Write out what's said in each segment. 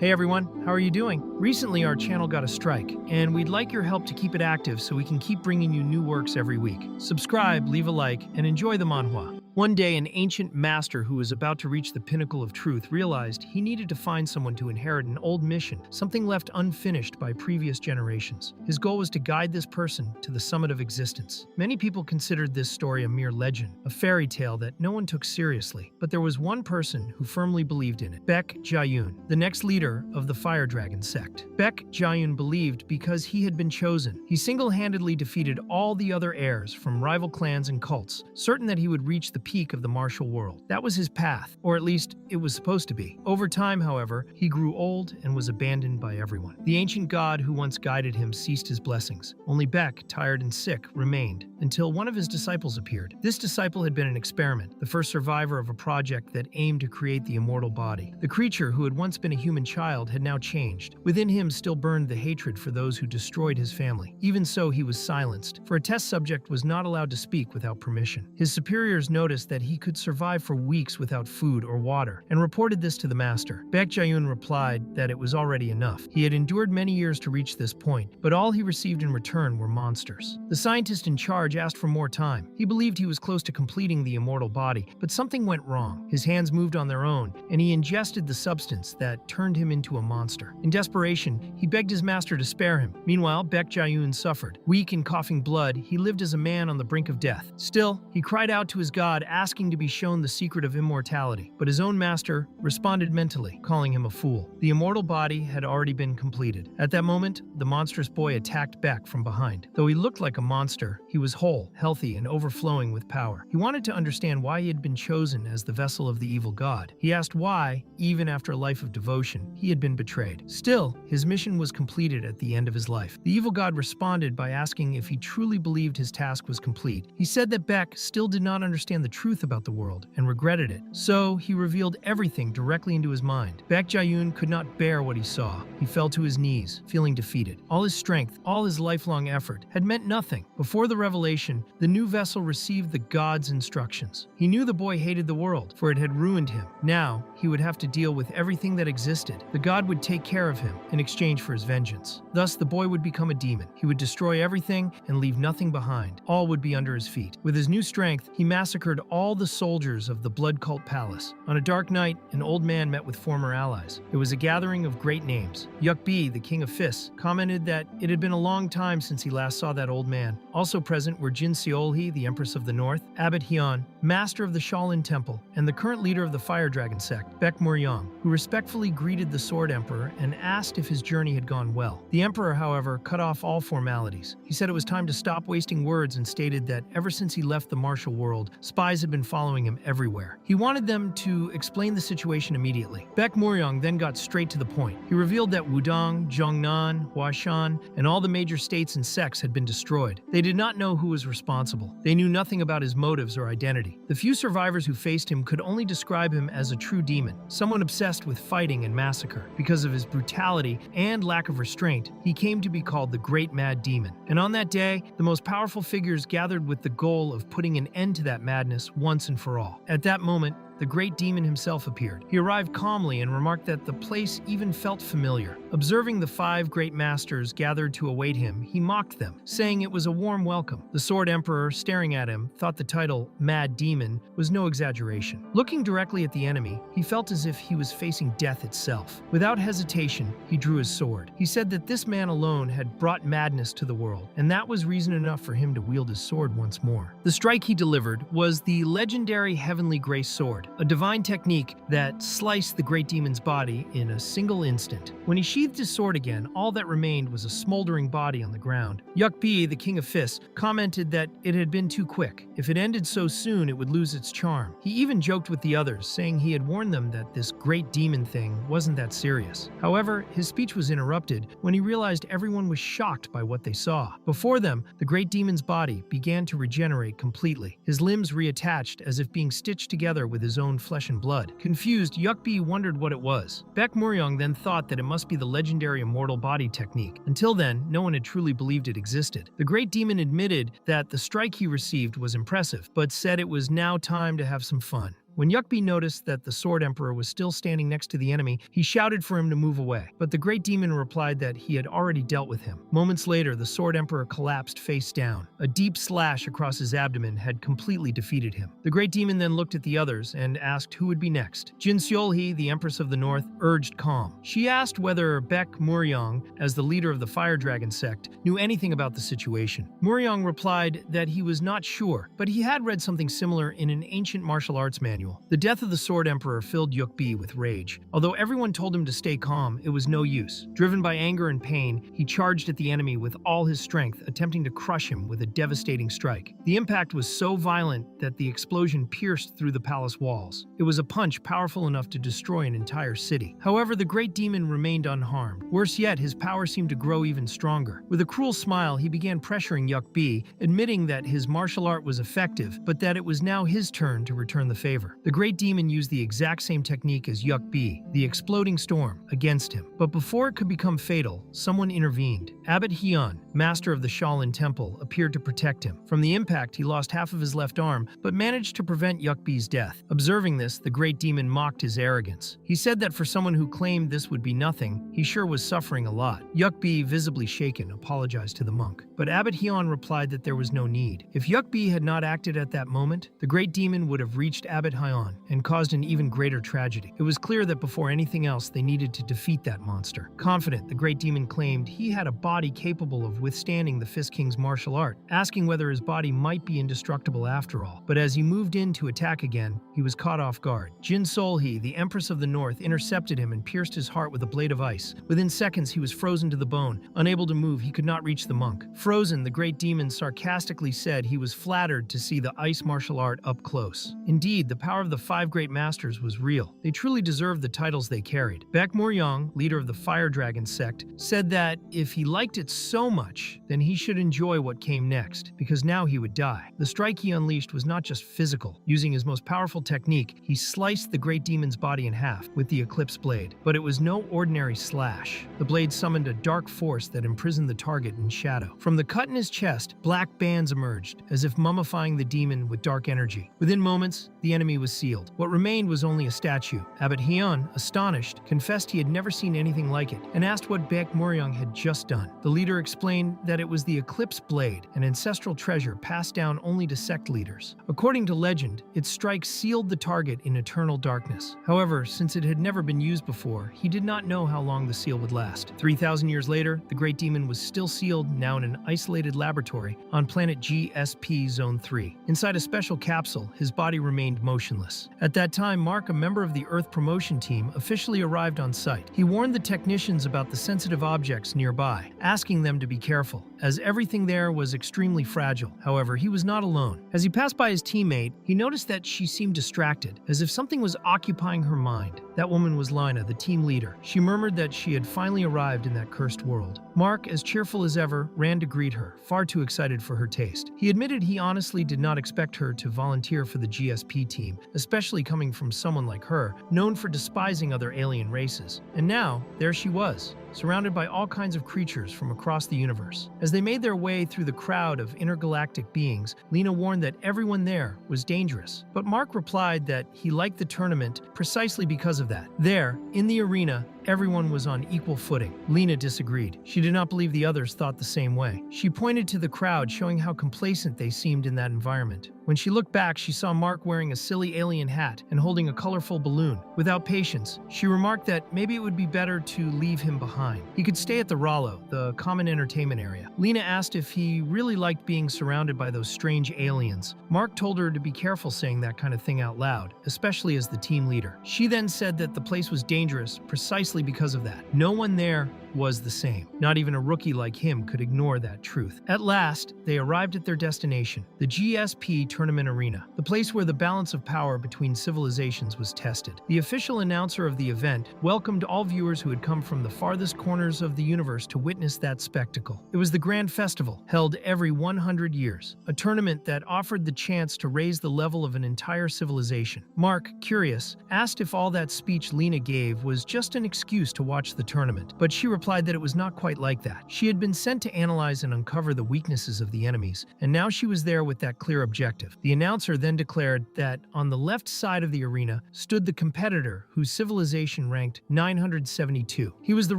Hey everyone, how are you doing? Recently our channel got a strike, and we'd like your help to keep it active so we can keep bringing you new works every week. Subscribe, leave a like, and enjoy the manhwa. One day, an ancient master who was about to reach the pinnacle of truth realized he needed to find someone to inherit an old mission, something left unfinished by previous generations. His goal was to guide this person to the summit of existence. Many people considered this story a mere legend, a fairy tale that no one took seriously. But there was one person who firmly believed in it, Baek Jaeyoon, the next leader of the Fire Dragon sect. Baek Jaeyoon believed because he had been chosen. He single-handedly defeated all the other heirs from rival clans and cults, certain that he would reach the peak of the martial world. That was his path, or at least it was supposed to be. Over time, however, he grew old and was abandoned by everyone. The ancient god who once guided him ceased his blessings. Only Baek, tired and sick, remained, until one of his disciples appeared. This disciple had been an experiment, the first survivor of a project that aimed to create the immortal body. The creature, who had once been a human child, had now changed. Within him still burned the hatred for those who destroyed his family. Even so, he was silenced, for a test subject was not allowed to speak without permission. His superiors noticed that he could survive for weeks without food or water, and reported this to the master. Baek Jaeyoon replied that it was already enough. He had endured many years to reach this point, but all he received in return were monsters. The scientist in charge asked for more time. He believed he was close to completing the immortal body, but something went wrong. His hands moved on their own, and he ingested the substance that turned him into a monster. In desperation, he begged his master to spare him. Meanwhile, Baek Jaeyoon suffered. Weak and coughing blood, he lived as a man on the brink of death. Still, he cried out to his god, asking to be shown the secret of immortality, but his own master responded mentally, calling him a fool. The immortal body had already been completed. At that moment, the monstrous boy attacked Baek from behind. Though he looked like a monster, he was whole, healthy, and overflowing with power. He wanted to understand why he had been chosen as the vessel of the evil god. He asked why, even after a life of devotion, he had been betrayed. Still, his mission was completed at the end of his life. The evil god responded by asking if he truly believed his task was complete. He said that Baek still did not understand the truth about the world and regretted it. So he revealed everything directly into his mind. Baek Jaeyoon could not bear what he saw. He fell to his knees, feeling defeated. All his strength, all his lifelong effort had meant nothing. Before the revelation, the new vessel received the god's instructions. He knew the boy hated the world, for it had ruined him. Now, he would have to deal with everything that existed. The god would take care of him in exchange for his vengeance. Thus, the boy would become a demon. He would destroy everything and leave nothing behind. All would be under his feet. With his new strength, he massacred all the soldiers of the Blood Cult Palace. On a dark night, an old man met with former allies. It was a gathering of great names. Yukbi, the king of Fis, commented that it had been a long time since he last saw that old man. Also present were Jin Seolhi, the Empress of the North, Abbot Hyun, master of the Shaolin Temple, and the current leader of the Fire Dragon sect, Baek Muryong, who respectfully greeted the Sword Emperor and asked if his journey had gone well. The Emperor, however, cut off all formalities. He said it was time to stop wasting words and stated that ever since he left the martial world, spies had been following him everywhere. He wanted them to explain the situation immediately. Baek Muryong then got straight to the point. He revealed that Wudong, Zhongnan, Huashan, and all the major states and sects had been destroyed. They did not know who was responsible. They knew nothing about his motives or identity. The few survivors who faced him could only describe him as a true demon, someone obsessed with fighting and massacre. Because of his brutality and lack of restraint, he came to be called the Great Mad Demon. And on that day, the most powerful figures gathered with the goal of putting an end to that madness once and for all. At that moment, the great demon himself appeared. He arrived calmly and remarked that the place even felt familiar. Observing the 5 great masters gathered to await him, he mocked them, saying it was a warm welcome. The Sword Emperor, staring at him, thought the title Mad Demon was no exaggeration. Looking directly at the enemy, he felt as if he was facing death itself. Without hesitation, he drew his sword. He said that this man alone had brought madness to the world, and that was reason enough for him to wield his sword once more. The strike he delivered was the legendary Heavenly Grace Sword, a divine technique that sliced the great demon's body in a single instant. When he sheathed his sword again, all that remained was a smoldering body on the ground. Yukbi, the king of Fis, commented that it had been too quick. If it ended so soon, it would lose its charm. He even joked with the others, saying he had warned them that this great demon thing wasn't that serious. However, his speech was interrupted when he realized everyone was shocked by what they saw. Before them, the great demon's body began to regenerate completely. His limbs reattached as if being stitched together with his own flesh and blood. Confused, Yukbi wondered what it was. Baek Muryong then thought that it must be the legendary immortal body technique. Until then, no one had truly believed it existed. The great demon admitted that the strike he received was impressive, but said it was now time to have some fun. When Yukbi noticed that the Sword Emperor was still standing next to the enemy, he shouted for him to move away. But the Great Demon replied that he had already dealt with him. Moments later, the Sword Emperor collapsed face down. A deep slash across his abdomen had completely defeated him. The Great Demon then looked at the others and asked who would be next. Jin Seolhee, the Empress of the North, urged calm. She asked whether Baek Muryong, as the leader of the Fire Dragon sect, knew anything about the situation. Muryong replied that he was not sure, but he had read something similar in an ancient martial arts manual. The death of the Sword Emperor filled Yukbi with rage. Although everyone told him to stay calm, it was no use. Driven by anger and pain, he charged at the enemy with all his strength, attempting to crush him with a devastating strike. The impact was so violent that the explosion pierced through the palace walls. It was a punch powerful enough to destroy an entire city. However, the Great Demon remained unharmed. Worse yet, his power seemed to grow even stronger. With a cruel smile, he began pressuring Yukbi, admitting that his martial art was effective, but that it was now his turn to return the favor. The Great Demon used the exact same technique as Yukbi, the exploding storm, against him. But before it could become fatal, someone intervened. Abbot Hyun, master of the Shaolin Temple, appeared to protect him. From the impact, he lost half of his left arm, but managed to prevent Yukbi's death. Observing this, the Great Demon mocked his arrogance. He said that for someone who claimed this would be nothing, he sure was suffering a lot. Yukbi, visibly shaken, apologized to the monk. But Abbot Hyun replied that there was no need. If Yukbi had not acted at that moment, the Great Demon would have reached Abbot Hyun and caused an even greater tragedy. It was clear that before anything else, they needed to defeat that monster. Confident, the Great Demon claimed he had a body capable of withstanding the Fist King's martial art, asking whether his body might be indestructible after all. But as he moved in to attack again, he was caught off guard. Jin Seolhee, the Empress of the North, intercepted him and pierced his heart with a blade of ice. Within seconds, he was frozen to the bone. Unable to move, he could not reach the monk. Frozen, the Great Demon sarcastically said he was flattered to see the ice martial art up close. Indeed, the power of the five great masters was real. They truly deserved the titles they carried. Baek Muryong, leader of the Fire Dragon sect, said that if he liked it so much, then he should enjoy what came next, because now he would die. The strike he unleashed was not just physical. Using his most powerful technique, he sliced the Great Demon's body in half with the Eclipse Blade. But it was no ordinary slash. The blade summoned a dark force that imprisoned the target in shadow. From the cut in his chest, black bands emerged, as if mummifying the demon with dark energy. Within moments, the enemy was sealed. What remained was only a statue. Abbot Hyun, astonished, confessed he had never seen anything like it, and asked what Baek Muryong had just done. The leader explained that it was the Eclipse Blade, an ancestral treasure passed down only to sect leaders. According to legend, its strike sealed the target in eternal darkness. However, since it had never been used before, he did not know how long the seal would last. 3,000 years later, the Great Demon was still sealed, now in an isolated laboratory on planet GSP Zone 3. Inside a special capsule, his body remained motionless. At that time, Mark, a member of the Earth promotion team, officially arrived on site. He warned the technicians about the sensitive objects nearby, asking them to be careful, as everything there was extremely fragile. However, he was not alone. As he passed by his teammate, he noticed that she seemed distracted, as if something was occupying her mind. That woman was Lina, the team leader. She murmured that she had finally arrived in that cursed world. Mark, as cheerful as ever, ran to greet her, far too excited for her taste. He admitted he honestly did not expect her to volunteer for the GSP team, especially coming from someone like her, known for despising other alien races. And now, there she was, surrounded by all kinds of creatures from across the universe. As they made their way through the crowd of intergalactic beings, Lina warned that everyone there was dangerous. But Mark replied that he liked the tournament precisely because of that. There, in the arena, everyone was on equal footing. Lina disagreed. She did not believe the others thought the same way. She pointed to the crowd, showing how complacent they seemed in that environment. When she looked back, she saw Mark wearing a silly alien hat and holding a colorful balloon. Without patience, she remarked that maybe it would be better to leave him behind. He could stay at the Rallo, the common entertainment area. Lina asked if he really liked being surrounded by those strange aliens. Mark told her to be careful saying that kind of thing out loud, especially as the team leader. She then said that the place was dangerous precisely because of that. No one there was the same. Not even a rookie like him could ignore that truth. At last, they arrived at their destination, the GSP Tournament Arena, the place where the balance of power between civilizations was tested. The official announcer of the event welcomed all viewers who had come from the farthest corners of the universe to witness that spectacle. It was the Grand Festival, held every 100 years, a tournament that offered the chance to raise the level of an entire civilization. Mark, curious, asked if all that speech Lina gave was just an excuse to watch the tournament, but she replied that it was not quite like that. She had been sent to analyze and uncover the weaknesses of the enemies, and now she was there with that clear objective. The announcer then declared that on the left side of the arena stood the competitor whose civilization ranked 972. He was the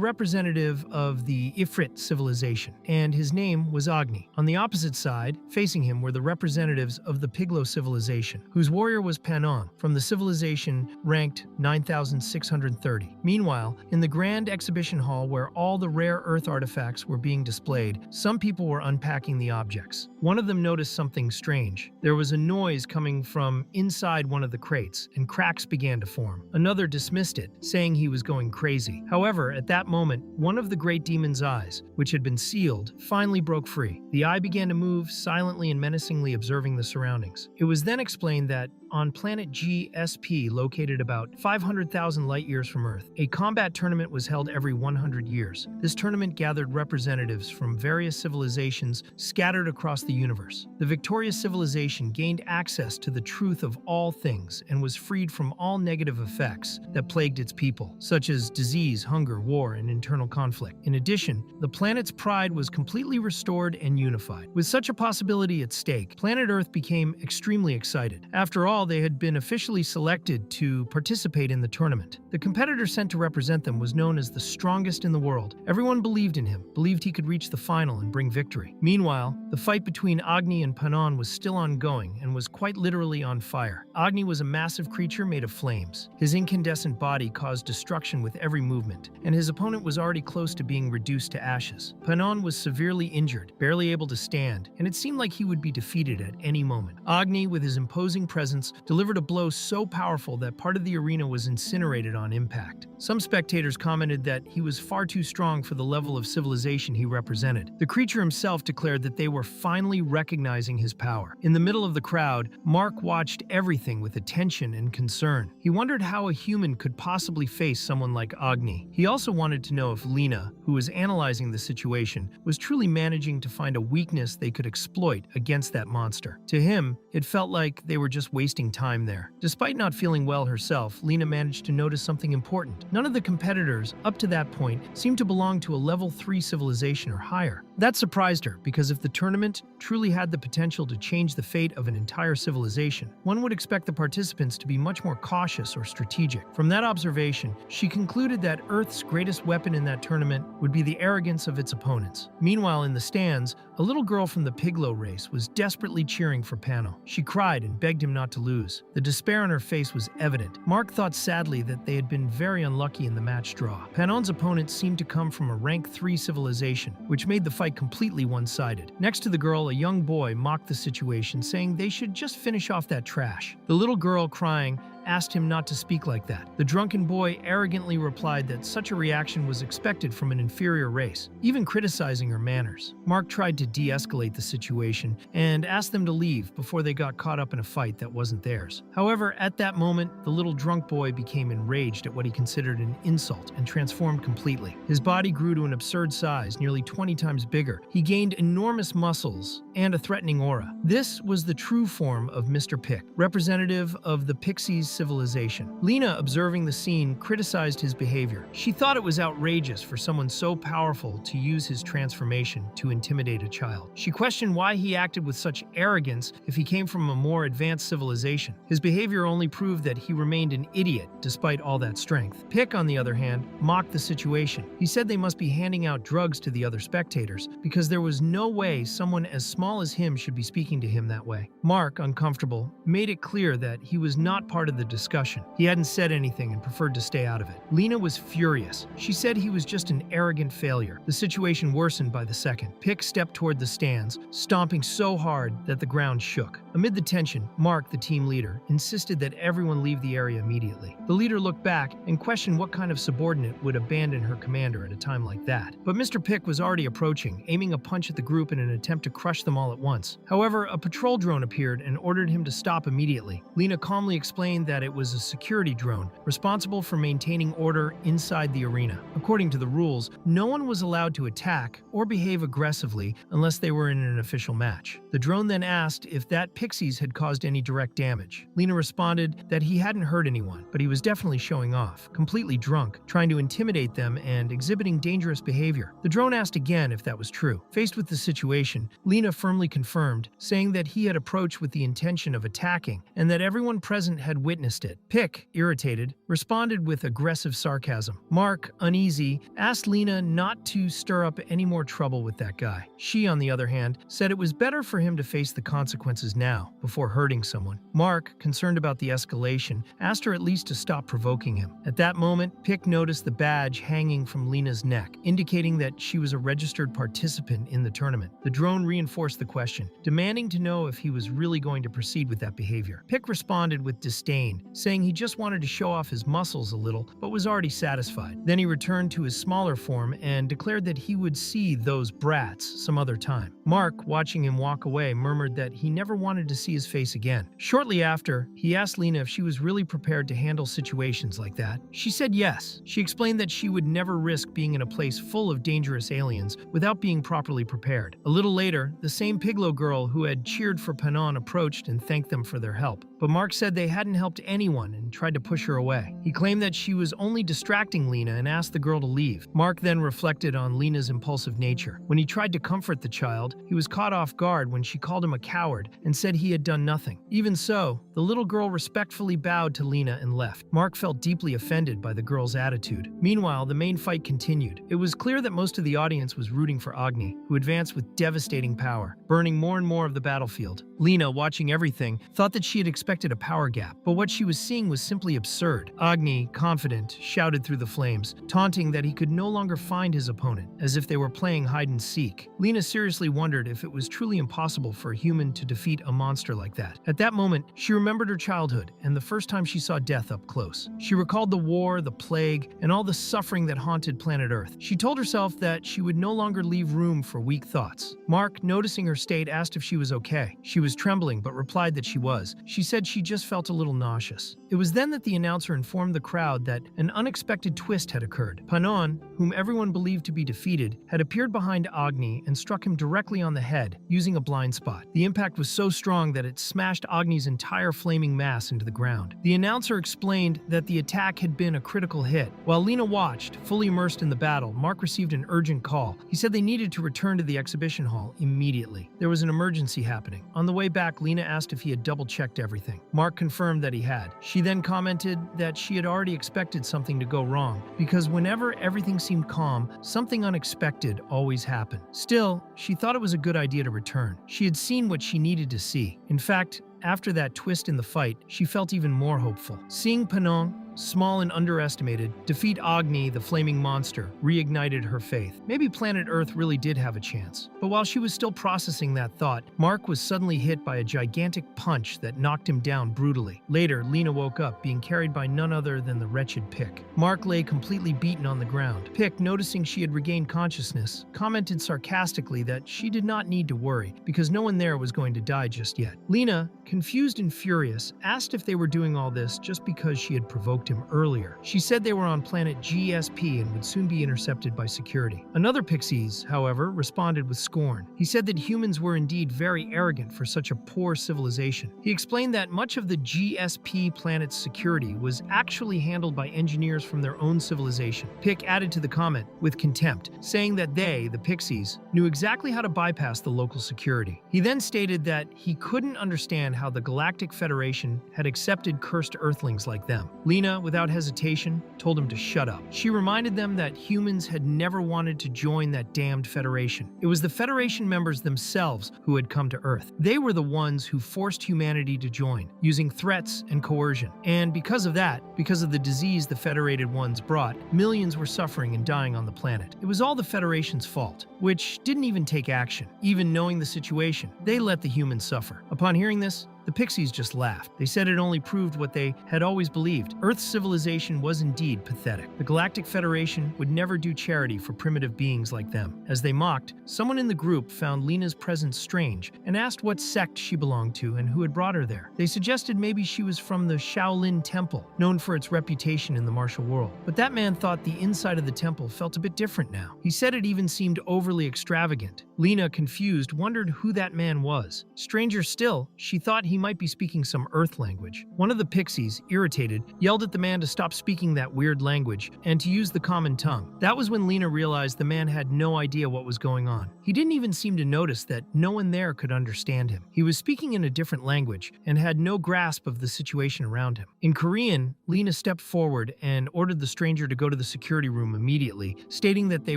representative of the Ifrit civilization, and his name was Agni. On the opposite side, facing him, were the representatives of the Piglo civilization, whose warrior was Panon, from the civilization ranked 9,630. Meanwhile, in the grand exhibition hall where all the rare earth artifacts were being displayed, some people were unpacking the objects. One of them noticed something strange. There was a noise coming from inside one of the crates, and cracks began to form. Another dismissed it, saying he was going crazy. However, at that moment, one of the great demon's eyes, which had been sealed, finally broke free. The eye began to move, silently and menacingly observing the surroundings. It was then explained that on planet GSP, located about 500,000 light-years from Earth, a combat tournament was held every 100 years. This tournament gathered representatives from various civilizations scattered across the universe. The victorious civilization gained access to the truth of all things and was freed from all negative effects that plagued its people, such as disease, hunger, war, and internal conflict. In addition, the planet's pride was completely restored and unified. With such a possibility at stake, planet Earth became extremely excited. After all, they had been officially selected to participate in the tournament. The competitor sent to represent them was known as the strongest in the world. Everyone believed in him, believed he could reach the final and bring victory. Meanwhile, the fight between Agni and Panon was still ongoing and was quite literally on fire. Agni was a massive creature made of flames. His incandescent body caused destruction with every movement, and his opponent was already close to being reduced to ashes. Panon was severely injured, barely able to stand, and it seemed like he would be defeated at any moment. Agni, with his imposing presence, delivered a blow so powerful that part of the arena was incinerated on impact. Some spectators commented that he was far too strong for the level of civilization he represented. The creature himself declared that they were finally recognizing his power. In the middle of the crowd, Mark watched everything with attention and concern. He wondered how a human could possibly face someone like Agni. He also wanted to know if Lena, who was analyzing the situation, was truly managing to find a weakness they could exploit against that monster. To him, it felt like they were just wasting time there. Despite not feeling well herself, Lena managed to notice something important. None of the competitors, up to that point, seemed to belong to a level 3 civilization or higher. That surprised her, because if the tournament truly had the potential to change the fate of an entire civilization, one would expect the participants to be much more cautious or strategic. From that observation, she concluded that Earth's greatest weapon in that tournament would be the arrogance of its opponents. Meanwhile, in the stands, a little girl from the Piglo race was desperately cheering for Pano. She cried and begged him not to lose. The despair on her face was evident. Mark thought sadly that they had been very unlucky in the match draw. Panon's opponent seemed to come from a rank 3 civilization, which made the fight completely one-sided. Next to the girl, a young boy mocked the situation, saying they should just finish off that trash. The little girl, crying, asked him not to speak like that. The drunken boy arrogantly replied that such a reaction was expected from an inferior race, even criticizing her manners. Mark tried to de-escalate the situation and asked them to leave before they got caught up in a fight that wasn't theirs. However, at that moment, the little drunk boy became enraged at what he considered an insult and transformed completely. His body grew to an absurd size, nearly 20 times bigger. He gained enormous muscles and a threatening aura. This was the true form of Mr. Pick, representative of the Pixies civilization. Lena, observing the scene, criticized his behavior. She thought it was outrageous for someone so powerful to use his transformation to intimidate a child. She questioned why he acted with such arrogance if he came from a more advanced civilization. His behavior only proved that he remained an idiot despite all that strength. Pick, on the other hand, mocked the situation. He said they must be handing out drugs to the other spectators because there was no way someone as small as him should be speaking to him that way. Mark, uncomfortable, made it clear that he was not part of the discussion. He hadn't said anything and preferred to stay out of it. Lena was furious. She said he was just an arrogant failure. The situation worsened by the second. Pick stepped toward the stands, stomping so hard that the ground shook. Amid the tension, Mark, the team leader, insisted that everyone leave the area immediately. The leader looked back and questioned what kind of subordinate would abandon her commander at a time like that. But Mr. Pick was already approaching, aiming a punch at the group in an attempt to crush them all at once. However, a patrol drone appeared and ordered him to stop immediately. Lena calmly explained that that it was a security drone responsible for maintaining order inside the arena. According to the rules, no one was allowed to attack or behave aggressively unless they were in an official match. The drone then asked if that Pixies had caused any direct damage. Lena responded that he hadn't hurt anyone, but he was definitely showing off, completely drunk, trying to intimidate them and exhibiting dangerous behavior. The drone asked again if that was true. Faced with the situation, Lena firmly confirmed, saying that he had approached with the intention of attacking and that everyone present had witnessed it. Pick, irritated, responded with aggressive sarcasm. Mark, uneasy, asked Lena not to stir up any more trouble with that guy. She, on the other hand, said it was better for him to face the consequences now, before hurting someone. Mark, concerned about the escalation, asked her at least to stop provoking him. At that moment, Pick noticed the badge hanging from Lena's neck, indicating that she was a registered participant in the tournament. The drone reinforced the question, demanding to know if he was really going to proceed with that behavior. Pick responded with disdain, saying he just wanted to show off his muscles a little, but was already satisfied. Then he returned to his smaller form and declared that he would see those brats some other time. Mark, watching him walk away, murmured that he never wanted to see his face again. Shortly after, he asked Lena if she was really prepared to handle situations like that. She said yes. She explained that she would never risk being in a place full of dangerous aliens without being properly prepared. A little later, the same Piglo girl who had cheered for Panon approached and thanked them for their help. But Mark said they hadn't helped anyone and tried to push her away. He claimed that she was only distracting Lena and asked the girl to leave. Mark then reflected on Lena's impulsive nature. When he tried to comfort the child, he was caught off guard when she called him a coward and said he had done nothing. Even so, the little girl respectfully bowed to Lena and left. Mark felt deeply offended by the girl's attitude. Meanwhile, the main fight continued. It was clear that most of the audience was rooting for Agni, who advanced with devastating power, burning more and more of the battlefield. Lena, watching everything, thought that she had expected a power gap, but what she was seeing was simply absurd. Agni, confident, shouted through the flames, taunting that he could no longer find his opponent, as if they were playing hide and seek. Lena seriously wondered if it was truly impossible for a human to defeat a monster like that. At that moment, she remembered her childhood and the first time she saw death up close. She recalled the war, the plague, and all the suffering that haunted planet Earth. She told herself that she would no longer leave room for weak thoughts. Mark, noticing her state, asked if she was okay. She was trembling, but replied that she was. She said she just felt a little nauseous. It was then that the announcer informed the crowd that an unexpected twist had occurred. Panon, whom everyone believed to be defeated, had appeared behind Agni and struck him directly on the head, using a blind spot. The impact was so strong that it smashed Agni's entire flaming mass into the ground. The announcer explained that the attack had been a critical hit. While Lena watched, fully immersed in the battle, Mark received an urgent call. He said they needed to return to the exhibition hall immediately. There was an emergency happening. On the way back, Lena asked if he had double-checked everything. Mark confirmed that he had. She then commented that she had already expected something to go wrong, because whenever everything seemed calm, something unexpected always happened. Still, she thought it was a good idea to return. She had seen what she needed to see. In fact, after that twist in the fight, she felt even more hopeful. Seeing Panon, small and underestimated, defeat Agni, the flaming monster, reignited her faith. Maybe planet Earth really did have a chance. But while she was still processing that thought, Mark was suddenly hit by a gigantic punch that knocked him down brutally. Later, Lena woke up, being carried by none other than the wretched Pick. Mark lay completely beaten on the ground. Pick, noticing she had regained consciousness, commented sarcastically that she did not need to worry, because no one there was going to die just yet. Lena, confused and furious, asked if they were doing all this just because she had provoked him earlier. She said they were on planet GSP and would soon be intercepted by security. Another Pixies, however, responded with scorn. He said that humans were indeed very arrogant for such a poor civilization. He explained that much of the GSP planet's security was actually handled by engineers from their own civilization. Pick added to the comment with contempt, saying that they, the Pixies, knew exactly how to bypass the local security. He then stated that he couldn't understand how the Galactic Federation had accepted cursed Earthlings like them. Lena, without hesitation, told him to shut up. She reminded them that humans had never wanted to join that damned Federation. It was the Federation members themselves who had come to Earth. They were the ones who forced humanity to join, using threats and coercion. And because of that, because of the disease the Federated ones brought, millions were suffering and dying on the planet. It was all the Federation's fault, which didn't even take action. Even knowing the situation, they let the humans suffer. Upon hearing this, The pixies just laughed. They said it only proved what they had always believed. Earth's civilization was indeed pathetic. The Galactic Federation would never do charity for primitive beings like them. As they mocked, someone in the group found Lena's presence strange and asked what sect she belonged to and who had brought her there. They suggested maybe she was from the Shaolin Temple, known for its reputation in the martial world. But that man thought the inside of the temple felt a bit different now. He said it even seemed overly extravagant. Lena, confused, wondered who that man was. Stranger still, she thought he might be speaking some Earth language. One of the pixies, irritated, yelled at the man to stop speaking that weird language and to use the common tongue. That was when Lena realized the man had no idea what was going on. He didn't even seem to notice that no one there could understand him. He was speaking in a different language and had no grasp of the situation around him. In Korean, Lena stepped forward and ordered the stranger to go to the security room immediately, stating that they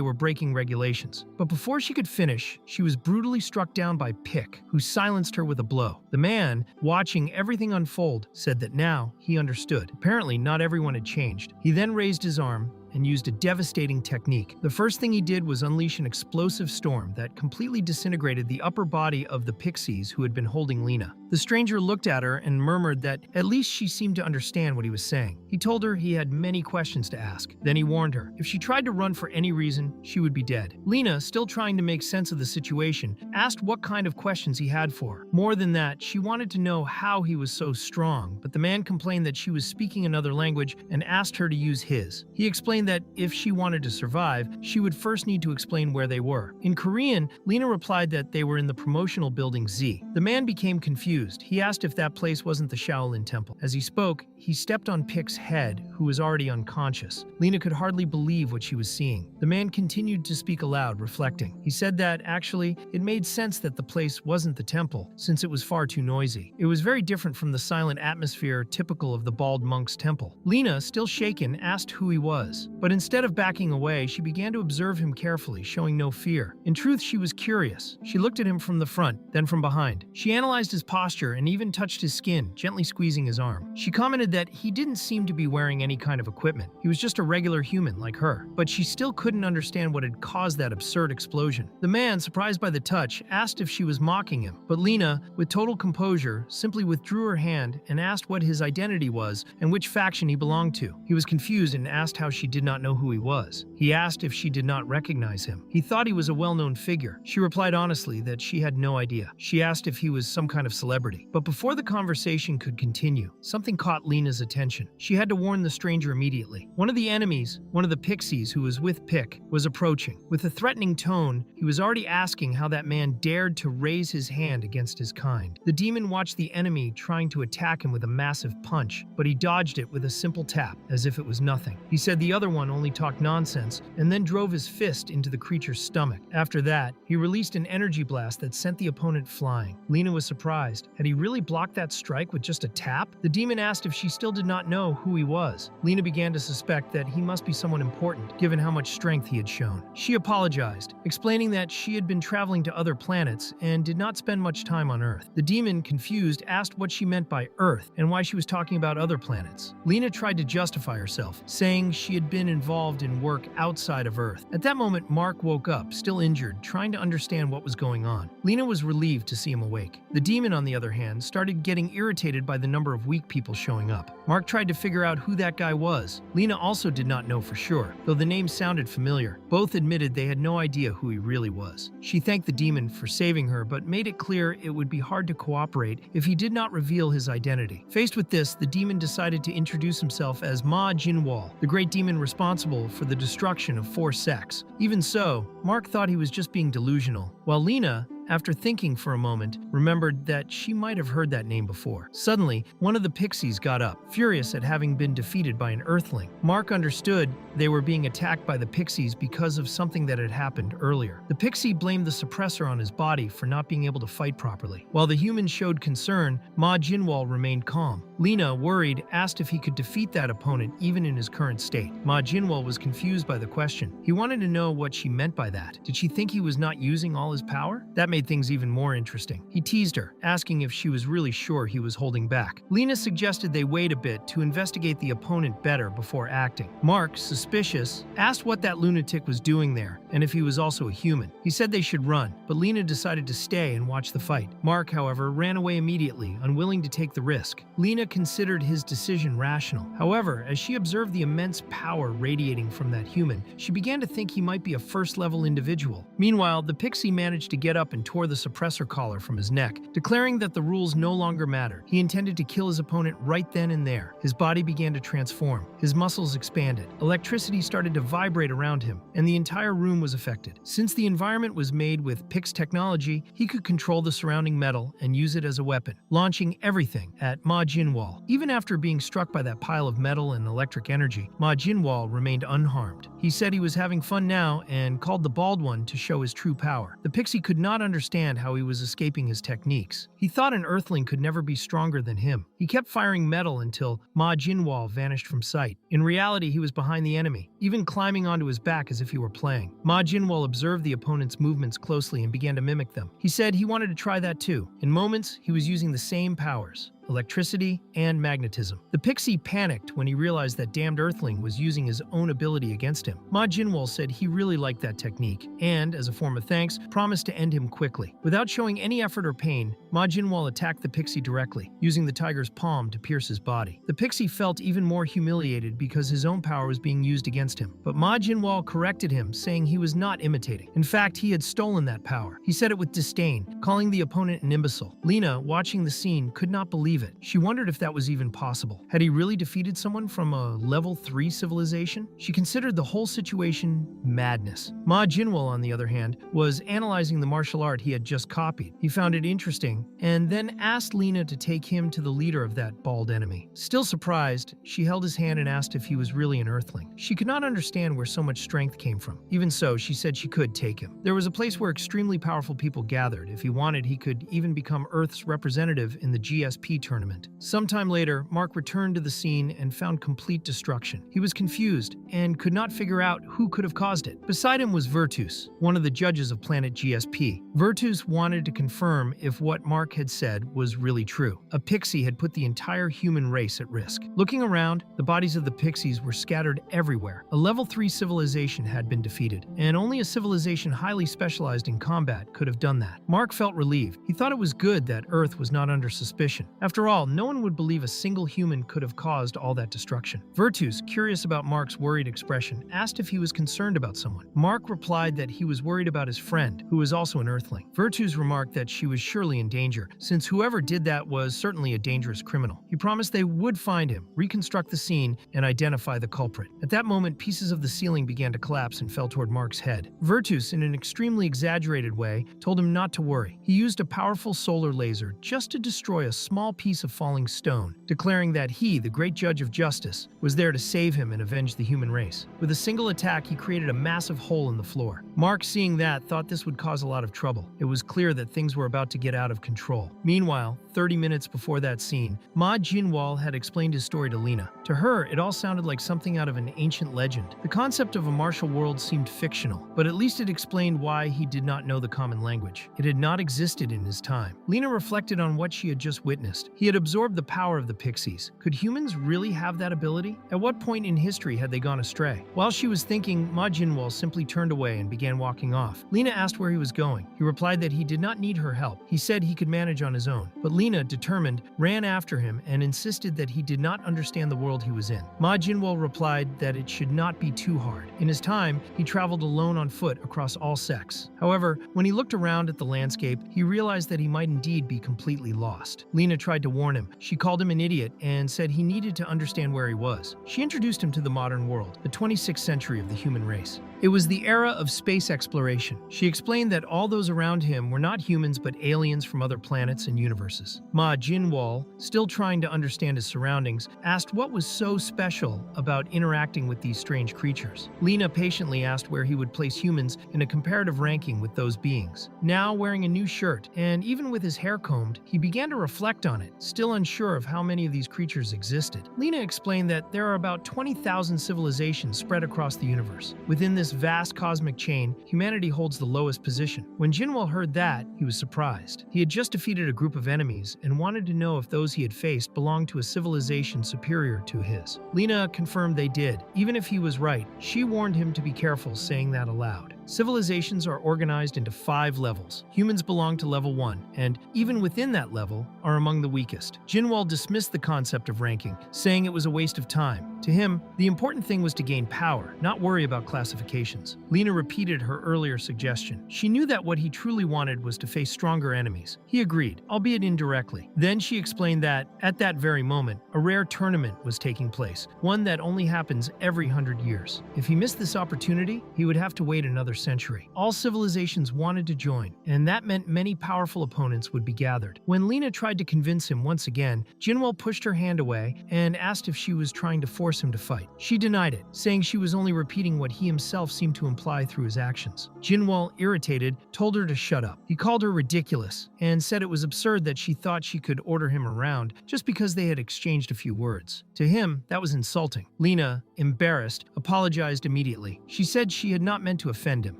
were breaking regulations. But before she could finish, she was brutally struck down by Pick, who silenced her with a blow. The man, watching everything unfold, said that now he understood. Apparently, not everyone had changed. He then raised his arm and used a devastating technique. The first thing he did was unleash an explosive storm that completely disintegrated the upper body of the pixies who had been holding Lena. The stranger looked at her and murmured that at least she seemed to understand what he was saying. He told her he had many questions to ask. Then he warned her if she tried to run for any reason, she would be dead. Lena, still trying to make sense of the situation, asked what kind of questions he had for her. More than that, she wanted to know how he was so strong, but the man complained that she was speaking another language and asked her to use his. He explained that if she wanted to survive, she would first need to explain where they were. In Korean, Lena replied that they were in the promotional building Z. The man became confused. He asked if that place wasn't the Shaolin Temple. As he spoke, he stepped on Pick's head, who was already unconscious. Lena could hardly believe what she was seeing. The man continued to speak aloud, reflecting. He said that, actually, it made sense that the place wasn't the temple, since it was far too noisy. It was very different from the silent atmosphere typical of the bald monk's temple. Lena, still shaken, asked who he was. But instead of backing away, she began to observe him carefully, showing no fear. In truth, she was curious. She looked at him from the front, then from behind. She analyzed his posture and even touched his skin, gently squeezing his arm. She commented that he didn't seem to be wearing any kind of equipment. He was just a regular human like her. But she still couldn't understand what had caused that absurd explosion. The man, surprised by the touch, asked if she was mocking him. But Lena, with total composure, simply withdrew her hand and asked what his identity was and which faction he belonged to. He was confused and asked how she did not know who he was. He asked if she did not recognize him. He thought he was a well-known figure. She replied honestly that she had no idea. She asked if he was some kind of celebrity. But before the conversation could continue, something caught Lena's attention. She had to warn the stranger immediately. One of the enemies, one of the pixies who was with Pick, was approaching. With a threatening tone, he was already asking how that man dared to raise his hand against his kind. The demon watched the enemy trying to attack him with a massive punch, but he dodged it with a simple tap, as if it was nothing. He said the other one only talked nonsense and then drove his fist into the creature's stomach. After that, he released an energy blast that sent the opponent flying. Lena was surprised. Had he really blocked that strike with just a tap? The demon asked if she still did not know who he was. Lena began to suspect that he must be someone important, given how much strength he had shown. She apologized, explaining that she had been traveling to other planets and did not spend much time on Earth. The demon, confused, asked what she meant by Earth and why she was talking about other planets. Lena tried to justify herself, saying she had been involved in work outside of Earth. At that moment, Mark woke up, still injured, trying to understand what was going on. Lena was relieved to see him awake. The demon, on the other hand, started getting irritated by the number of weak people showing up. Mark tried to figure out who that guy was. Lena also did not know for sure, though the name sounded familiar. Both admitted they had no idea who he really was. She thanked the demon for saving her, but made it clear it would be hard to cooperate if he did not reveal his identity. Faced with this, the demon decided to introduce himself as Ma Jinwal, the great demon responsible for the destruction of 4 sects. Even so, Mark thought he was just being delusional, while Lena, after thinking for a moment, remembered that she might have heard that name before. Suddenly, one of the pixies got up, furious at having been defeated by an earthling. Mark understood they were being attacked by the pixies because of something that had happened earlier. The pixie blamed the suppressor on his body for not being able to fight properly. While the human showed concern, Ma Jinwal remained calm. Lena, worried, asked if he could defeat that opponent even in his current state. Ma Jinwal was confused by the question. He wanted to know what she meant by that. Did she think he was not using all his power? That made made things even more interesting. He teased her, asking if she was really sure he was holding back. Lena suggested they wait a bit to investigate the opponent better before acting. Mark, suspicious, asked what that lunatic was doing there and if he was also a human. He said they should run, but Lena decided to stay and watch the fight. Mark, however, ran away immediately, unwilling to take the risk. Lena considered his decision rational. However, as she observed the immense power radiating from that human, she began to think he might be a first-level individual. Meanwhile, the pixie managed to get up and tore the suppressor collar from his neck, declaring that the rules no longer mattered. He intended to kill his opponent right then and there. His body began to transform. His muscles expanded. Electricity started to vibrate around him, and the entire room was affected. Since the environment was made with Pix technology, he could control the surrounding metal and use it as a weapon, launching everything at Ma Jinwoo. Even after being struck by that pile of metal and electric energy, Ma Jinwoo remained unharmed. He said he was having fun now and called the Bald One to show his true power. The pixie could not understand how he was escaping his techniques. He thought an earthling could never be stronger than him. He kept firing metal until Ma Jinwoo vanished from sight. In reality, he was behind the enemy, even climbing onto his back as if he were playing. Ma Jinwoo observed the opponent's movements closely and began to mimic them. He said he wanted to try that too. In moments, he was using the same powers: electricity and magnetism. The pixie panicked when he realized that damned earthling was using his own ability against him. Ma Jinwoo said he really liked that technique and, as a form of thanks, promised to end him quickly. Without showing any effort or pain, Ma Jinwoo attacked the pixie directly, using the tiger's palm to pierce his body. The pixie felt even more humiliated because his own power was being used against him. But Ma Jinwoo corrected him, saying he was not imitating. In fact, he had stolen that power. He said it with disdain, calling the opponent an imbecile. Lena, watching the scene, could not believe it. She wondered if that was even possible. Had he really defeated someone from a level 3 civilization? She considered the whole situation madness. Ma Jinwoo, on the other hand, was analyzing the martial art he had just copied. He found it interesting and then asked Lena to take him to the leader of that bald enemy. Still surprised, she held his hand and asked if he was really an earthling. She could not understand where so much strength came from. Even so, she said she could take him. There was a place where extremely powerful people gathered. If he wanted, he could even become Earth's representative in the GSP tournament. Sometime later, Mark returned to the scene and found complete destruction. He was confused and could not figure out who could have caused it. Beside him was Virtus, one of the judges of planet GSP. Virtus wanted to confirm if what Mark had said was really true. A pixie had put the entire human race at risk. Looking around, the bodies of the pixies were scattered everywhere. A level 3 civilization had been defeated, and only a civilization highly specialized in combat could have done that. Mark felt relieved. He thought it was good that Earth was not under suspicion. After all, no one would believe a single human could have caused all that destruction. Virtus, curious about Mark's worried expression, asked if he was concerned about someone. Mark replied that he was worried about his friend, who was also an earthling. Virtus remarked that she was surely in danger, since whoever did that was certainly a dangerous criminal. He promised they would find him, reconstruct the scene, and identify the culprit. At that moment, pieces of the ceiling began to collapse and fell toward Mark's head. Virtus, in an extremely exaggerated way, told him not to worry. He used a powerful solar laser just to destroy a small piece of falling stone, declaring that he, the great judge of justice, was there to save him and avenge the human race. With a single attack, he created a massive hole in the floor. Mark, seeing that, thought this would cause a lot of trouble. It was clear that things were about to get out of control. Meanwhile, 30 minutes before that scene, Ma Jinwoo had explained his story to Lena. To her, it all sounded like something out of an ancient legend. The concept of a martial world seemed fictional, but at least it explained why he did not know the common language. It had not existed in his time. Lena reflected on what she had just witnessed. He had absorbed the power of the pixies. Could humans really have that ability? At what point in history had they gone astray? While she was thinking, Ma Jinwoo simply turned away and began walking off. Lena asked where he was going. He replied that he did not need her help. He said he could manage on his own. But Lena, determined, ran after him and insisted that he did not understand the world he was in. Ma Jinwoo replied that it should not be too hard. In his time, he traveled alone on foot across all sects. However, when he looked around at the landscape, he realized that he might indeed be completely lost. Lena tried to warn him. She called him an idiot and said he needed to understand where he was. She introduced him to the modern world, the 26th century of the human race. It was the era of space exploration. She explained that all those around him were not humans but aliens from other planets and universes. Ma Jinwoo, still trying to understand his surroundings, asked what was so special about interacting with these strange creatures. Lena patiently asked where he would place humans in a comparative ranking with those beings. Now wearing a new shirt, and even with his hair combed, he began to reflect on it, still unsure of how many of these creatures existed. Lena explained that there are about 20,000 civilizations spread across the universe. Within this this vast cosmic chain, humanity holds the lowest position. When Jinwoo heard that, he was surprised. He had just defeated a group of enemies and wanted to know if those he had faced belonged to a civilization superior to his. Lena confirmed they did. Even if he was right, she warned him to be careful saying that aloud. Civilizations are organized into 5 levels. Humans belong to level 1, and even within that level, are among the weakest. Jinwoo dismissed the concept of ranking, saying it was a waste of time. To him, the important thing was to gain power, not worry about classifications. Lena repeated her earlier suggestion. She knew that what he truly wanted was to face stronger enemies. He agreed, albeit indirectly. Then she explained that, at that very moment, a rare tournament was taking place, one that only happens every 100 years. If he missed this opportunity, he would have to wait another century. All civilizations wanted to join, and that meant many powerful opponents would be gathered. When Lena tried to convince him once again, Jinwoo pushed her hand away and asked if she was trying to force him to fight. She denied it, saying she was only repeating what he himself seemed to imply through his actions. Jinwoo, irritated, told her to shut up. He called her ridiculous and said it was absurd that she thought she could order him around just because they had exchanged a few words. To him, that was insulting. Lena, embarrassed, apologized immediately. She said she had not meant to offend him.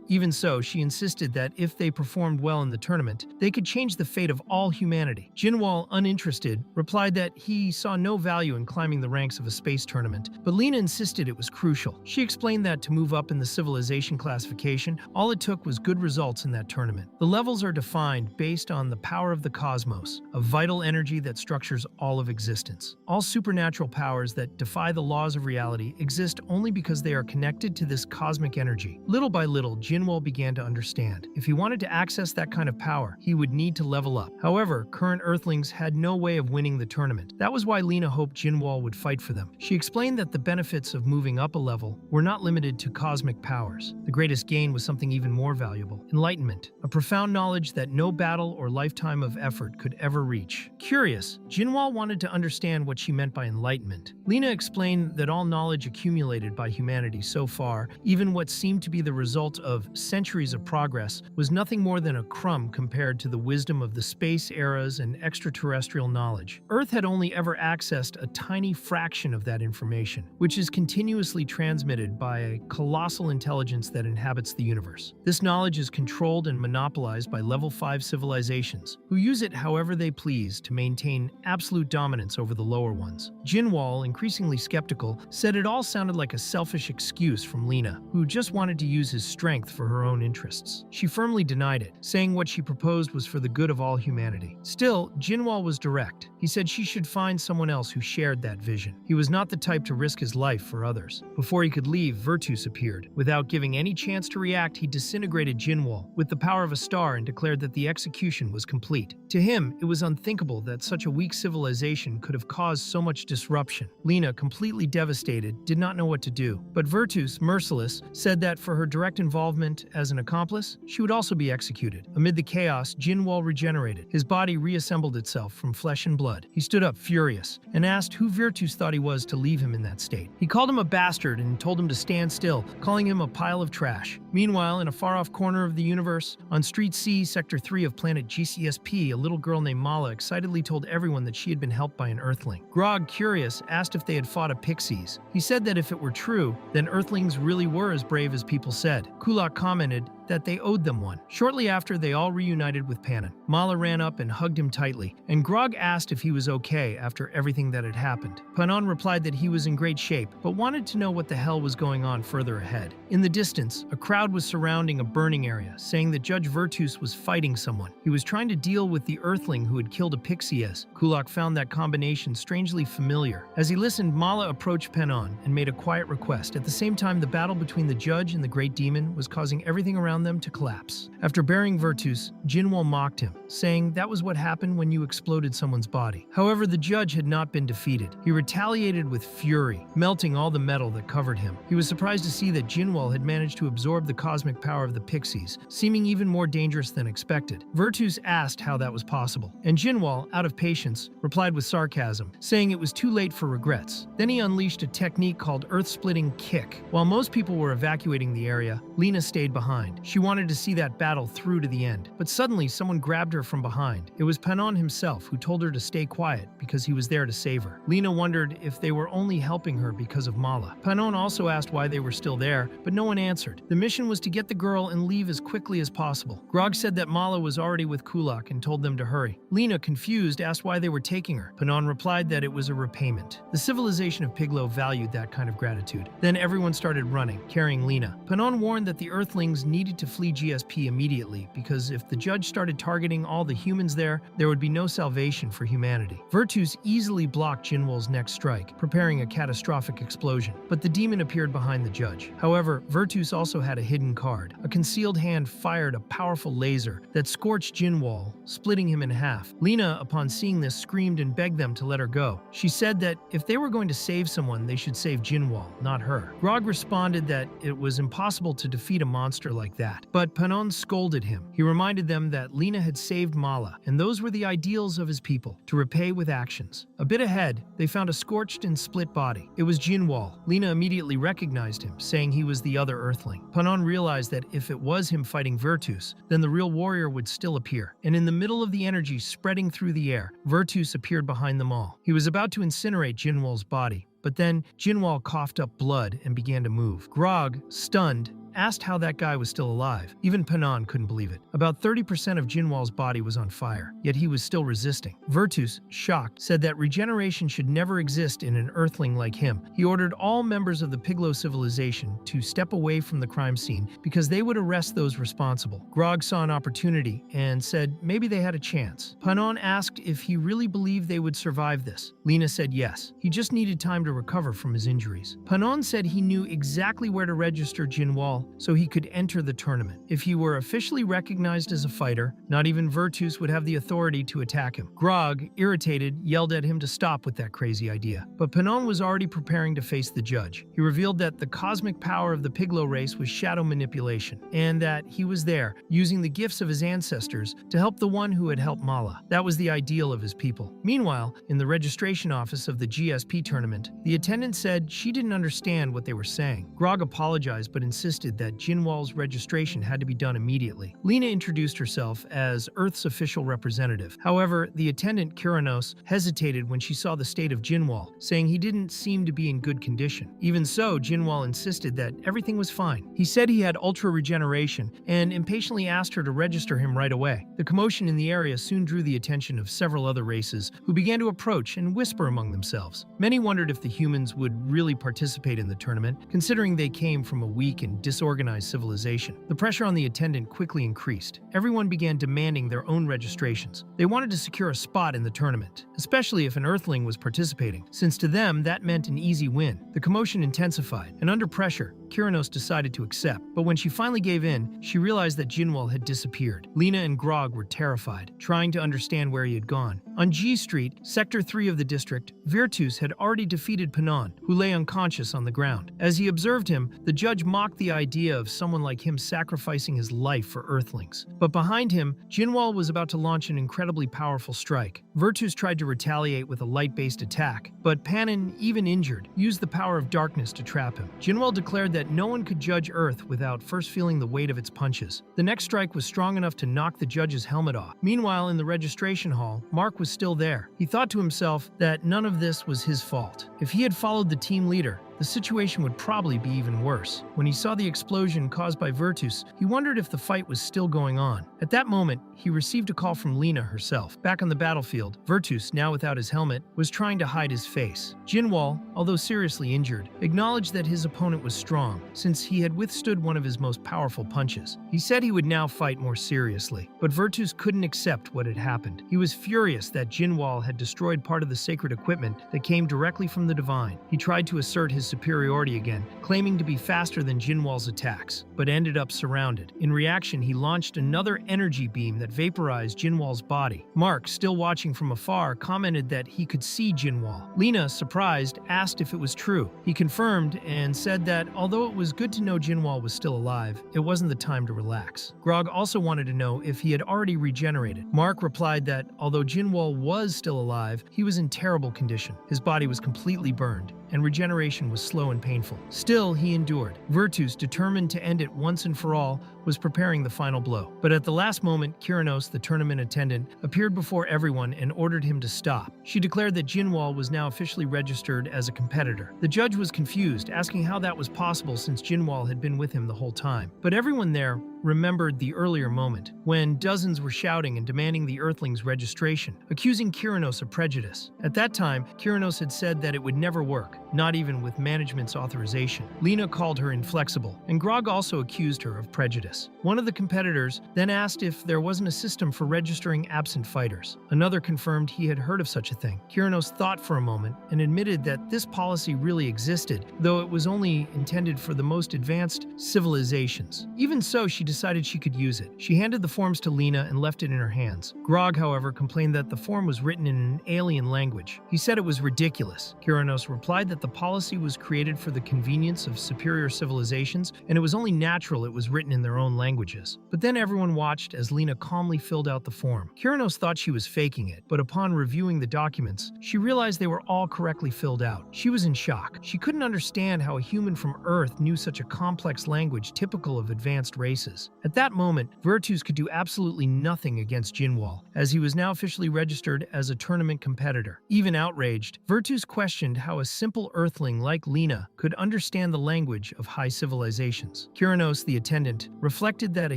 Even so, she insisted that if they performed well in the tournament, they could change the fate of all humanity. Jinwoo, uninterested, replied that he saw no value in climbing the ranks of a space tournament, but Lena insisted it was crucial. She explained that to move up in the civilization classification, all it took was good results in that tournament. The levels are defined based on the power of the cosmos, a vital energy that structures all of existence. All supernatural powers that defy the laws of reality exist only because they are connected to this cosmic energy. Little by little, Jinwoo began to understand. If he wanted to access that kind of power, he would need to level up. However, current Earthlings had no way of winning the tournament. That was why Lena hoped Jinwoo would fight for them. She explained that the benefits of moving up a level were not limited to cosmic powers. The greatest gain was something even more valuable: enlightenment, a profound knowledge that no battle or lifetime of effort could ever reach. Curious, Jinwoo wanted to understand what she meant by enlightenment. Lena explained that all knowledge accumulated by humanity so far, even what seemed to be the result of centuries of progress, was nothing more than a crumb compared to the wisdom of the space eras and extraterrestrial knowledge. Earth had only ever accessed a tiny fraction of that information, which is continuously transmitted by a colossal intelligence that inhabits the universe. This knowledge is controlled and monopolized by level 5 civilizations, who use it however they please to maintain absolute dominance over the lower ones. Jinwoo, increasingly skeptical, said it all sounded like a selfish excuse from Lena, who just wanted to use his strength for her own interests. She firmly denied it, saying what she proposed was for the good of all humanity. Still, Jinwoo was direct. He said she should find someone else who shared that vision. He was not the type to risk his life for others. Before he could leave, Virtus appeared. Without giving any chance to react, he disintegrated Jinwoo with the power of a star and declared that the execution was complete. To him, it was unthinkable that such a weak civilization could have caused so much disruption. Lena, completely devastated, did not know what to do. But Virtus, merciless, said that for her direct involvement as an accomplice, she would also be executed. Amid the chaos, Jinwoo regenerated. His body reassembled itself from flesh and blood. He stood up furious and asked who Virtus thought he was to leave him in that state. He called him a bastard and told him to stand still, calling him a pile of trash. Meanwhile, in a far-off corner of the universe, on Street C, Sector 3 of planet GCSP, a little girl named Mala excitedly told everyone that she had been helped by an Earthling. Grog, curious, asked if they had fought a Pixies. He said that if it were true, then Earthlings really were as brave as people said. Kulak commented that they owed them one. Shortly after, they all reunited with Panon. Mala ran up and hugged him tightly, and Grog asked if he was okay after everything that had happened. Panon replied that he was in great shape, but wanted to know what the hell was going on further ahead. In the distance, a crowd was surrounding a burning area, saying that Judge Virtus was fighting someone. He was trying to deal with the Earthling who had killed a Pixies. Kulak found that combination strangely familiar. As he listened, Mala approached Panon and made a quiet request. At the same time, the battle between the judge and the great demon was causing everything around them to collapse. After burying Virtus, Jinwoo mocked him, saying that was what happened when you exploded someone's body. However, the judge had not been defeated. He retaliated with fury, melting all the metal that covered him. He was surprised to see that Jinwoo had managed to absorb the cosmic power of the Pixies, seeming even more dangerous than expected. Virtus asked how that was possible, and Jinwoo, out of patience, replied with sarcasm, saying it was too late for regrets. Then he unleashed a technique called Earth-Splitting Kick. While most people were evacuating the area, Lena stayed behind. She wanted to see that battle through to the end. But suddenly, someone grabbed her from behind. It was Panon himself, who told her to stay quiet because he was there to save her. Lena wondered if they were only helping her because of Mala. Panon also asked why they were still there, but no one answered. The mission was to get the girl and leave as quickly as possible. Grog said that Mala was already with Kulak and told them to hurry. Lena, confused, asked why they were taking her. Panon replied that it was a repayment. The civilization of Piglo valued that kind of gratitude. Then everyone started running, carrying Lena. Panon warned that the Earthlings needed to flee GSP immediately because if the judge started targeting all the humans there would be no salvation for humanity. Virtus easily blocked Jinwol's next strike, preparing a catastrophic explosion. But the demon appeared behind the judge. However, Virtus also had a hidden card. A concealed hand fired a powerful laser that scorched Jinwol, splitting him in half. Lena, upon seeing this, screamed and begged them to let her go. She said that if they were going to save someone, they should save Jinwol, not her. Grog responded that it was impossible to defeat a monster like that. But Panon scolded him. He reminded them that Lena had saved Mala, and those were the ideals of his people, to repay with actions. A bit ahead, they found a scorched and split body. It was Jinwol. Lena immediately recognized him, saying he was the other Earthling. Panon realized that if it was him fighting Virtus, then the real warrior would still appear. And in the middle of the energy spreading through the air, Virtus appeared behind them all. He was about to incinerate Jinwol's body, but then Jinwol coughed up blood and began to move. Grog, stunned, asked how that guy was still alive. Even Panon couldn't believe it. About 30% of Jinwol's body was on fire, yet he was still resisting. Virtus, shocked, said that regeneration should never exist in an Earthling like him. He ordered all members of the Piglo civilization to step away from the crime scene because they would arrest those responsible. Grog saw an opportunity and said maybe they had a chance. Panon asked if he really believed they would survive this. Lena said yes. He just needed time to recover from his injuries. Panon said he knew exactly where to register Jinwol so he could enter the tournament. If he were officially recognized as a fighter, not even Virtus would have the authority to attack him. Grog, irritated, yelled at him to stop with that crazy idea. But Panon was already preparing to face the judge. He revealed that the cosmic power of the Piglo race was shadow manipulation, and that he was there, using the gifts of his ancestors to help the one who had helped Mala. That was the ideal of his people. Meanwhile, in the registration office of the GSP tournament, the attendant said she didn't understand what they were saying. Grog apologized but insisted that Jinwol's registration had to be done immediately. Lena introduced herself as Earth's official representative. However, the attendant, Kuranos, hesitated when she saw the state of Jinwol, saying he didn't seem to be in good condition. Even so, Jinwol insisted that everything was fine. He said he had ultra regeneration and impatiently asked her to register him right away. The commotion in the area soon drew the attention of several other races who began to approach and whisper among themselves. Many wondered if the humans would really participate in the tournament, considering they came from a weak and disorganized civilization. The pressure on the attendant quickly increased. Everyone began demanding their own registrations. They wanted to secure a spot in the tournament, especially if an Earthling was participating, since to them that meant an easy win. The commotion intensified, and under pressure, Kuranos decided to accept. But when she finally gave in, she realized that Jinwol had disappeared. Lena and Grog were terrified, trying to understand where he had gone. On G Street, Sector 3 of the district, Virtus had already defeated Panon, who lay unconscious on the ground. As he observed him, the judge mocked the idea of someone like him sacrificing his life for Earthlings. But behind him, Jinwol was about to launch an incredibly powerful strike. Virtus tried to retaliate with a light-based attack, but Panon, even injured, used the power of darkness to trap him. Jinwol declared that no one could judge Earth without first feeling the weight of its punches. The next strike was strong enough to knock the judge's helmet off. Meanwhile, in the registration hall, Mark was still there. He thought to himself that none of this was his fault. If he had followed the team leader, the situation would probably be even worse. When he saw the explosion caused by Virtus, he wondered if the fight was still going on. At that moment, he received a call from Lena herself. Back on the battlefield, Virtus, now without his helmet, was trying to hide his face. Jinwol, although seriously injured, acknowledged that his opponent was strong, since he had withstood one of his most powerful punches. He said he would now fight more seriously, but Virtus couldn't accept what had happened. He was furious that Jinwol had destroyed part of the sacred equipment that came directly from the divine. He tried to assert his superiority again, claiming to be faster than Jinwol's attacks, but ended up surrounded. In reaction, he launched another energy beam that vaporized Jinwol's body. Mark, still watching from afar, commented that he could see Jinwol. Lena, surprised, asked if it was true. He confirmed and said that although it was good to know Jinwol was still alive, it wasn't the time to relax. Grog also wanted to know if he had already regenerated. Mark replied that although Jinwol was still alive, he was in terrible condition. His body was completely burned, and regeneration was slow and painful. Still, he endured. Virtus, determined to end it once and for all, was preparing the final blow. But at the last moment, Kyranos, the tournament attendant, appeared before everyone and ordered him to stop. She declared that Jinwoo was now officially registered as a competitor. The judge was confused, asking how that was possible since Jinwoo had been with him the whole time. But everyone there remembered the earlier moment, when dozens were shouting and demanding the Earthling's registration, accusing Kyranos of prejudice. At that time, Kyranos had said that it would never work, not even with management's authorization. Lena called her inflexible, and Grog also accused her of prejudice. One of the competitors then asked if there wasn't a system for registering absent fighters. Another confirmed he had heard of such a thing. Kyranos thought for a moment and admitted that this policy really existed, though it was only intended for the most advanced civilizations. Even so, she decided she could use it. She handed the forms to Lena and left it in her hands. Grog, however, complained that the form was written in an alien language. He said it was ridiculous. Kyranos replied that the policy was created for the convenience of superior civilizations, and it was only natural it was written in their own languages. But then everyone watched as Lena calmly filled out the form. Kyranos thought she was faking it, but upon reviewing the documents, she realized they were all correctly filled out. She was in shock. She couldn't understand how a human from Earth knew such a complex language typical of advanced races. At that moment, Virtus could do absolutely nothing against Jinwoo, as he was now officially registered as a tournament competitor. Even outraged, Virtus questioned how a simple Earthling like Lena could understand the language of high civilizations. Kyranos, the attendant, reflected that a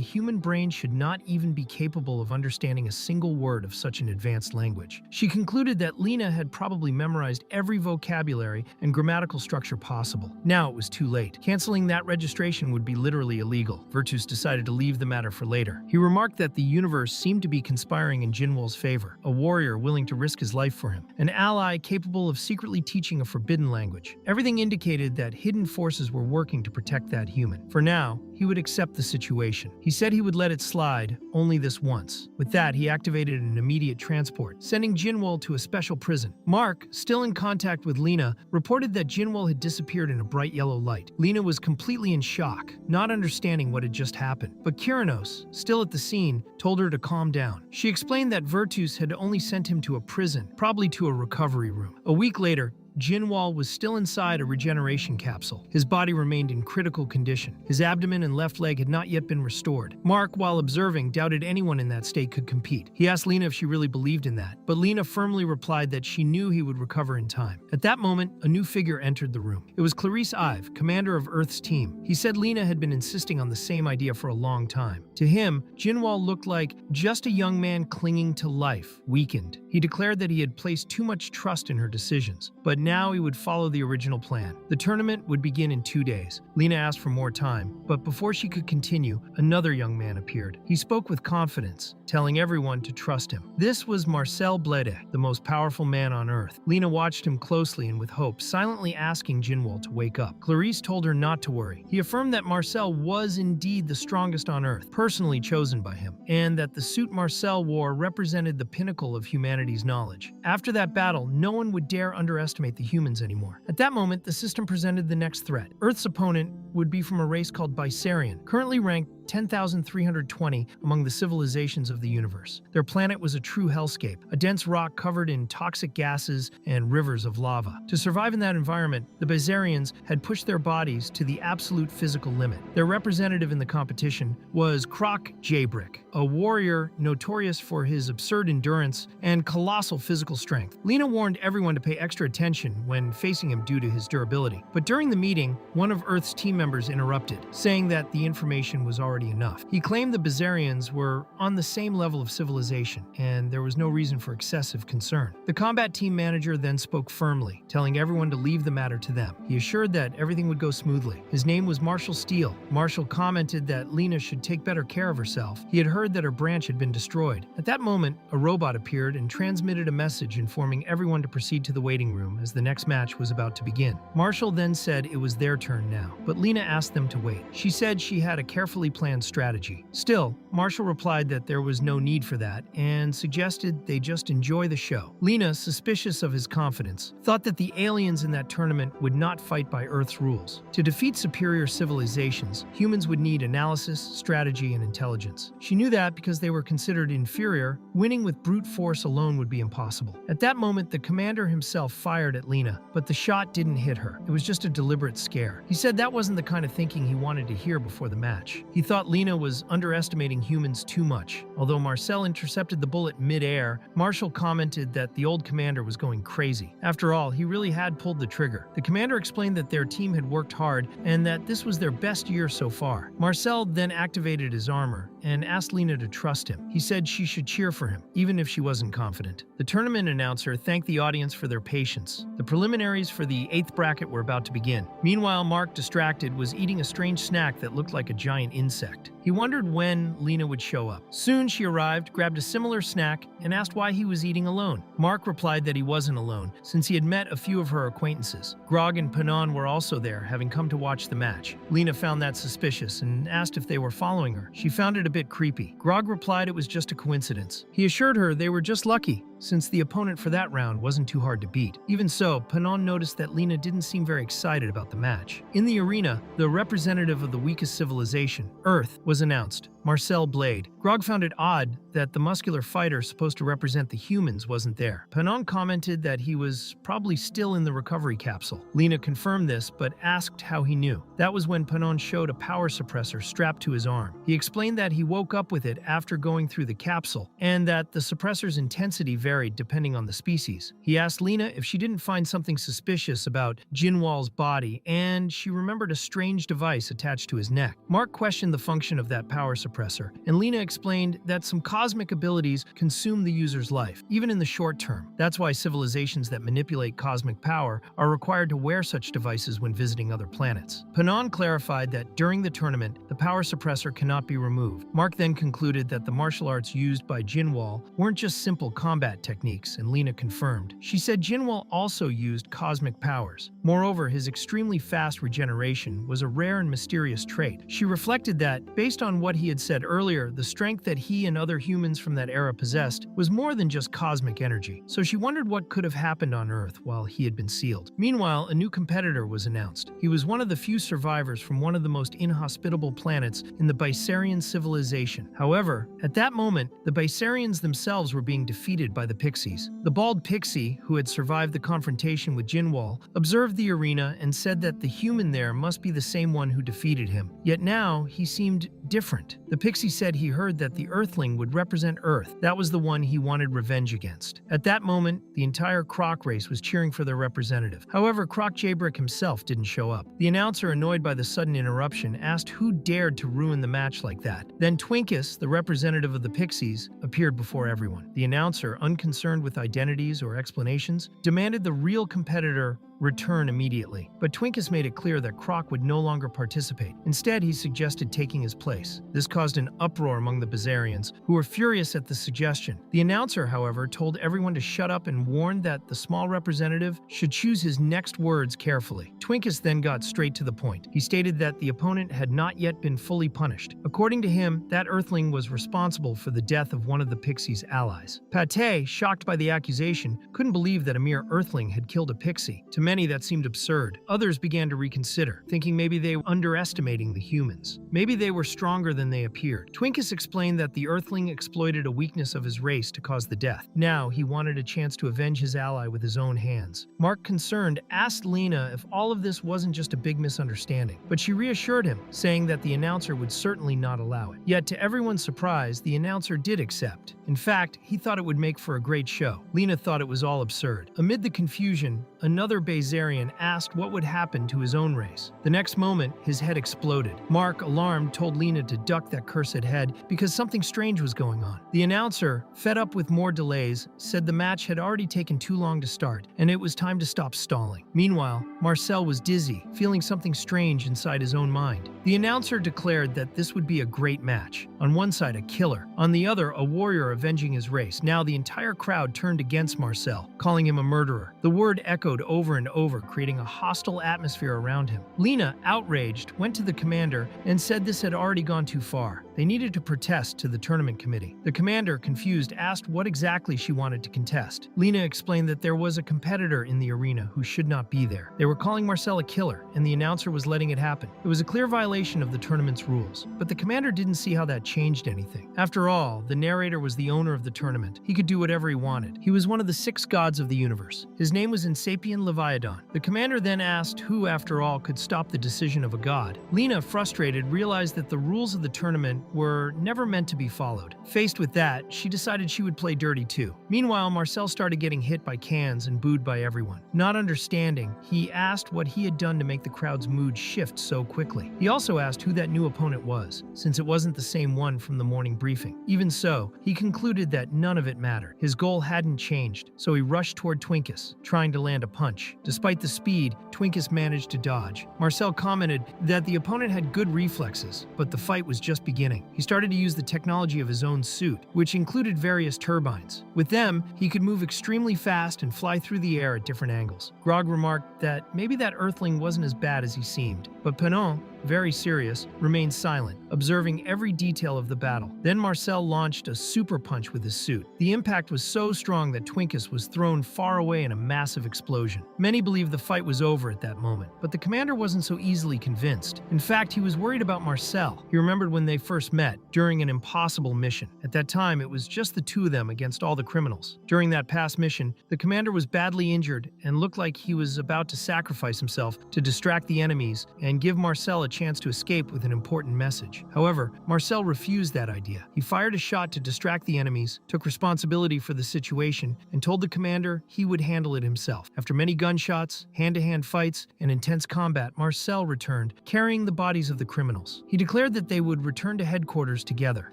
human brain should not even be capable of understanding a single word of such an advanced language. She concluded that Lena had probably memorized every vocabulary and grammatical structure possible. Now it was too late. Canceling that registration would be literally illegal. Virtus decided to leave the matter for later. He remarked that the universe seemed to be conspiring in Jinwoo's favor, a warrior willing to risk his life for him, an ally capable of secretly teaching a forbidden language. Everything indicated that hidden forces were working to protect that human. For now, he would accept the situation. He said he would let it slide only this once. With that, he activated an immediate transport, sending Jinwoo to a special prison. Mark, still in contact with Lena, reported that Jinwoo had disappeared in a bright yellow light. Lena was completely in shock, not understanding what had just happened. But Kyranos, still at the scene, told her to calm down. She explained that Virtus had only sent him to a prison, probably to a recovery room. A week later, Jinwoo was still inside a regeneration capsule. His body remained in critical condition. His abdomen and left leg had not yet been restored. Mark, while observing, doubted anyone in that state could compete. He asked Lena if she really believed in that, but Lena firmly replied that she knew he would recover in time. At that moment, a new figure entered the room. It was Clarice Ive, commander of Earth's team. He said Lena had been insisting on the same idea for a long time. To him, Jinwoo looked like just a young man clinging to life, weakened. He declared that he had placed too much trust in her decisions, but now he would follow the original plan. The tournament would begin in 2 days. Lena asked for more time, but before she could continue, another young man appeared. He spoke with confidence, telling everyone to trust him. This was Marcel Blede, the most powerful man on Earth. Lena watched him closely and with hope, silently asking Jinwoo to wake up. Clarice told her not to worry. He affirmed that Marcel was indeed the strongest on Earth, personally chosen by him, and that the suit Marcel wore represented the pinnacle of humanity's knowledge. After that battle, no one would dare underestimate the humans anymore. At that moment, the system presented the next threat. Earth's opponent would be from a race called Bisarian, currently ranked 10,320 among the civilizations of the universe. Their planet was a true hellscape, a dense rock covered in toxic gases and rivers of lava. To survive in that environment, the Bisarians had pushed their bodies to the absolute physical limit. Their representative in the competition was Croc Jaybrick, a warrior notorious for his absurd endurance and colossal physical strength. Lena warned everyone to pay extra attention when facing him due to his durability. But during the meeting, one of Earth's team members interrupted, saying that the information was already enough. He claimed the Bisarians were on the same level of civilization, and there was no reason for excessive concern. The combat team manager then spoke firmly, telling everyone to leave the matter to them. He assured that everything would go smoothly. His name was Marshall Steele. Marshall commented that Lena should take better care of herself. He had heard that her branch had been destroyed. At that moment, a robot appeared and transmitted a message informing everyone to proceed to the waiting room as the next match was about to begin. Marshall then said it was their turn now, but Lena asked them to wait. She said she had a carefully planned strategy. Still, Marshall replied that there was no need for that and suggested they just enjoy the show. Lena, suspicious of his confidence, thought that the aliens in that tournament would not fight by Earth's rules. To defeat superior civilizations, humans would need analysis, strategy, and intelligence. She knew that because they were considered inferior, winning with brute force alone would be impossible. At that moment, the commander himself fired at Lena, but the shot didn't hit her. It was just a deliberate scare. He said that wasn't the kind of thinking he wanted to hear before the match. He thought thought Lena was underestimating humans too much. Although Marcel intercepted the bullet mid-air, Marshall commented that the old commander was going crazy. After all, he really had pulled the trigger. The commander explained that their team had worked hard and that this was their best year so far. Marcel then activated his armor and asked Lena to trust him. He said she should cheer for him, even if she wasn't confident. The tournament announcer thanked the audience for their patience. The preliminaries for the 8th bracket were about to begin. Meanwhile, Mark, distracted, was eating a strange snack that looked like a giant insect. He wondered when Lena would show up. Soon she arrived, grabbed a similar snack, and asked why he was eating alone. Mark replied that he wasn't alone, since he had met a few of her acquaintances. Grog and Panon were also there, having come to watch the match. Lena found that suspicious and asked if they were following her. She found it a bit creepy. Grog replied it was just a coincidence. He assured her they were just lucky, since the opponent for that round wasn't too hard to beat. Even so, Panon noticed that Lena didn't seem very excited about the match. In the arena, the representative of the weakest civilization, Earth, was announced. Marcel Blade. Grog found it odd that the muscular fighter supposed to represent the humans wasn't there. Panon commented that he was probably still in the recovery capsule. Lena confirmed this, but asked how he knew. That was when Panon showed a power suppressor strapped to his arm. He explained that he woke up with it after going through the capsule, and that the suppressor's intensity varied depending on the species. He asked Lena if she didn't find something suspicious about Jinwal's body, and she remembered a strange device attached to his neck. Mark questioned the function of that power suppressor, and Lena explained that some cosmic abilities consume the user's life, even in the short term. That's why civilizations that manipulate cosmic power are required to wear such devices when visiting other planets. Panon clarified that during the tournament, the power suppressor cannot be removed. Mark then concluded that the martial arts used by Jinwal weren't just simple combat techniques, and Lena confirmed. She said Jinwal also used cosmic powers. Moreover, his extremely fast regeneration was a rare and mysterious trait. She reflected that, based on what he had said earlier, the strength that he and other humans from that era possessed was more than just cosmic energy. So she wondered what could have happened on Earth while he had been sealed. Meanwhile, a new competitor was announced. He was one of the few survivors from one of the most inhospitable planets in the Bysarian civilization. However, at that moment, the Bysarians themselves were being defeated by the Pixies. The bald pixie, who had survived the confrontation with Jinwal, observed the arena and said that the human there must be the same one who defeated him. Yet now, he seemed different. The pixie said he heard that the Earthling would represent Earth. That was the one he wanted revenge against. At that moment, the entire Croc race was cheering for their representative. However, Croc Jaybrick himself didn't show up. The announcer, annoyed by the sudden interruption, asked who dared to ruin the match like that. Then Twinkus, the representative of the Pixies, appeared before everyone. The announcer, unconcerned with identities or explanations, demanded the real competitor return immediately. But Twinkus made it clear that Croc would no longer participate. Instead, he suggested taking his place. This caused an uproar among the Bizarians, who were furious at the suggestion. The announcer, however, told everyone to shut up and warned that the small representative should choose his next words carefully. Twinkus then got straight to the point. He stated that the opponent had not yet been fully punished. According to him, that Earthling was responsible for the death of one of the Pixies' allies. Pate, shocked by the accusation, couldn't believe that a mere Earthling had killed a Pixie. To many, that seemed absurd. Others began to reconsider, thinking maybe they were underestimating the humans. Maybe they were stronger than they appeared. Twinkus explained that the Earthling exploited a weakness of his race to cause the death. Now, he wanted a chance to avenge his ally with his own hands. Mark, concerned, asked Lena if all of this wasn't just a big misunderstanding, but she reassured him, saying that the announcer would certainly not allow it. Yet, to everyone's surprise, the announcer did accept. In fact, he thought it would make for a great show. Lena thought it was all absurd. Amid the confusion, another Bazarian asked what would happen to his own race. The next moment, his head exploded. Mark, alarmed, told Lena to duck that cursed head because something strange was going on. The announcer, fed up with more delays, said the match had already taken too long to start, and it was time to stop stalling. Meanwhile, Marcel was dizzy, feeling something strange inside his own mind. The announcer declared that this would be a great match. On one side, a killer. On the other, a warrior avenging his race. Now the entire crowd turned against Marcel, calling him a murderer. The word echoed over and over, creating a hostile atmosphere around him. Lena, outraged, went to the commander and said this had already gone too far. They needed to protest to the tournament committee. The commander, confused, asked what exactly she wanted to contest. Lena explained that there was a competitor in the arena who should not be there. They were calling Marcel a killer, and the announcer was letting it happen. It was a clear violation of the tournament's rules, but the commander didn't see how that changed anything. After all, the narrator was the owner of the tournament. He could do whatever he wanted. He was one of the 6 gods of the universe. His name was Insapien Leviathan. relied on. The commander then asked who, after all, could stop the decision of a god. Lena, frustrated, realized that the rules of the tournament were never meant to be followed. Faced with that, she decided she would play dirty too. Meanwhile, Marcel started getting hit by cans and booed by everyone. Not understanding, he asked what he had done to make the crowd's mood shift so quickly. He also asked who that new opponent was, since it wasn't the same one from the morning briefing. Even so, he concluded that none of it mattered. His goal hadn't changed, so he rushed toward Twinkus, trying to land a punch. Despite the speed, Twinkus managed to dodge. Marcel commented that the opponent had good reflexes, but the fight was just beginning. He started to use the technology of his own suit, which included various turbines. With them, he could move extremely fast and fly through the air at different angles. Grog remarked that maybe that Earthling wasn't as bad as he seemed, but Penon, very serious, remained silent, observing every detail of the battle. Then Marcel launched a super punch with his suit. The impact was so strong that Twinkus was thrown far away in a massive explosion. Many believed the fight was over at that moment, but the commander wasn't so easily convinced. In fact, he was worried about Marcel. He remembered when they first met, during an impossible mission. At that time, it was just the two of them against all the criminals. During that past mission, the commander was badly injured and looked like he was about to sacrifice himself to distract the enemies and give Marcel a chance to escape with an important message. However, Marcel refused that idea. He fired a shot to distract the enemies, took responsibility for the situation, and told the commander he would handle it himself. After many gunshots, hand-to-hand fights, and intense combat, Marcel returned, carrying the bodies of the criminals. He declared that they would return to headquarters together.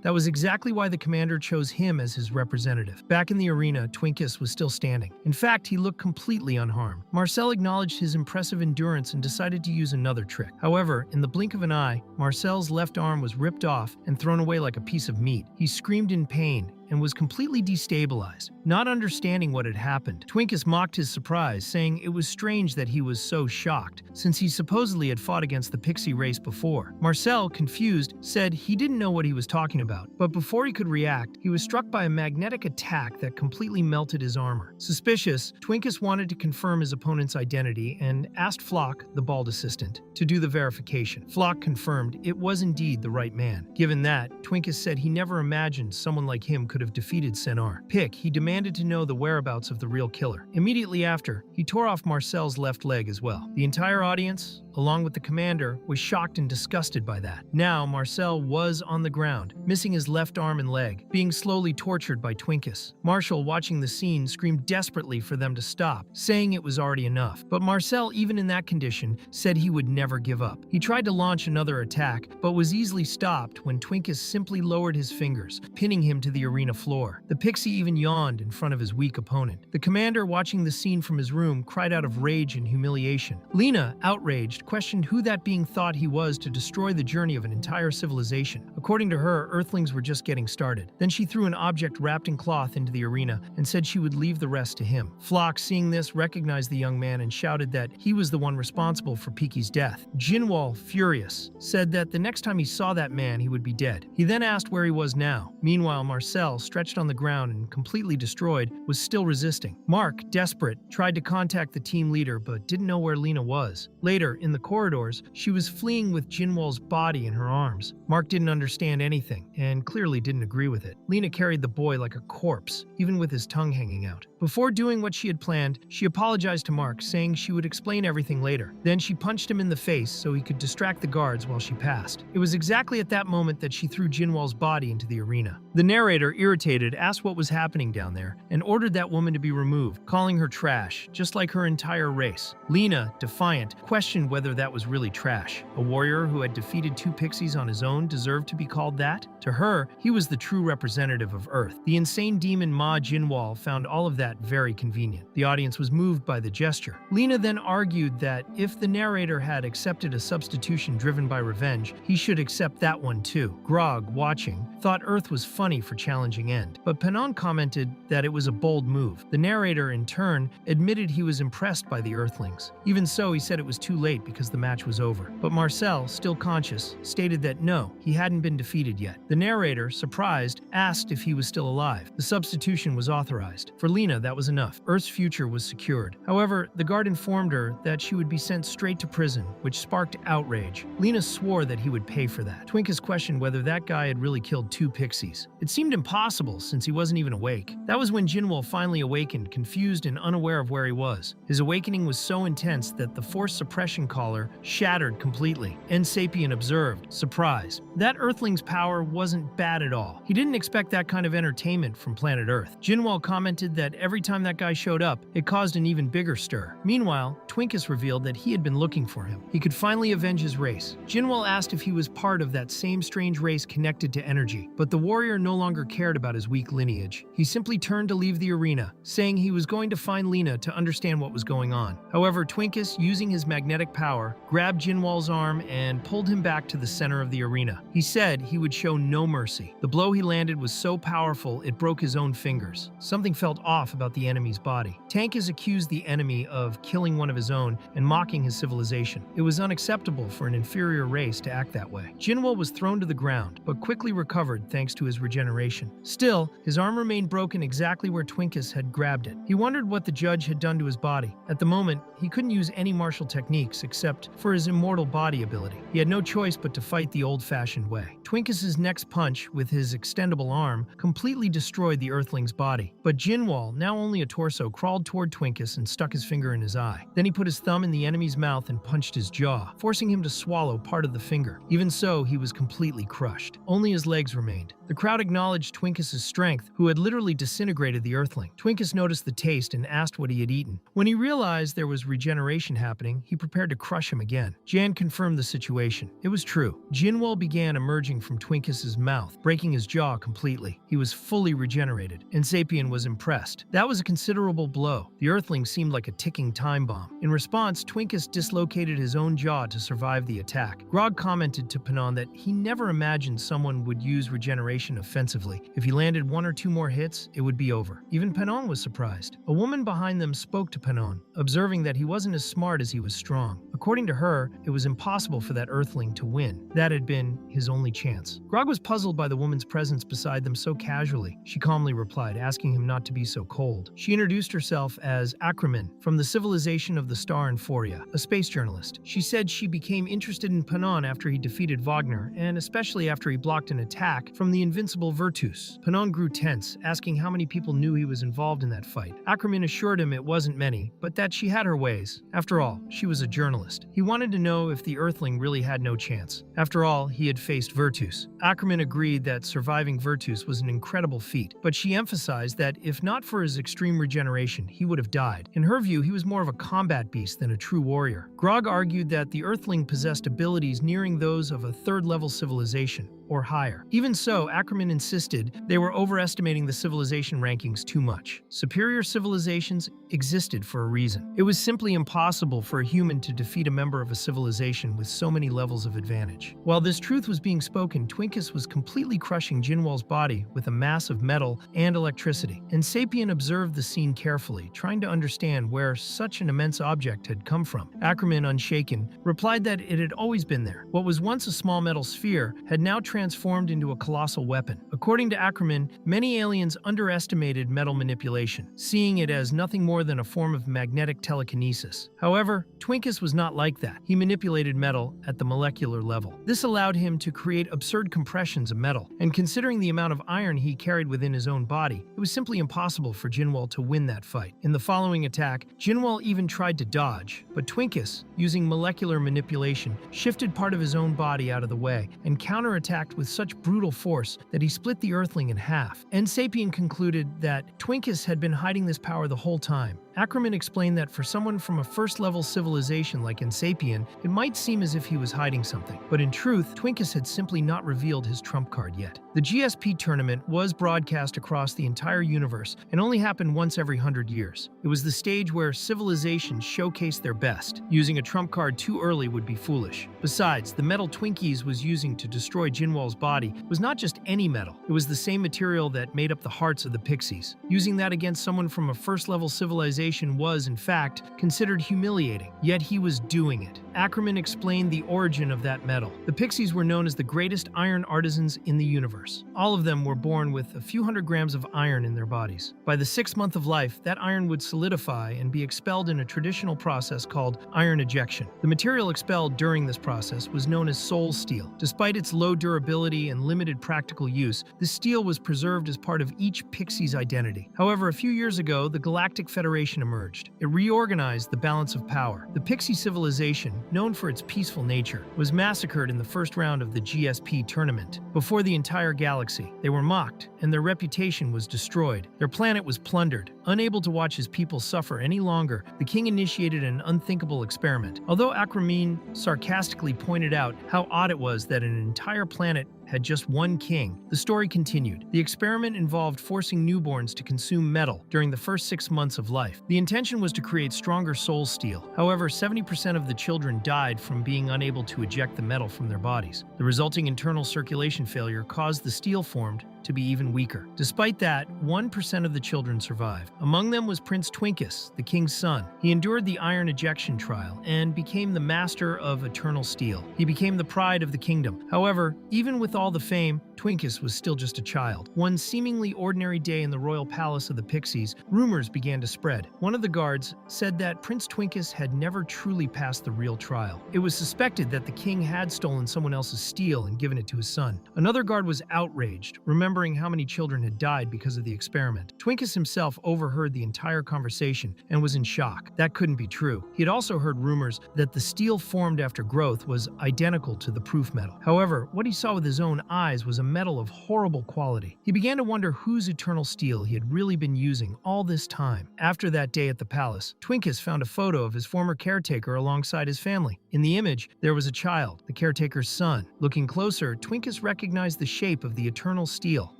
That was exactly why the commander chose him as his representative. Back in the arena, Twinkus was still standing. In fact, he looked completely unharmed. Marcel acknowledged his impressive endurance and decided to use another trick. However, in the blink of an eye, Marcel's left arm was ripped off and thrown away like a piece of meat. He screamed in pain and was completely destabilized, not understanding what had happened. Twinkus mocked his surprise, saying it was strange that he was so shocked, since he supposedly had fought against the pixie race before. Marcel, confused, said he didn't know what he was talking about, but before he could react, he was struck by a magnetic attack that completely melted his armor. Suspicious, Twinkus wanted to confirm his opponent's identity and asked Flock, the bald assistant, to do the verification. Flock confirmed it was indeed the right man. Given that, Twinkus said he never imagined someone like him could have defeated Senar. Pick, he demanded to know the whereabouts of the real killer. Immediately after, he tore off Marcel's left leg as well. The entire audience, along with the commander, was shocked and disgusted by that. Now, Marcel was on the ground, missing his left arm and leg, being slowly tortured by Twinkus. Marshall, watching the scene, screamed desperately for them to stop, saying it was already enough. But Marcel, even in that condition, said he would never give up. He tried to launch another attack, but was easily stopped when Twinkus simply lowered his fingers, pinning him to the arena floor. The pixie even yawned in front of his weak opponent. The commander, watching the scene from his room, cried out of rage and humiliation. Lena, outraged, questioned who that being thought he was to destroy the journey of an entire civilization. According to her, Earthlings were just getting started. Then she threw an object wrapped in cloth into the arena and said she would leave the rest to him. Flock, seeing this, recognized the young man and shouted that he was the one responsible for Peaky's death. Jinwall, furious, said that the next time he saw that man, he would be dead. He then asked where he was now. Meanwhile, Marcel, stretched on the ground and completely destroyed, was still resisting. Mark, desperate, tried to contact the team leader but didn't know where Lena was. Later, in the corridors, she was fleeing with Jinwall's body in her arms. Mark didn't understand anything and clearly didn't agree with it. Lena carried the boy like a corpse, even with his tongue hanging out. Before doing what she had planned, she apologized to Mark, saying she would explain everything later. Then she punched him in the face so he could distract the guards while she passed. It was exactly at that moment that she threw Jinwall's body into the arena. The narrator, irritated, asked what was happening down there and ordered that woman to be removed, calling her trash, just like her entire race. Lena, defiant, questioned whether that was really trash. A warrior who had defeated two pixies on his own deserved to be called that? To her, he was the true representative of Earth. The insane demon Ma Jinwall found all of that very convenient. The audience was moved by the gesture. Lena then argued that if the narrator had accepted a substitution driven by revenge, he should accept that one too. Grog, watching, thought Earth was funny for challenging End, but Penon commented that it was a bold move. The narrator, in turn, admitted he was impressed by the Earthlings. Even so, he said it was too late because the match was over. But Marcel, still conscious, stated that no, he hadn't been defeated yet. The narrator, surprised, asked if he was still alive. The substitution was authorized. For Lena, that was enough. Earth's future was secured. However, the guard informed her that she would be sent straight to prison, which sparked outrage. Lena swore that he would pay for that. Twinkus questioned whether that guy had really killed 2 pixies. It seemed impossible since he wasn't even awake. That was when Jinwoo finally awakened, confused and unaware of where he was. His awakening was so intense that the force suppression collar shattered completely. Sapien observed, surprised. That Earthling's power wasn't bad at all. He didn't expect that kind of entertainment from planet Earth. Jinwoo commented that every time that guy showed up, it caused an even bigger stir. Meanwhile, Twinkus revealed that he had been looking for him. He could finally avenge his race. Jinwoo asked if he was part of that same strange race connected to energy, but the warrior no longer cared about his weak lineage. He simply turned to leave the arena, saying he was going to find Lena to understand what was going on. However, Twinkus, using his magnetic power, grabbed Jinwoo's arm and pulled him back to the center of the arena. He said he would show no mercy. The blow he landed was so powerful it broke his own fingers. Something felt off about the enemy's body. Tankus accused the enemy of killing one of his own and mocking his civilization. It was unacceptable for an inferior race to act that way. Jinwoo was thrown to the ground, but quickly recovered thanks to his regeneration. Still, his arm remained broken exactly where Twinkus had grabbed it. He wondered what the judge had done to his body. At the moment, he couldn't use any martial techniques except for his immortal body ability. He had no choice but to fight the old-fashioned way. Twinkus's next punch with his extendable arm completely destroyed the Earthling's body. But Jinwoo, now only a torso, crawled toward Twinkus and stuck his finger in his eye. Then he put his thumb in the enemy's mouth and punched his jaw, forcing him to swallow part of the finger. Even so, he was completely crushed. Only his legs remained. The crowd acknowledged Twinkus's strength, who had literally disintegrated the Earthling. Twinkus noticed the taste and asked what he had eaten. When he realized there was regeneration happening, he prepared to crush him again. Jan confirmed the situation. It was true. Jinwoo began emerging from Twinkus's mouth, breaking his jaw completely. He was fully regenerated, and Sapien was impressed. That was a considerable blow. The Earthling seemed like a ticking time bomb. In response, Twinkus dislocated his own jaw to survive the attack. Grog commented to Panon that he never imagined someone would use regeneration offensively. If he landed 1 or 2 more hits, it would be over. Even Panon was surprised. A woman behind them spoke to Panon, observing that he wasn't as smart as he was strong. According to her, it was impossible for that Earthling to win. That had been his only chance. Grog was puzzled by the woman's presence beside them so casually. She calmly replied, asking him not to be so cold. She introduced herself as Ackerman, from the civilization of the Star Euphoria, a space journalist. She said she became interested in Panon after he defeated Wagner, and especially after he blocked an attack from the invincible Virtus. Panon grew tense, asking how many people knew he was involved in that fight. Ackerman assured him it wasn't many, but that she had her ways. After all, she was a journalist. He wanted to know if the Earthling really had no chance. After all, he had faced Virtus. Ackerman agreed that surviving Virtus was an incredible feat, but she emphasized that if not for his extreme regeneration, he would have died. In her view, he was more of a combat beast than a true warrior. Grog argued that the Earthling possessed abilities nearing those of a third-level civilization, or higher. Even so, Ackerman insisted they were overestimating the civilization rankings too much. Superior civilizations existed for a reason. It was simply impossible for a human to defeat a member of a civilization with so many levels of advantage. While this truth was being spoken, Twinkus was completely crushing Jinwoo's body with a mass of metal and electricity. And Sapien observed the scene carefully, trying to understand where such an immense object had come from. Ackerman, unshaken, replied that it had always been there. What was once a small metal sphere had now transformed into a colossal weapon. According to Ackerman, many aliens underestimated metal manipulation, seeing it as nothing more than a form of magnetic telekinesis. However, Twinkus was not like that. He manipulated metal at the molecular level. This allowed him to create absurd compressions of metal, and considering the amount of iron he carried within his own body, it was simply impossible for Jinwoo to win that fight. In the following attack, Jinwoo even tried to dodge, but Twinkus, using molecular manipulation, shifted part of his own body out of the way and counterattacked with such brutal force that he split the Earthling in half. Sapien concluded that Twinkus had been hiding this power the whole time. Ackerman explained that for someone from a first-level civilization like Sapien, it might seem as if he was hiding something. But in truth, Twinkus had simply not revealed his trump card yet. The GSP tournament was broadcast across the entire universe and only happened once every 100 years. It was the stage where civilizations showcased their best. Using a trump card too early would be foolish. Besides, the metal Twinkies was using to destroy Jinwoo's body was not just any metal. It was the same material that made up the hearts of the pixies. Using that against someone from a first-level civilization was, in fact, considered humiliating, yet he was doing it. Ackerman explained the origin of that metal. The Pixies were known as the greatest iron artisans in the universe. All of them were born with a few hundred grams of iron in their bodies. By the 6th month of life, that iron would solidify and be expelled in a traditional process called iron ejection. The material expelled during this process was known as soul steel. Despite its low durability and limited practical use, the steel was preserved as part of each Pixie's identity. However, a few years ago, the Galactic Federation emerged. It reorganized the balance of power. The Pixie civilization, known for its peaceful nature, was massacred in the first round of the GSP tournament. Before the entire galaxy, they were mocked, and their reputation was destroyed. Their planet was plundered. Unable to watch his people suffer any longer, the king initiated an unthinkable experiment. Although Ackerman sarcastically pointed out how odd it was that an entire planet had just one king, the story continued. The experiment involved forcing newborns to consume metal during the first 6 months of life. The intention was to create stronger soul steel. However, 70% of the children died from being unable to eject the metal from their bodies. The resulting internal circulation failure caused the steel formed to be even weaker. Despite that, 1% of the children survived. Among them was Prince Twinkus, the king's son. He endured the iron ejection trial and became the master of eternal steel. He became the pride of the kingdom. However, even with all the fame, Twinkus was still just a child. One seemingly ordinary day in the royal palace of the Pixies, rumors began to spread. One of the guards said that Prince Twinkus had never truly passed the real trial. It was suspected that the king had stolen someone else's steel and given it to his son. Another guard was outraged, remembering how many children had died because of the experiment. Twinkus himself overheard the entire conversation and was in shock. That couldn't be true. He had also heard rumors that the steel formed after growth was identical to the proof metal. However, what he saw with his own eyes was a metal of horrible quality. He began to wonder whose eternal steel he had really been using all this time. After that day at the palace, Twinkus found a photo of his former caretaker alongside his family. In the image, there was a child, the caretaker's son. Looking closer, Twinkus recognized the shape of the eternal steel.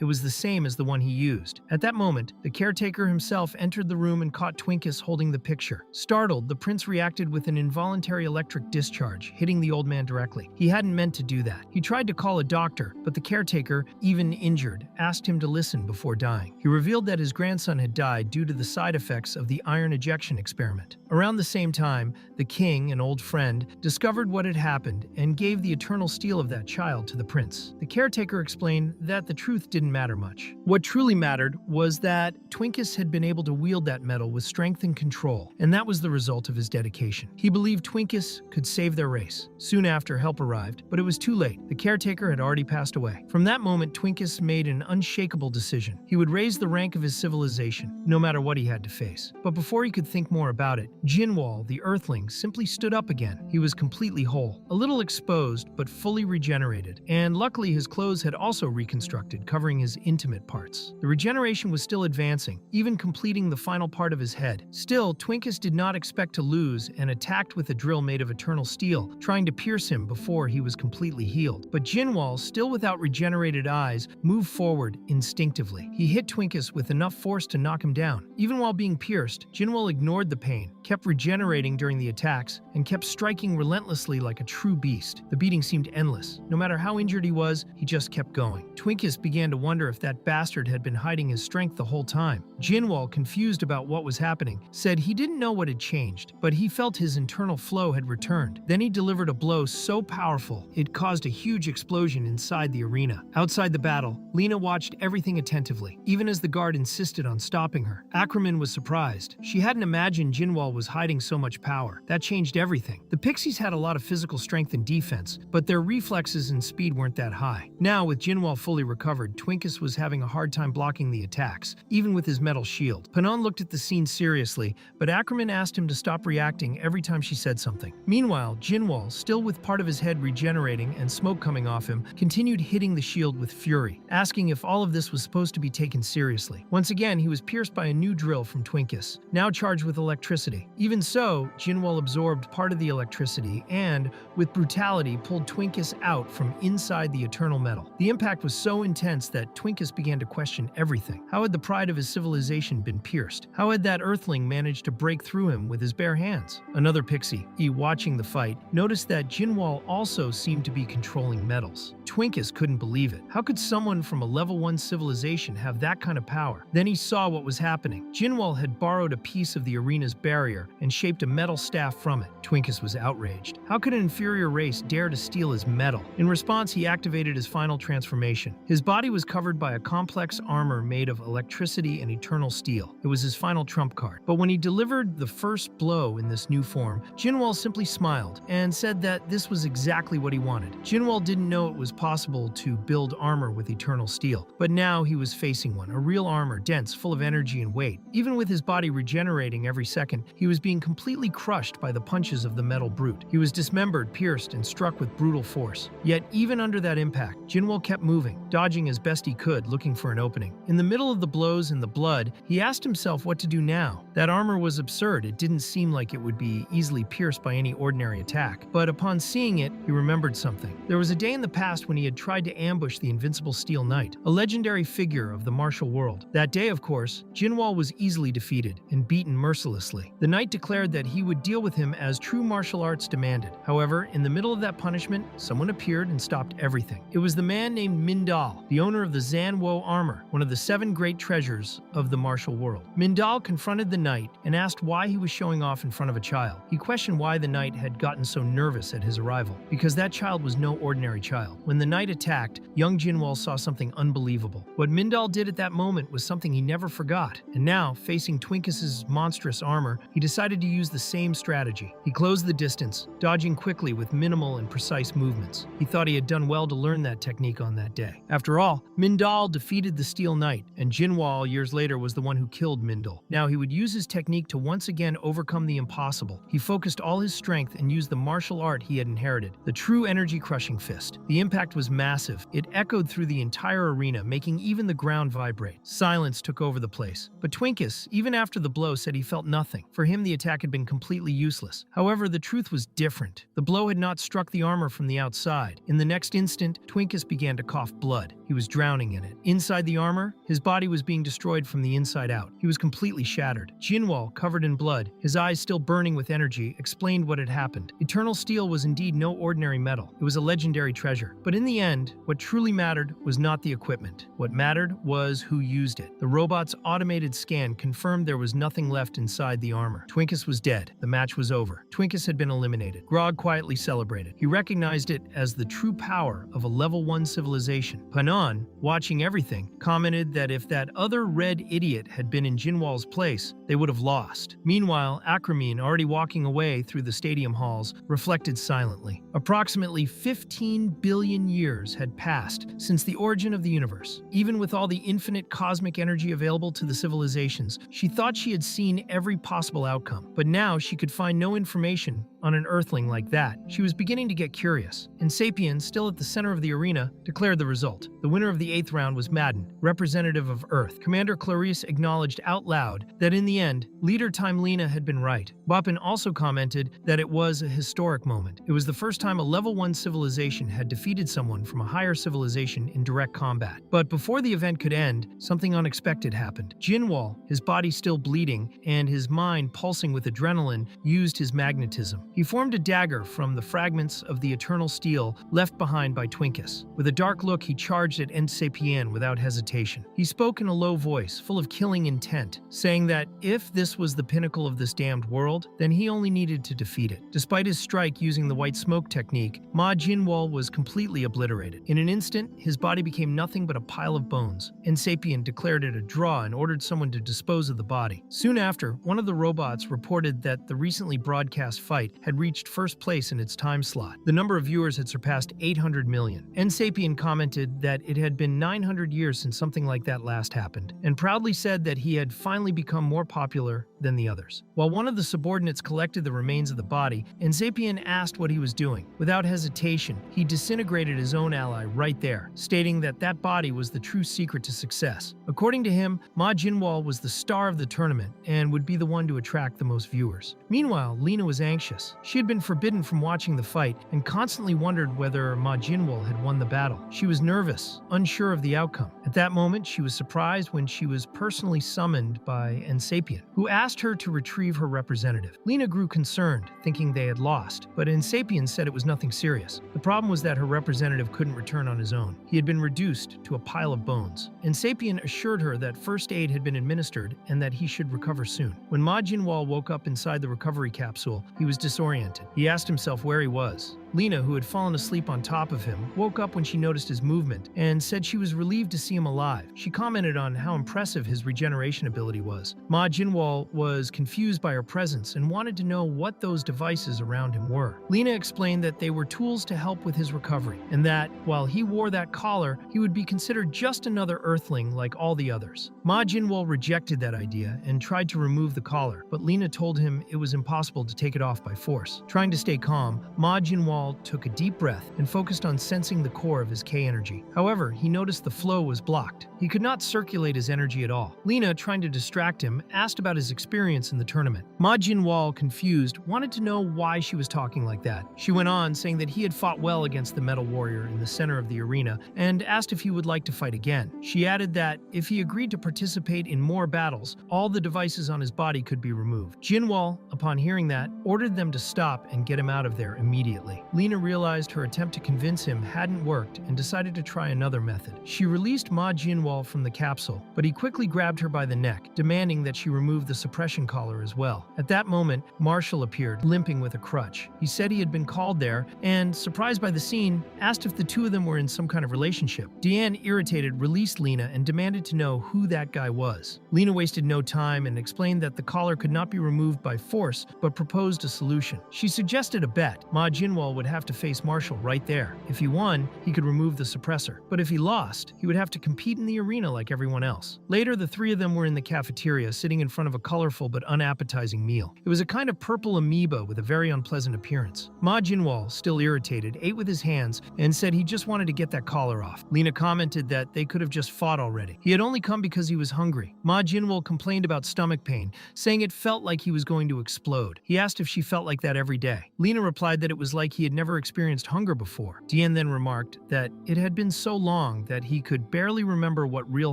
It was the same as the one he used. At that moment, the caretaker himself entered the room and caught Twinkus holding the picture. Startled, the prince reacted with an involuntary electric discharge, hitting the old man directly. He hadn't meant to do that. He tried to call a doctor, but the caretaker, even injured, asked him to listen before dying. He revealed that his grandson had died due to the side effects of the iron ejection experiment. Around the same time, the king, an old friend, discovered what had happened and gave the eternal steel of that child to the prince. The caretaker explained that the truth didn't matter much. What truly mattered was that Twinkus had been able to wield that metal with strength and control, and that was the result of his dedication. He believed Twinkus could save their race. Soon after, help arrived, but it was too late. The caretaker had already passed away. From that moment, Twinkus made an unshakable decision. He would raise the rank of his civilization, no matter what he had to face. But before he could think more about it, Jinwal, the Earthling, simply stood up again. He was completely whole, a little exposed, but fully regenerated, and luckily his clothes had also reconstructed, covering his intimate parts. The regeneration was still advancing, even completing the final part of his head. Still, Twinkus did not expect to lose and attacked with a drill made of eternal steel, trying to pierce him before he was completely healed. But Jinwal, still without regenerated eyes, moved forward instinctively. He hit Twinkus with enough force to knock him down. Even while being pierced, Jinwal ignored the pain, kept regenerating during the attacks, and kept striking relentlessly like a true beast. The beating seemed endless. No matter how injured he was, he just kept going. Twinkus began to wonder if that bastard had been hiding his strength the whole time. Jinwal, confused about what was happening, said he didn't know what had changed, but he felt his internal flow had returned. Then he delivered a blow so powerful, it caused a huge explosion inside the arena. Outside the battle, Lena watched everything attentively, even as the guard insisted on stopping her. Ackerman was surprised. She hadn't imagined Jinwal was hiding so much power. That changed everything. The Pixies had a lot of physical strength and defense, but their reflexes and speed weren't that high. Now, with Jinwal fully recovered, Twinkus was having a hard time blocking the attacks, even with his metal shield. Panon looked at the scene seriously, but Ackerman asked him to stop reacting every time she said something. Meanwhile, Jinwal, still with part of his head regenerating and smoke coming off him, continued hitting the shield with fury, asking if all of this was supposed to be taken seriously. Once again, he was pierced by a new drill from Twinkus, now charged with electricity. Even so, Jinwal absorbed part of the electricity and, with brutality, pulled Twinkus out from inside the eternal metal. The impact was so intense glance that Twinkus began to question everything. How had the pride of his civilization been pierced? How had that earthling managed to break through him with his bare hands? Another pixie, watching the fight, noticed that Jinwoo also seemed to be controlling metals. Twinkus couldn't believe it. How could someone from a level 1 civilization have that kind of power? Then he saw what was happening. Jinwoo had borrowed a piece of the arena's barrier and shaped a metal staff from it. Twinkus was outraged. How could an inferior race dare to steal his metal? In response, he activated his final transformation. His body was covered by a complex armor made of electricity and eternal steel. It was his final trump card. But when he delivered the first blow in this new form, Jinwoo simply smiled and said that this was exactly what he wanted. Jinwoo didn't know it was possible to build armor with eternal steel, but now he was facing one, a real armor, dense, full of energy and weight. Even with his body regenerating every second, he was being completely crushed by the punches of the metal brute. He was dismembered, pierced, and struck with brutal force. Yet, even under that impact, Jinwoo kept moving, dodging as best he could, looking for an opening. In the middle of the blows and the blood, he asked himself what to do now. That armor was absurd. It didn't seem like it would be easily pierced by any ordinary attack. But upon seeing it, he remembered something. There was a day in the past when he had tried to ambush the invincible Steel Knight, a legendary figure of the martial world. That day, of course, Jinwoo was easily defeated and beaten mercilessly. The knight declared that he would deal with him as true martial arts demanded. However, in the middle of that punishment, someone appeared and stopped everything. It was the man named Mindal, the owner of the Zanwo armor, one of the 7 great treasures of the martial world. Mindal confronted the knight and asked why he was showing off in front of a child. He questioned why the knight had gotten so nervous at his arrival, because that child was no ordinary child. When the knight attacked, young Jinwoo saw something unbelievable. What Mindal did at that moment was something he never forgot, and now, facing Twinkus's monstrous armor, he decided to use the same strategy. He closed the distance, dodging quickly with minimal and precise movements. He thought he had done well to learn that technique on that day. After all, Mindal defeated the Steel Knight, and Jinwoo years later was the one who killed Mindal. Now he would use his technique to once again overcome the impossible. He focused all his strength and used the martial art he had inherited, the true energy-crushing fist. The impact was massive. It echoed through the entire arena, making even the ground vibrate. Silence took over the place. But Twinkus, even after the blow, said he felt nothing. For him, the attack had been completely useless. However, the truth was different. The blow had not struck the armor from the outside. In the next instant, Twinkus began to cough blood. He was drowning in it. Inside the armor, his body was being destroyed from the inside out. He was completely shattered. Jinwoo, covered in blood, his eyes still burning with energy, explained what had happened. Eternal steel was indeed no ordinary metal. It was a legendary treasure. But in the end, what truly mattered was not the equipment. What mattered was who used it. The robot's automated scan confirmed there was nothing left inside the armor. Twinkus was dead. The match was over. Twinkus had been eliminated. Grog quietly celebrated. He recognized it as the true power of a level 1 civilization. Panon, watching everything, commented that if that other red idiot had been in Jinwoo's place, they would have lost. Meanwhile, Akramine, already walking away through the stadium halls, reflected silently. Approximately 15 billion years had passed since the origin of the universe. Even with all the infinite cosmic energy available to the civilizations, she thought she had seen every possible outcome. But now she could find no information on an Earthling like that. She was beginning to get curious. And Sapien, still at the center of the arena, declared the result. The winner of the 8th round was Madden, representative of Earth. Commander Clarice acknowledged out loud that in the end, leader Timelina had been right. Wapin also commented that it was a historic moment. It was the first time a level 1 civilization had defeated someone from a higher civilization in direct combat. But before the event could end, something unexpected happened. Jinwoo, his body still bleeding and his mind pulsing with adrenaline, used his magnetism. He formed a dagger from the fragments of the eternal steel left behind by Twinkus. With a dark look, he charged at Sapien without hesitation. He spoke in a low voice, full of killing intent, saying that if this was the pinnacle of this damned world, then he only needed to defeat it. Despite his strike using the white smoke technique, Ma Jinwoo was completely obliterated. In an instant, his body became nothing but a pile of bones. Sapien declared it a draw and ordered someone to dispose of the body. Soon after, one of the robots reported that the recently broadcast fight had reached first place in its time slot. The number of viewers had surpassed 800 million. Sapien commented that it had been 900 years since something like that last happened, and proudly said that he had finally become more popular than the others. While one of the subordinates collected the remains of the body, Sapien asked what he was doing. Without hesitation, he disintegrated his own ally right there, stating that that body was the true secret to success. According to him, Ma Jinwoo was the star of the tournament and would be the one to attract the most viewers. Meanwhile, Lena was anxious. else. She had been forbidden from watching the fight and constantly wondered whether Ma Jinwoo had won the battle. She was nervous, unsure of the outcome. At that moment, she was surprised when she was personally summoned by Ensapian, who asked her to retrieve her representative. Lena grew concerned, thinking they had lost, but Ensapian said it was nothing serious. The problem was that her representative couldn't return on his own. He had been reduced to a pile of bones. Ensapian assured her that first aid had been administered and that he should recover soon. When Ma Jinwoo woke up inside the recovery capsule, he was disoriented. He asked himself where he was. Lena, who had fallen asleep on top of him, woke up when she noticed his movement and said she was relieved to see him alive. She commented on how impressive his regeneration ability was. Ma Jinwoo was confused by her presence and wanted to know what those devices around him were. Lena explained that they were tools to help with his recovery, and that, while he wore that collar, he would be considered just another Earthling like all the others. Ma Jinwoo rejected that idea and tried to remove the collar, but Lena told him it was impossible to take it off by force. Trying to stay calm, Ma Jinwoo took a deep breath and focused on sensing the core of his K energy. However, he noticed the flow was blocked. He could not circulate his energy at all. Lena, trying to distract him, asked about his experience in the tournament. Ma Jinwoo, confused, wanted to know why she was talking like that. She went on, saying that he had fought well against the Metal Warrior in the center of the arena and asked if he would like to fight again. She added that if he agreed to participate in more battles, all the devices on his body could be removed. Jinwoo, upon hearing that, ordered them to stop and get him out of there immediately. Lena realized her attempt to convince him hadn't worked and decided to try another method. She released Ma Jinwoo from the capsule, but he quickly grabbed her by the neck, demanding that she remove the suppression collar as well. At that moment, Marshall appeared, limping with a crutch. He said he had been called there and, surprised by the scene, asked if the two of them were in some kind of relationship. Deanne, irritated, released Lena and demanded to know who that guy was. Lena wasted no time and explained that the collar could not be removed by force, but proposed a solution. She suggested a bet. Ma Jinwoo would have to face Marshall right there. If he won, he could remove the suppressor. But if he lost, he would have to compete in the arena like everyone else. Later, the three of them were in the cafeteria, sitting in front of a colorful but unappetizing meal. It was a kind of purple amoeba with a very unpleasant appearance. Ma Jinwoo, still irritated, ate with his hands and said he just wanted to get that collar off. Lena commented that they could have just fought already. He had only come because he was hungry. Ma Jinwoo complained about stomach pain, saying it felt like he was going to explode. He asked if she felt like that every day. Lena replied that it was like he had never experienced hunger before. Deanne then remarked that it had been so long that he could barely remember what real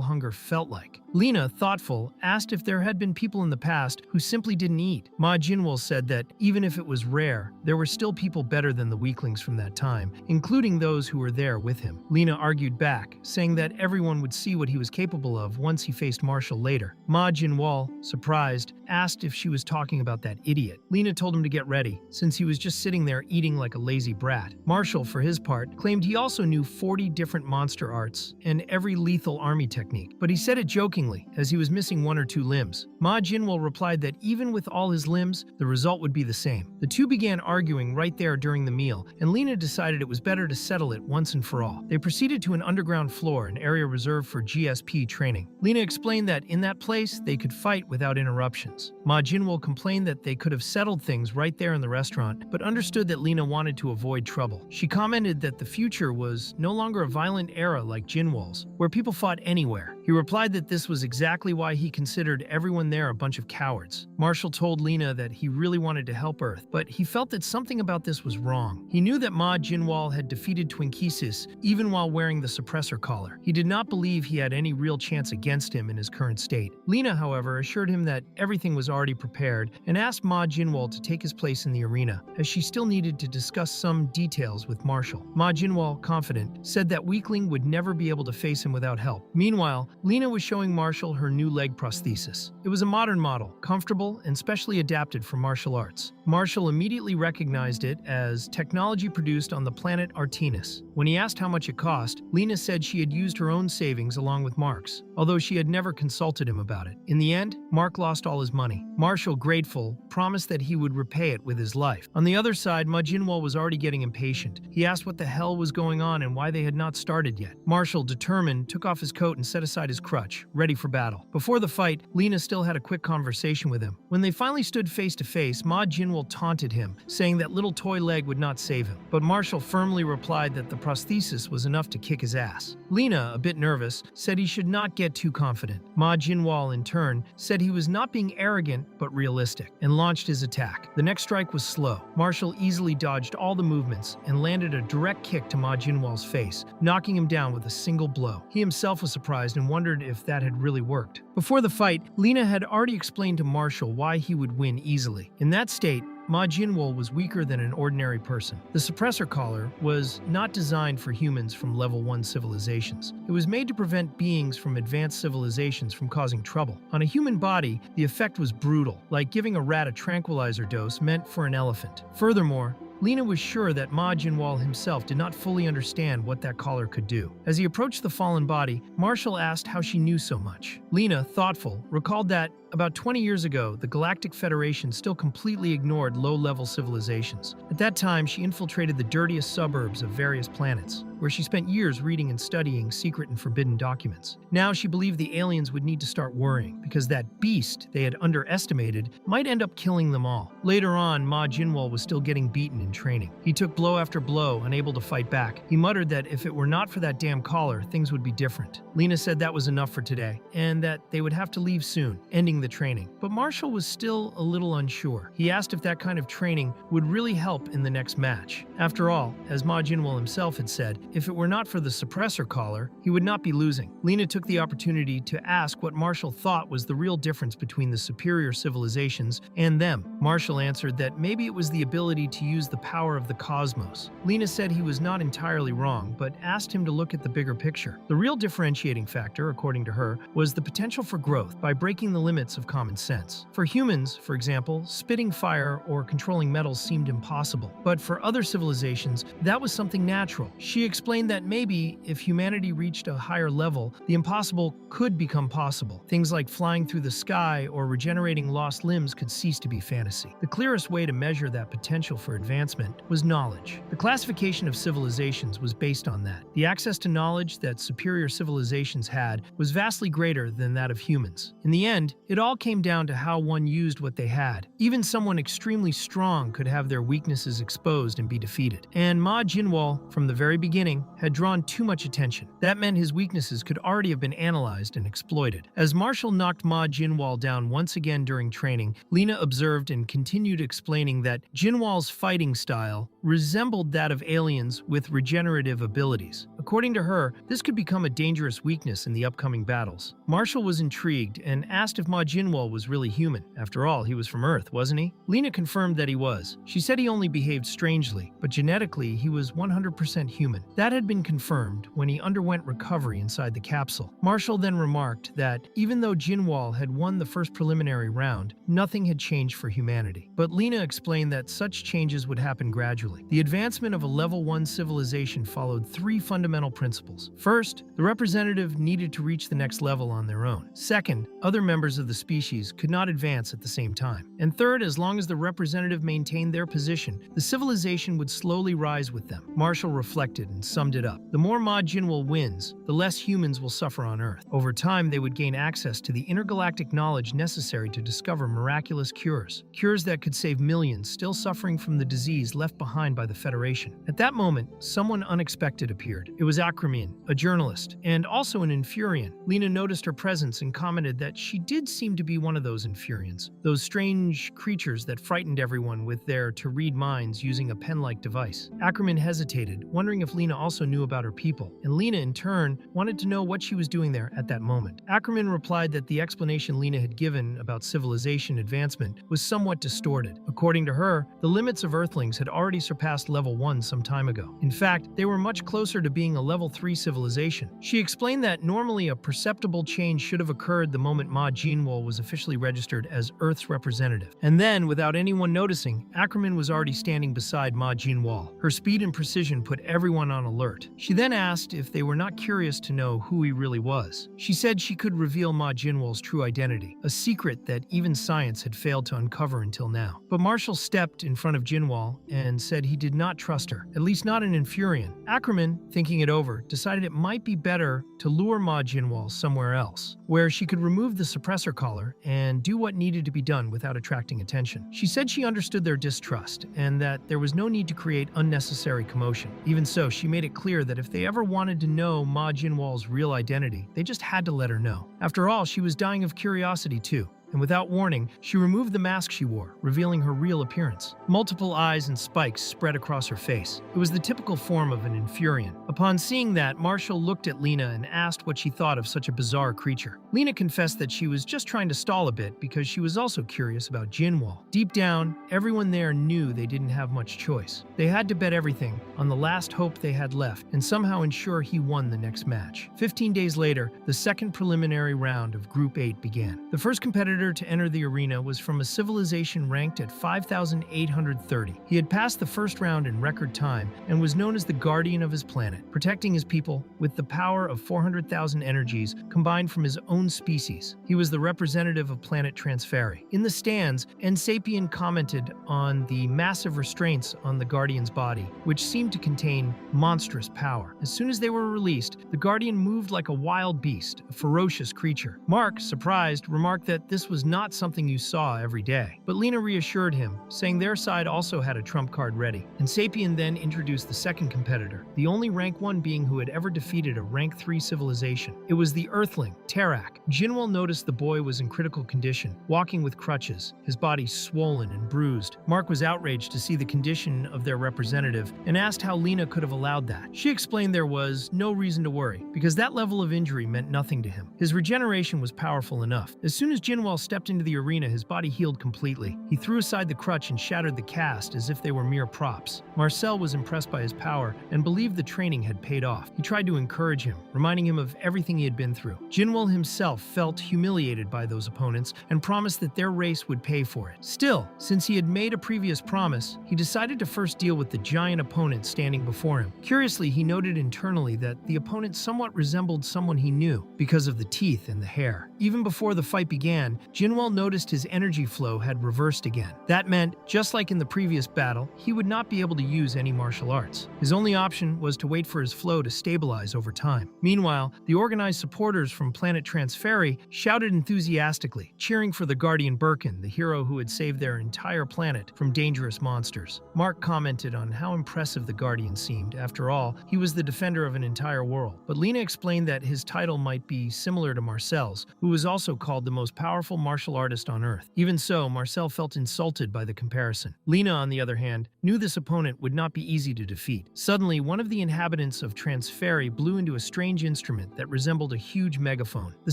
hunger felt like. Lena, thoughtful, asked if there had been people in the past who simply didn't eat. Ma Jinwoo said that even if it was rare, there were still people better than the weaklings from that time, including those who were there with him. Lena argued back, saying that everyone would see what he was capable of once he faced Marshall later. Ma Jinwoo, surprised, asked if she was talking about that idiot. Lena told him to get ready, since he was just sitting there eating like a lazy brat. Marshall, for his part, claimed he also knew 40 different monster arts and every lethal army technique, but he said it jokingly, as he was missing one or two limbs. Ma Jinwoo replied that even with all his limbs, the result would be the same. The two began arguing right there during the meal, and Lena decided it was better to settle it once and for all. They proceeded to an underground floor, an area reserved for GSP training. Lena explained that in that place, they could fight without interruptions. Ma Jinwoo complained that they could have settled things right there in the restaurant, but understood that Lena wanted to avoid trouble. She commented that the future was no longer a violent era like Jinwoo's, where people fought anywhere. He replied that this was exactly why he considered everyone there a bunch of cowards. Marshall told Lena that he really wanted to help Earth, but he felt that something about this was wrong. He knew that Ma Jinwoo had defeated Twinkisis even while wearing the suppressor collar. He did not believe he had any real chance against him in his current state. Lena, however, assured him that everything was already prepared and asked Ma Jinwoo to take his place in the arena, as she still needed to discuss some details with Marshall. Ma Jinwoo, confident, said that weakling would never be able to face him without help. Meanwhile, Lena was showing Marshall her new leg prosthesis. It was a modern model, comfortable and specially adapted for martial arts. Marshall immediately recognized it as technology produced on the planet Artenis. When he asked how much it cost, Lena said she had used her own savings along with Mark's, although she had never consulted him about it. In the end, Mark lost all his money. Marshall, grateful, promised that he would repay it with his life. On the other side, Ma Jinwoo was already getting impatient. He asked what the hell was going on and why they had not started yet. Marshall, determined, took off his coat and set aside beside his crutch, ready for battle. Before the fight, Lena still had a quick conversation with him. When they finally stood face to face, Ma Jinwoo taunted him, saying that little toy leg would not save him. But Marshall firmly replied that the prosthesis was enough to kick his ass. Lena, a bit nervous, said he should not get too confident. Ma Jinwoo, in turn, said he was not being arrogant but realistic, and launched his attack. The next strike was slow. Marshall easily dodged all the movements and landed a direct kick to Ma Jinwoo's face, knocking him down with a single blow. He himself was surprised and wondered if that had really worked. Before the fight, Lena had already explained to Marshall why he would win easily. In that state, Ma Jinwoo was weaker than an ordinary person. The suppressor collar was not designed for humans from level 1 civilizations. It was made to prevent beings from advanced civilizations from causing trouble. On a human body, the effect was brutal, like giving a rat a tranquilizer dose meant for an elephant. Furthermore, Lena was sure that Ma Jinwoo himself did not fully understand what that collar could do. As he approached the fallen body, Marshall asked how she knew so much. Lena, thoughtful, recalled that about 20 years ago, the Galactic Federation still completely ignored low-level civilizations. At that time, she infiltrated the dirtiest suburbs of various planets, where she spent years reading and studying secret and forbidden documents. Now she believed the aliens would need to start worrying, because that beast they had underestimated might end up killing them all. Later on, Ma Jinwoo was still getting beaten in training. He took blow after blow, unable to fight back. He muttered that if it were not for that damn collar, things would be different. Lena said that was enough for today, and that they would have to leave soon, ending the training. But Marshall was still a little unsure. He asked if that kind of training would really help in the next match. After all, as Ma Jinwoo himself had said, if it were not for the suppressor collar, he would not be losing. Lena took the opportunity to ask what Marshall thought was the real difference between the superior civilizations and them. Marshall answered that maybe it was the ability to use the power of the cosmos. Lena said he was not entirely wrong, but asked him to look at the bigger picture. The real differentiating factor, according to her, was the potential for growth by breaking the limits of common sense. For humans, for example, spitting fire or controlling metals seemed impossible. But for other civilizations, that was something natural. She explained that maybe if humanity reached a higher level, the impossible could become possible. Things like flying through the sky or regenerating lost limbs could cease to be fantasy. The clearest way to measure that potential for advancement was knowledge. The classification of civilizations was based on that. The access to knowledge that superior civilizations had was vastly greater than that of humans. In the end, it all came down to how one used what they had. Even someone extremely strong could have their weaknesses exposed and be defeated. And Ma Jinwoo, from the very beginning, had drawn too much attention. That meant his weaknesses could already have been analyzed and exploited. As Marshall knocked Ma Jinwoo down once again during training, Lena observed and continued explaining that Jinwoo's fighting style resembled that of aliens with regenerative abilities. According to her, this could become a dangerous weakness in the upcoming battles. Marshall was intrigued and asked if Ma Jinwoo was really human. After all, he was from Earth, wasn't he? Lena confirmed that he was. She said he only behaved strangely, but genetically he was 100% human. That had been confirmed when he underwent recovery inside the capsule. Marshall then remarked that even though Jinwoo had won the first preliminary round, nothing had changed for humanity. But Lena explained that such changes would happen gradually. The advancement of a level 1 civilization followed 3 fundamental principles. First, the representative needed to reach the next level on their own. Second, other members of the species could not advance at the same time. And third, as long as the representative maintained their position, the civilization would slowly rise with them. Marshall reflected and summed it up. The more Ma Jinwoo wins, the less humans will suffer on Earth. Over time, they would gain access to the intergalactic knowledge necessary to discover miraculous cures. Cures that could save millions still suffering from the disease left behind by the Federation. At that moment, someone unexpected appeared. It was Acrimian, a journalist, and also an Infurian. Lena noticed her presence and commented that she did seem to be one of those Infurians, those strange creatures that frightened everyone with their to-read minds using a pen-like device. Acrimian hesitated, wondering if Lena also knew about her people, and Lena, in turn, wanted to know what she was doing there at that moment. Acrimian replied that the explanation Lena had given about civilization advancement was somewhat distorted. According to her, the limits of Earthlings had already surpassed level 1 some time ago. In fact, they were much closer to being a level 3 civilization. She explained that normally a perceptible change should have occurred the moment Ma Jinwoo was officially registered as Earth's representative. And then, without anyone noticing, Acrimian was already standing beside Ma Jinwoo. Her speed and precision put everyone on alert. She then asked if they were not curious to know who he really was. She said she could reveal Ma Jinwoo's true identity, a secret that even science had failed to uncover until now. But Marshall stepped in front of Jinwoo and said he did not trust her, at least not in Infurion. Ackerman, thinking it over, decided it might be better to lure Ma Jinwoo somewhere else, where she could remove the suppressor collar and do what needed to be done without attracting attention. She said she understood their distrust and that there was no need to create unnecessary commotion. Even so, she made it clear that if they ever wanted to know Ma Jinwoo's real identity, they just had to let her know. After all, she was dying of curiosity too. And without warning, she removed the mask she wore, revealing her real appearance. Multiple eyes and spikes spread across her face. It was the typical form of an Infurion. Upon seeing that, Marshall looked at Lena and asked what she thought of such a bizarre creature. Lena confessed that she was just trying to stall a bit because she was also curious about Jinwoo. Deep down, everyone there knew they didn't have much choice. They had to bet everything on the last hope they had left and somehow ensure he won the next match. 15 days later, the second preliminary round of Group 8 began. The first competitor to enter the arena was from a civilization ranked at 5,830. He had passed the first round in record time and was known as the guardian of his planet, protecting his people with the power of 400,000 energies combined from his own species. He was the representative of planet Transferi. In the stands, Sapien commented on the massive restraints on the guardian's body, which seemed to contain monstrous power. As soon as they were released, the guardian moved like a wild beast, a ferocious creature. Mark, surprised, remarked that this was not something you saw every day. But Lena reassured him, saying their side also had a trump card ready. And Sapien then introduced the second competitor, the only rank 1 being who had ever defeated a rank 3 civilization. It was the Earthling, Tarak. Jinwoo noticed the boy was in critical condition, walking with crutches, his body swollen and bruised. Mark was outraged to see the condition of their representative and asked how Lena could have allowed that. She explained there was no reason to worry, because that level of injury meant nothing to him. His regeneration was powerful enough. As soon as Jinwoo stepped into the arena, his body healed completely. He threw aside the crutch and shattered the cast as if they were mere props. Marcel was impressed by his power and believed the training had paid off. He tried to encourage him, reminding him of everything he had been through. Jinwoo himself felt humiliated by those opponents and promised that their race would pay for it. Still, since he had made a previous promise, he decided to first deal with the giant opponent standing before him. Curiously, he noted internally that the opponent somewhat resembled someone he knew because of the teeth and the hair. Even before the fight began, Jinwoo noticed his energy flow had reversed again. That meant, just like in the previous battle, he would not be able to use any martial arts. His only option was to wait for his flow to stabilize over time. Meanwhile, the organized supporters from planet Transferi shouted enthusiastically, cheering for the Guardian Birkin, the hero who had saved their entire planet from dangerous monsters. Mark commented on how impressive the Guardian seemed. After all, he was the defender of an entire world. But Lena explained that his title might be similar to Marcel's, who was also called the most powerful martial artist on Earth. Even so, Marcel felt insulted by the comparison. Lena, on the other hand, knew this opponent would not be easy to defeat. Suddenly, one of the inhabitants of Transferi blew into a strange instrument that resembled a huge megaphone. The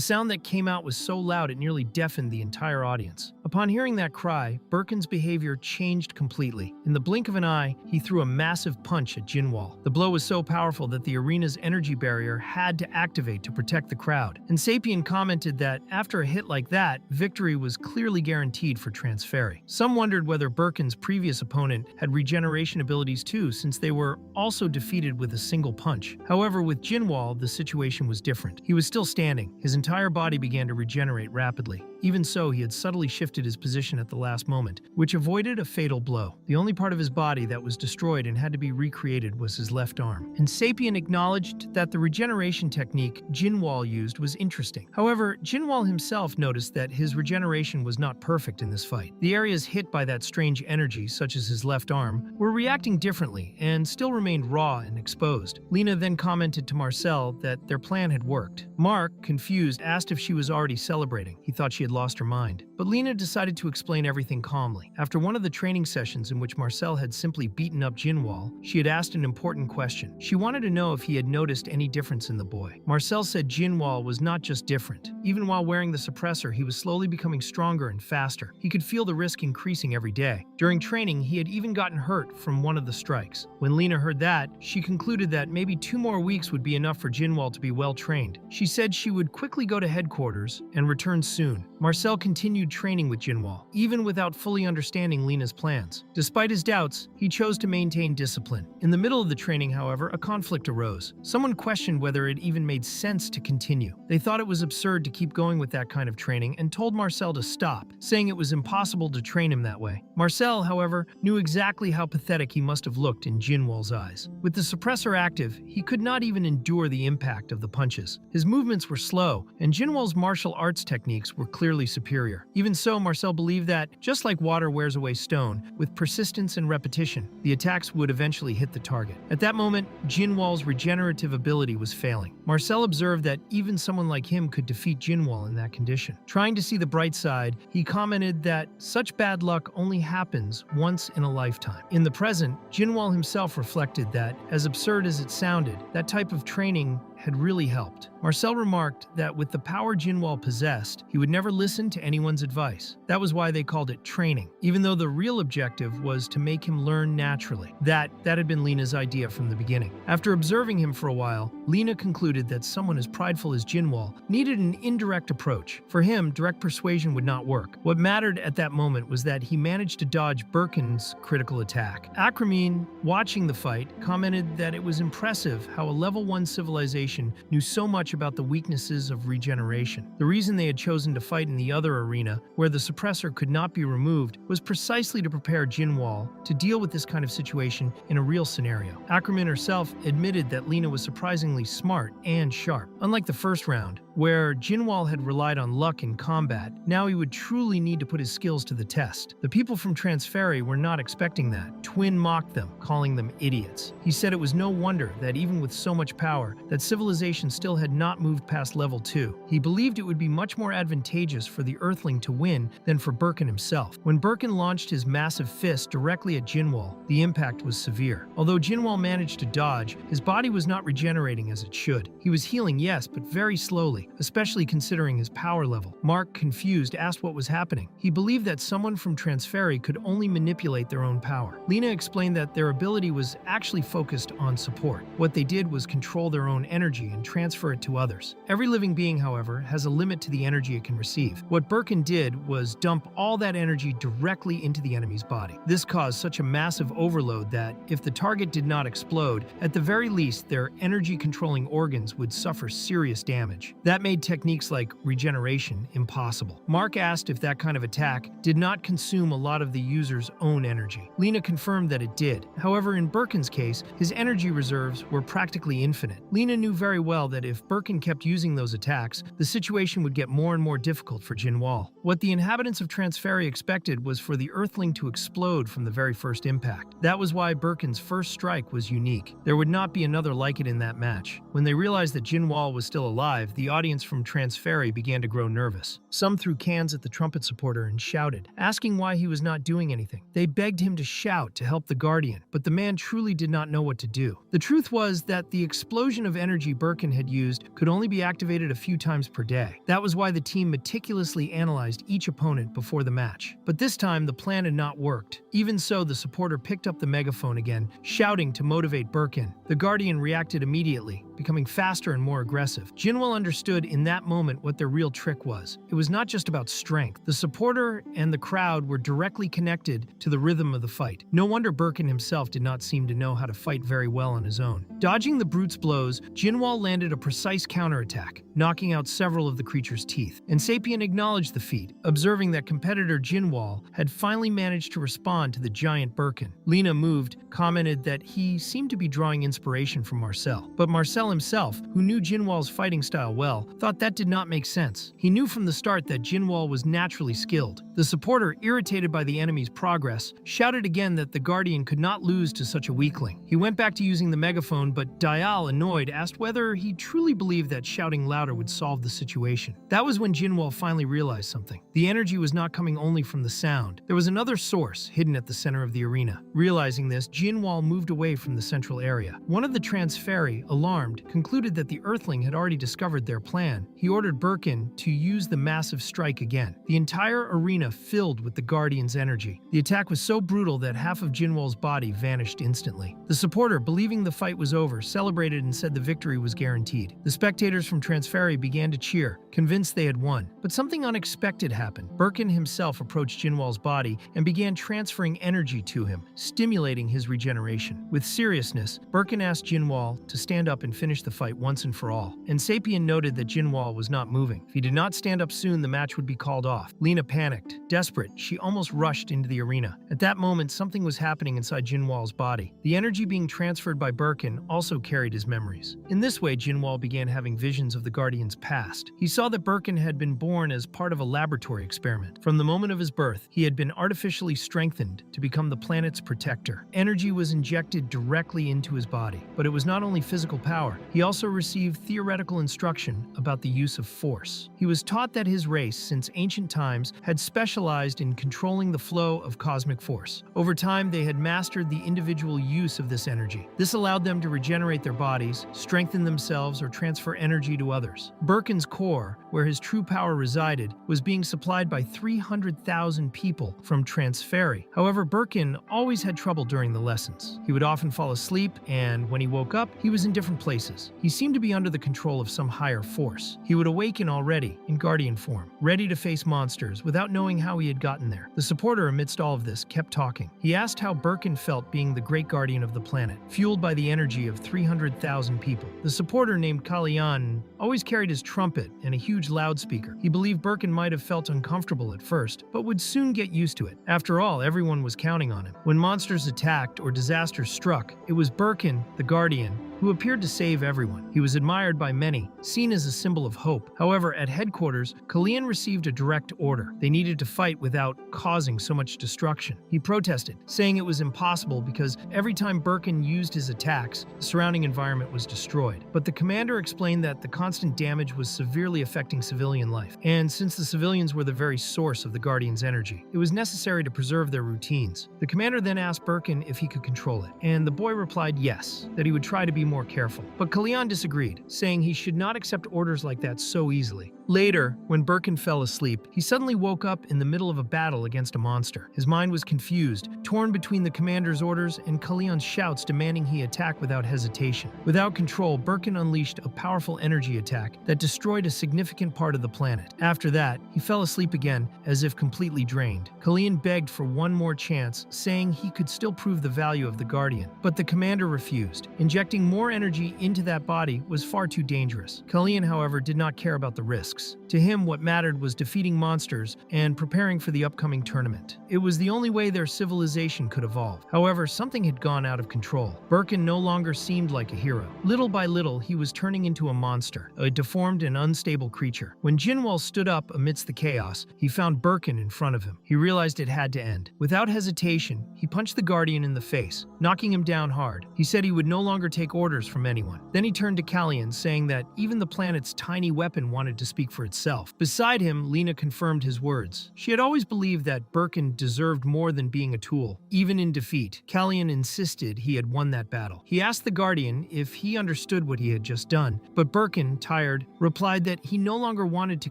sound that came out was so loud it nearly deafened the entire audience. Upon hearing that cry, Birkin's behavior changed completely. In the blink of an eye, he threw a massive punch at Jinwoo. The blow was so powerful that the arena's energy barrier had to activate to protect the crowd. And Sapien commented that after a hit like that, victory was clearly guaranteed for Transferi. Some wondered whether Birkin's previous opponent had regeneration abilities too, since they were also defeated with a single punch. However, with Jinwoo, the situation was different. He was still standing. His entire body began to regenerate rapidly. Even so, he had subtly shifted his position at the last moment, which avoided a fatal blow. The only part of his body that was destroyed and had to be recreated was his left arm. And Sapien acknowledged that the regeneration technique Jinwoo used was interesting. However, Jinwoo himself noticed that his regeneration was not perfect in this fight. The areas hit by that strange energy, such as his left arm, were reacting differently and still remained raw and exposed. Lena then commented to Marcel that their plan had worked. Mark, confused, asked if she was already celebrating. He thought she had lost her mind. But Lena decided to explain everything calmly. After one of the training sessions in which Marcel had simply beaten up Jinwoo, she had asked an important question. She wanted to know if he had noticed any difference in the boy. Marcel said Jinwoo was not just different. Even while wearing the suppressor, he was slowly becoming stronger and faster. He could feel the risk increasing every day. During training, he had even gotten hurt from one of the strikes. When Lena heard that, she concluded that maybe 2 more weeks would be enough for Jinwoo to be well trained. She said she would quickly go to headquarters and return soon. Marcel continued training with Jinwoo, even without fully understanding Lena's plans. Despite his doubts, he chose to maintain discipline. In the middle of the training, however, a conflict arose. Someone questioned whether it even made sense to continue. They thought it was absurd to keep going with that kind of training and told Marcel to stop, saying it was impossible to train him that way. Marcel, however, knew exactly how pathetic he must have looked in Jinwoo's eyes. With the suppressor active, he could not even endure the impact of the punches. His movements were slow, and Jinwoo's martial arts techniques were clearly superior. Even so, Marcel believed that, just like water wears away stone, with persistence and repetition, the attacks would eventually hit the target. At that moment, Jinwoo's regenerative ability was failing. Marcel observed that even someone like him could defeat Jinwoo in that condition. Trying to see the bright side, he commented that such bad luck only happens once in a lifetime. In the present, Jinwoo himself reflected that, as absurd as it sounded, that type of training had really helped. Marcel remarked that with the power Jinwoo possessed, he would never listen to anyone's advice. That was why they called it training, even though the real objective was to make him learn naturally. That had been Lena's idea from the beginning. After observing him for a while, Lena concluded that someone as prideful as Jinwoo needed an indirect approach. For him, direct persuasion would not work. What mattered at that moment was that he managed to dodge Birkin's critical attack. Akramine, watching the fight, commented that it was impressive how a level 1 civilization knew so much about the weaknesses of regeneration. The reason they had chosen to fight in the other arena, where the suppressor could not be removed, was precisely to prepare Jinwoo to deal with this kind of situation in a real scenario. Akramine herself admitted that Lena was surprisingly smart and sharp. Unlike the first round, where Jinwoo had relied on luck in combat, now he would truly need to put his skills to the test. The people from Transferry were not expecting that. Twin mocked them, calling them idiots. He said it was no wonder that even with so much power, that civilization still had not moved past level 2. He believed it would be much more advantageous for the Earthling to win than for Birkin himself. When Birkin launched his massive fist directly at Jinwoo, the impact was severe. Although Jinwoo managed to dodge, his body was not regenerating as it should. He was healing, yes, but very slowly, especially considering his power level. Mark, confused, asked what was happening. He believed that someone from Transferry could only manipulate their own power. Lena explained that their ability was actually focused on support. What they did was control their own energy and transfer it to others. Every living being, however, has a limit to the energy it can receive. What Birkin did was dump all that energy directly into the enemy's body. This caused such a massive overload that, if the target did not explode, at the very least their energy-controlling organs would suffer serious damage. That made techniques like regeneration impossible. Mark asked if that kind of attack did not consume a lot of the user's own energy. Lena confirmed that it did. However, in Birkin's case, his energy reserves were practically infinite. Lena knew very well that if Birkin kept using those attacks, the situation would get more and more difficult for Jinwoo. What the inhabitants of Transferry expected was for the Earthling to explode from the very first impact. That was why Birkin's first strike was unique. There would not be another like it in that match. When they realized that Jinwoo was still alive, the audience from Transferry began to grow nervous. Some threw cans at the trumpet supporter and shouted, asking why he was not doing anything. They begged him to shout to help the Guardian, but the man truly did not know what to do. The truth was that the explosion of energy Birkin had used could only be activated a few times per day. That was why the team meticulously analyzed each opponent before the match. But this time, the plan had not worked. Even so, the supporter picked up the megaphone again, shouting to motivate Birkin. The Guardian reacted immediately, becoming faster and more aggressive. Jinwoo understood in that moment what their real trick was. It was not just about strength. The supporter and the crowd were directly connected to the rhythm of the fight. No wonder Birkin himself did not seem to know how to fight very well on his own. Dodging the brute's blows, Jinwoo landed a precise counterattack, knocking out several of the creature's teeth. And Sapien acknowledged the feat, observing that competitor Jinwoo had finally managed to respond to the giant Birkin. Lena, moved, commented that he seemed to be drawing inspiration from Marcel. But Marcel himself, who knew Jinwoo's fighting style well, thought that did not make sense. He knew from the start that Jinwoo was naturally skilled. The supporter, irritated by the enemy's progress, shouted again that the Guardian could not lose to such a weakling. He went back to using the megaphone, but Dial, annoyed, asked whether he truly believed that shouting louder would solve the situation. That was when Jinwoo finally realized something. The energy was not coming only from the sound. There was another source hidden at the center of the arena. Realizing this, Jinwoo moved away from the central area. One of the Transferry, alarmed, concluded that the Earthling had already discovered their plan. He ordered Birkin to use the massive strike again. The entire arena arena filled with the Guardian's energy. The attack was so brutal that half of Jinwoo's body vanished instantly. The supporter, believing the fight was over, celebrated and said the victory was guaranteed. The spectators from Transferry began to cheer, convinced they had won. But something unexpected happened. Birkin himself approached Jinwoo's body and began transferring energy to him, stimulating his regeneration. With seriousness, Birkin asked Jinwoo to stand up and finish the fight once and for all. And Sapien noted that Jinwoo was not moving. If he did not stand up soon, the match would be called off. Lena panicked. Desperate, she almost rushed into the arena. At that moment, something was happening inside Jinwoo's body. The energy being transferred by Birkin also carried his memories. In this way, Jinwoo began having visions of the Guardian's past. He saw that Birkin had been born as part of a laboratory experiment. From the moment of his birth, he had been artificially strengthened to become the planet's protector. Energy was injected directly into his body. But it was not only physical power, he also received theoretical instruction about the use of force. He was taught that his race, since ancient times, had specialized in controlling the flow of cosmic force. Over time, they had mastered the individual use of this energy. This allowed them to regenerate their bodies, strengthen themselves, or transfer energy to others. Birkin's core, where his true power resided, was being supplied by 300,000 people from Transferry. However, Birkin always had trouble during the lessons. He would often fall asleep, and when he woke up, he was in different places. He seemed to be under the control of some higher force. He would awaken already, in Guardian form, ready to face monsters without knowing how he had gotten there. The supporter, amidst all of this, kept talking. He asked how Birkin felt being the great guardian of the planet, fueled by the energy of 300,000 people. The supporter, named Kalyan, always carried his trumpet and a huge loudspeaker. He believed Birkin might have felt uncomfortable at first, but would soon get used to it. After all, everyone was counting on him. When monsters attacked or disasters struck, it was Birkin, the guardian, who appeared to save everyone. He was admired by many, seen as a symbol of hope. However, at headquarters, Kalyan received a direct order. They needed to fight without causing so much destruction. He protested, saying it was impossible because every time Birkin used his attacks, the surrounding environment was destroyed. But the commander explained that the constant damage was severely affecting civilian life, and since the civilians were the very source of the Guardian's energy, it was necessary to preserve their routines. The commander then asked Birkin if he could control it, and the boy replied yes, that he would try to be more careful. But Kalyan disagreed, saying he should not accept orders like that so easily. Later, when Birkin fell asleep, he suddenly woke up in the middle of a battle against a monster. His mind was confused, torn between the commander's orders and Kalyan's shouts demanding he attack without hesitation. Without control, Birkin unleashed a powerful energy attack that destroyed a significant part of the planet. After that, he fell asleep again, as if completely drained. Kalyan begged for one more chance, saying he could still prove the value of the Guardian. But the commander refused. Injecting more energy into that body was far too dangerous. Kalyan, however, did not care about the risks. To him, what mattered was defeating monsters and preparing for the upcoming tournament. It was the only way their civilization could evolve. However, something had gone out of control. Birkin no longer seemed like a hero. Little by little, he was turning into a monster, a deformed and unstable creature. When Jinwoo stood up amidst the chaos, he found Birkin in front of him. He realized it had to end. Without hesitation, he punched the Guardian in the face, knocking him down hard. He said he would no longer take orders from anyone. Then he turned to Kalyan, saying that even the planet's tiny weapon wanted to speak for itself. Beside him, Lena confirmed his words. She had always believed that Birkin deserved more than being a tool. Even in defeat, Kalyan insisted he had won that battle. He asked the Guardian if he understood what he had just done, but Birkin, tired, replied that he no longer wanted to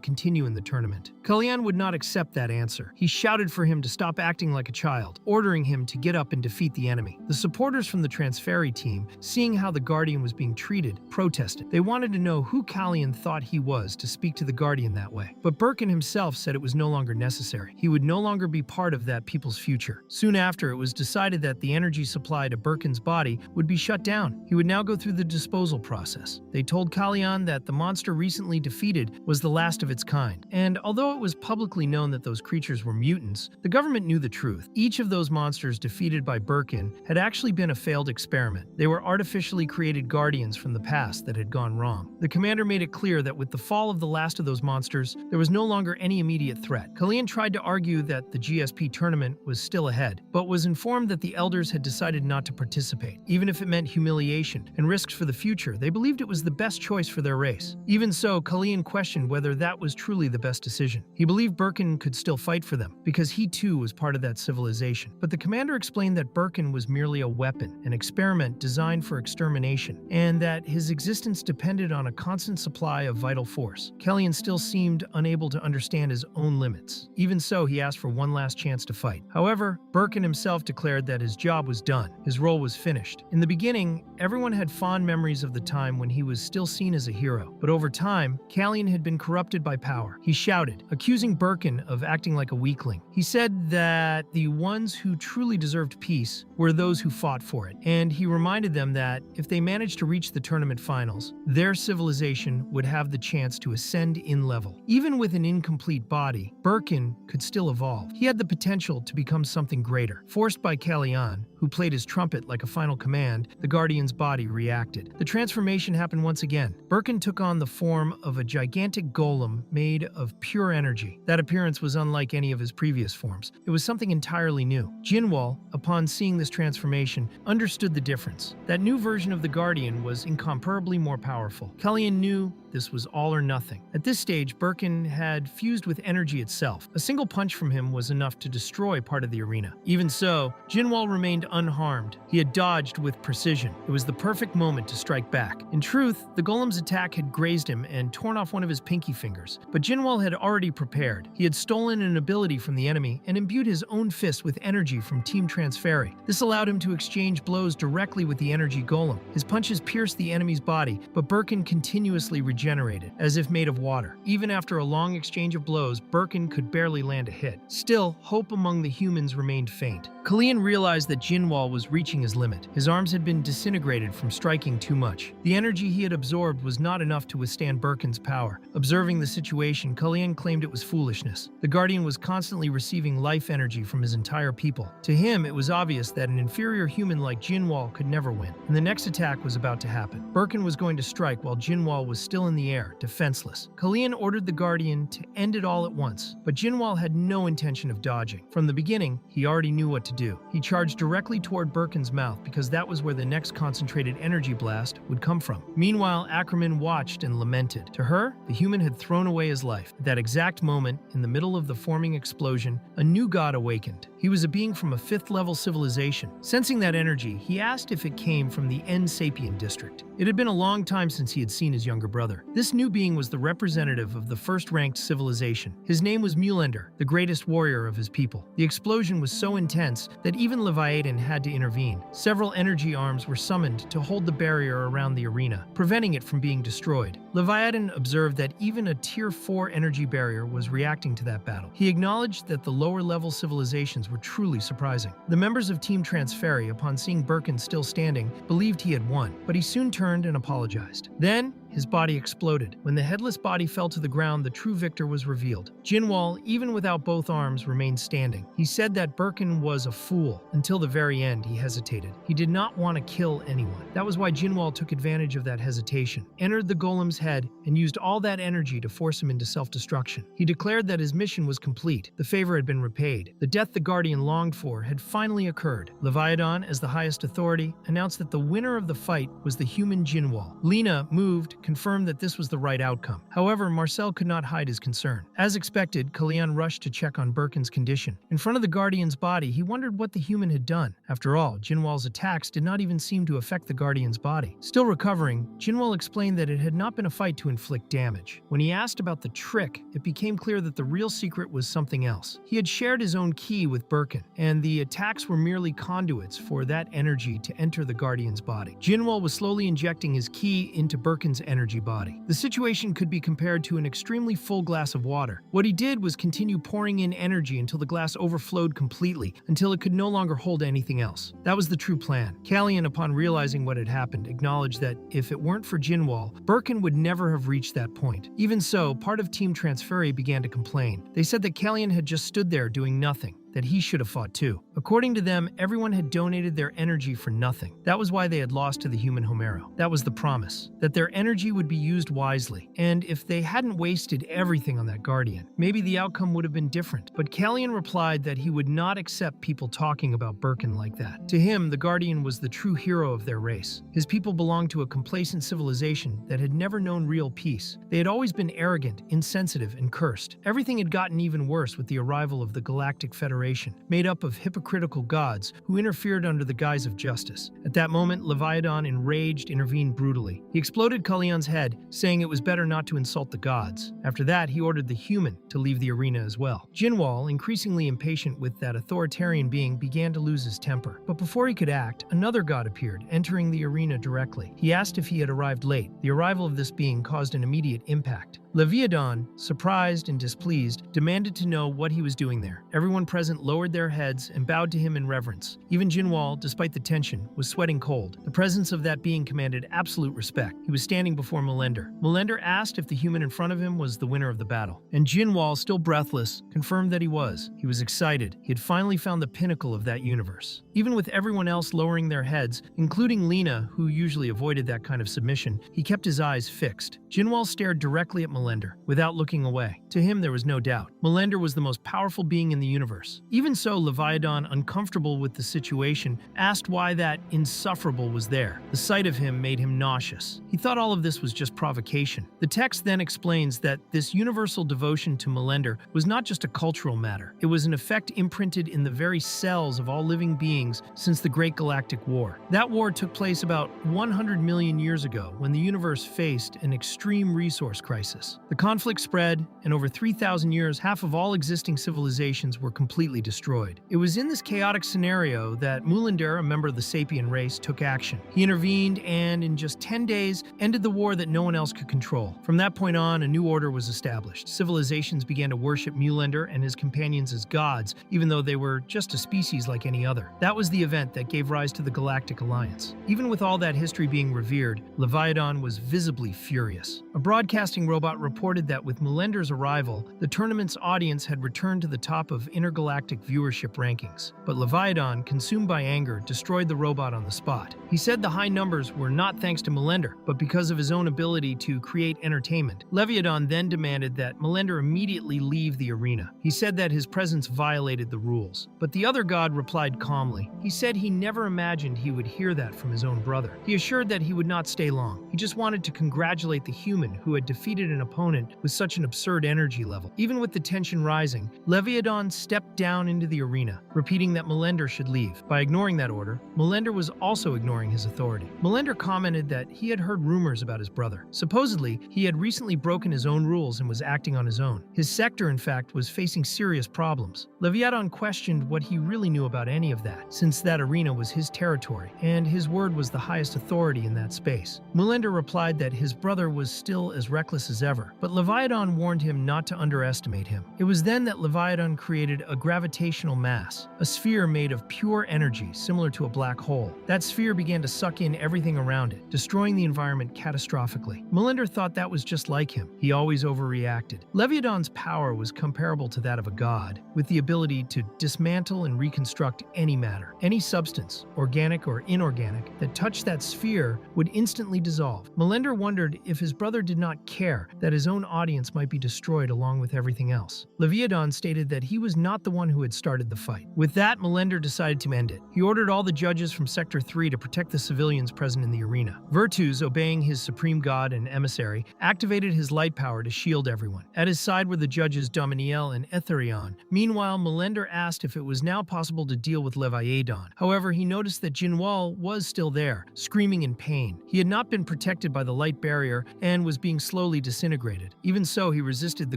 continue in the tournament. Kalyan would not accept that answer. He shouted for him to stop acting like a child, ordering him to get up and defeat the enemy. The supporters from the Transferry team, seeing how the Guardian was being treated, protested. They wanted to know who Kalyan thought he was to speak to the Guardian that way. But Birkin himself said it was no longer necessary. He would no longer be part of that people's future. Soon after, it was decided that the energy supply to Birkin's body would be shut down. He would now go through the disposal process. They told Kalyan that the monster recently defeated was the last of its kind. And although it was publicly known that those creatures were mutants, the government knew the truth. Each of those monsters defeated by Birkin had actually been a failed experiment. They were artificially created guardians from the past that had gone wrong. The commander made it clear that with the fall of the last of those monsters, there was no longer any immediate threat. Kalyan tried to argue that the GSP tournament was still ahead, but was informed that the elders had decided not to participate. Even if it meant humiliation and risks for the future, they believed it was the best choice for their race. Even so, Kalyan questioned whether that was truly the best decision. He believed Birkin could still fight for them, because he too was part of that civilization. But the commander explained that Birkin was merely a weapon, an experiment designed for extermination. nation, and that his existence depended on a constant supply of vital force. Kellyan still seemed unable to understand his own limits. Even so, he asked for one last chance to fight. However, Birkin himself declared that his job was done. His role was finished. In the beginning, everyone had fond memories of the time when he was still seen as a hero. But over time, Kellyan had been corrupted by power. He shouted, accusing Birkin of acting like a weakling. He said that the ones who truly deserved peace were those who fought for it, and he reminded them that if they managed to reach the tournament finals, their civilization would have the chance to ascend in level. Even with an incomplete body, Birkin could still evolve. He had the potential to become something greater. Forced by Kellyan, who played his trumpet like a final command, the Guardian's body reacted. The transformation happened once again. Birkin took on the form of a gigantic golem made of pure energy. That appearance was unlike any of his previous forms. It was something entirely new. Jinwoo, upon seeing this transformation, understood the difference. That new version of the Guardian was incomparably more powerful. Kellyan knew this was all or nothing. At this stage, Birkin had fused with energy itself. A single punch from him was enough to destroy part of the arena. Even so, Jinwoo remained unharmed. He had dodged with precision. It was the perfect moment to strike back. In truth, the golem's attack had grazed him and torn off one of his pinky fingers. But Jinwoo had already prepared. He had stolen an ability from the enemy and imbued his own fist with energy from Team Transferi. This allowed him to exchange blows directly with the energy golem. His punches pierced the enemy's body, but Birkin continuously regenerated, as if made of water. Even after a long exchange of blows, Birkin could barely land a hit. Still, hope among the humans remained faint. Kellyan realized that Jinwoo was reaching his limit. His arms had been disintegrated from striking too much. The energy he had absorbed was not enough to withstand Birkin's power. Observing the situation, Kellyan claimed it was foolishness. The Guardian was constantly receiving life energy from his entire people. To him, it was obvious that an inferior human like Jinwoo could never win, and the next attack was about to happen. Birkin was going to strike while Jinwoo was still in the air, defenseless. Kellyan ordered the Guardian to end it all at once, but Jinwoo had no intention of dodging. From the beginning, he already knew what to do. He charged directly toward Birkin's mouth because that was where the next concentrated energy blast would come from. Meanwhile, Ackerman watched and lamented. To her, the human had thrown away his life. At that exact moment, in the middle of the forming explosion, a new god awakened. He was a being from a 5th-level civilization. Sensing that energy, he asked if it came from the N Sapien district. It had been a long time since he had seen his younger brother. This new being was the representative of the first-ranked civilization. His name was Myllennial, the greatest warrior of his people. The explosion was so intense that even Leviathan had to intervene. Several energy arms were summoned to hold the barrier around the arena, preventing it from being destroyed. Leviathan observed that even a Tier 4 energy barrier was reacting to that battle. He acknowledged that the lower-level civilizations were truly surprising. The members of Team Transferi, upon seeing Birkin still standing, believed he had won, but he soon turned and apologized. Then, his body exploded. When the headless body fell to the ground, the true victor was revealed. Jinwoo, even without both arms, remained standing. He said that Birkin was a fool. Until the very end, he hesitated. He did not want to kill anyone. That was why Jinwoo took advantage of that hesitation, entered the golem's head, and used all that energy to force him into self-destruction. He declared that his mission was complete. The favor had been repaid. The death the Guardian longed for had finally occurred. Leviathan, as the highest authority, announced that the winner of the fight was the human Jinwoo. Lena, moved, confirmed that this was the right outcome. However, Marcel could not hide his concern. As expected, Kellyan rushed to check on Birkin's condition. In front of the Guardian's body, he wondered what the human had done. After all, Jinwoo's attacks did not even seem to affect the Guardian's body. Still recovering, Jinwoo explained that it had not been a fight to inflict damage. When he asked about the trick, it became clear that the real secret was something else. He had shared his own ki with Birkin, and the attacks were merely conduits for that energy to enter the Guardian's body. Jinwoo was slowly injecting his ki into Birkin's energy body. The situation could be compared to an extremely full glass of water. What he did was continue pouring in energy until the glass overflowed completely, until it could no longer hold anything else. That was the true plan. Kellyan, upon realizing what had happened, acknowledged that if it weren't for Jinwoo, Birkin would never have reached that point. Even so, part of Team Transferi began to complain. They said that Kellyan had just stood there doing nothing, that he should have fought too. According to them, everyone had donated their energy for nothing. That was why they had lost to the human Homero. That was the promise, that their energy would be used wisely. And if they hadn't wasted everything on that Guardian, maybe the outcome would have been different. But Kellyan replied that he would not accept people talking about Birkin like that. To him, the Guardian was the true hero of their race. His people belonged to a complacent civilization that had never known real peace. They had always been arrogant, insensitive, and cursed. Everything had gotten even worse with the arrival of the Galactic Federation. generation, made up of hypocritical gods who interfered under the guise of justice. At that moment, Leviathan, enraged, intervened brutally. He exploded Kalyan's head, saying it was better not to insult the gods. After that, he ordered the human to leave the arena as well. Jinwal, increasingly impatient with that authoritarian being, began to lose his temper. But before he could act, another god appeared, entering the arena directly. He asked if he had arrived late. The arrival of this being caused an immediate impact. Leviathan, surprised and displeased, demanded to know what he was doing there. Everyone present lowered their heads and bowed to him in reverence. Even Jinwal, despite the tension, was sweating cold. The presence of that being commanded absolute respect. He was standing before Mellender. Mellender asked if the human in front of him was the winner of the battle. And Jinwal, still breathless, confirmed that he was. He was excited. He had finally found the pinnacle of that universe. Even with everyone else lowering their heads, including Lena, who usually avoided that kind of submission, he kept his eyes fixed. Jinwal stared directly at Mellender, without looking away. To him, there was no doubt. Mellender was the most powerful being in the universe. Even so, Leviathan, uncomfortable with the situation, asked why that insufferable was there. The sight of him made him nauseous. He thought all of this was just provocation. The text then explains that this universal devotion to Mellender was not just a cultural matter. It was an effect imprinted in the very cells of all living beings since the Great Galactic War. That war took place about 100 million years ago, when the universe faced an extreme resource crisis. The conflict spread, and over 3,000 years, half of all existing civilizations were completely destroyed. It was in this chaotic scenario that Mellender, a member of the sapien race, took action. He intervened and, in just 10 days, ended the war that no one else could control. From that point on, a new order was established. Civilizations began to worship Mellender and his companions as gods, even though they were just a species like any other. That was the event that gave rise to the Galactic Alliance. Even with all that history being revered, Leviathan was visibly furious. A broadcasting robot reported that with Mellender's arrival, the tournament's audience had returned to the top of intergalactic viewership rankings. But Leviathan, consumed by anger, destroyed the robot on the spot. He said the high numbers were not thanks to Mellender, but because of his own ability to create entertainment. Leviathan then demanded that Mellender immediately leave the arena. He said that his presence violated the rules. But the other god replied calmly. He said he never imagined he would hear that from his own brother. He assured that he would not stay long. He just wanted to congratulate the human who had defeated an opponent with such an absurd energy level. Even with the tension rising, Leviathan stepped down into the arena, repeating that Mellender should leave. By ignoring that order, Mellender was also ignoring his authority. Mellender commented that he had heard rumors about his brother. Supposedly, he had recently broken his own rules and was acting on his own. His sector, in fact, was facing serious problems. Leviathan questioned what he really knew about any of that, since that arena was his territory, and his word was the highest authority in that space. Mellender replied that his brother was still as reckless as ever, but Leviathan warned him not to underestimate him. It was then that Leviathan created a gravitational mass, a sphere made of pure energy similar to a black hole. That sphere began to suck in everything around it, destroying the environment catastrophically. Mellender thought that was just like him. He always overreacted. Leviathan's power was comparable to that of a god, with the ability to dismantle and reconstruct any matter. Any substance, organic or inorganic, that touched that sphere would instantly dissolve. Mellender wondered if his brother did not care that his own audience might be destroyed along with everything else. Leviathan stated that he was not the one who had started the fight. With that, Mellender decided to end it. He ordered all the judges from Sector 3 to protect the civilians present in the arena. Virtus, obeying his supreme god and emissary, activated his light power to shield everyone. At his side were the judges Dominiel and Etherion. Meanwhile, Mellender asked if it was now possible to deal with Leviathan. However, he noticed that Jinwal was still there, screaming in pain. He had not been protected by the light barrier and was being slowly disintegrated. Even so, he resisted the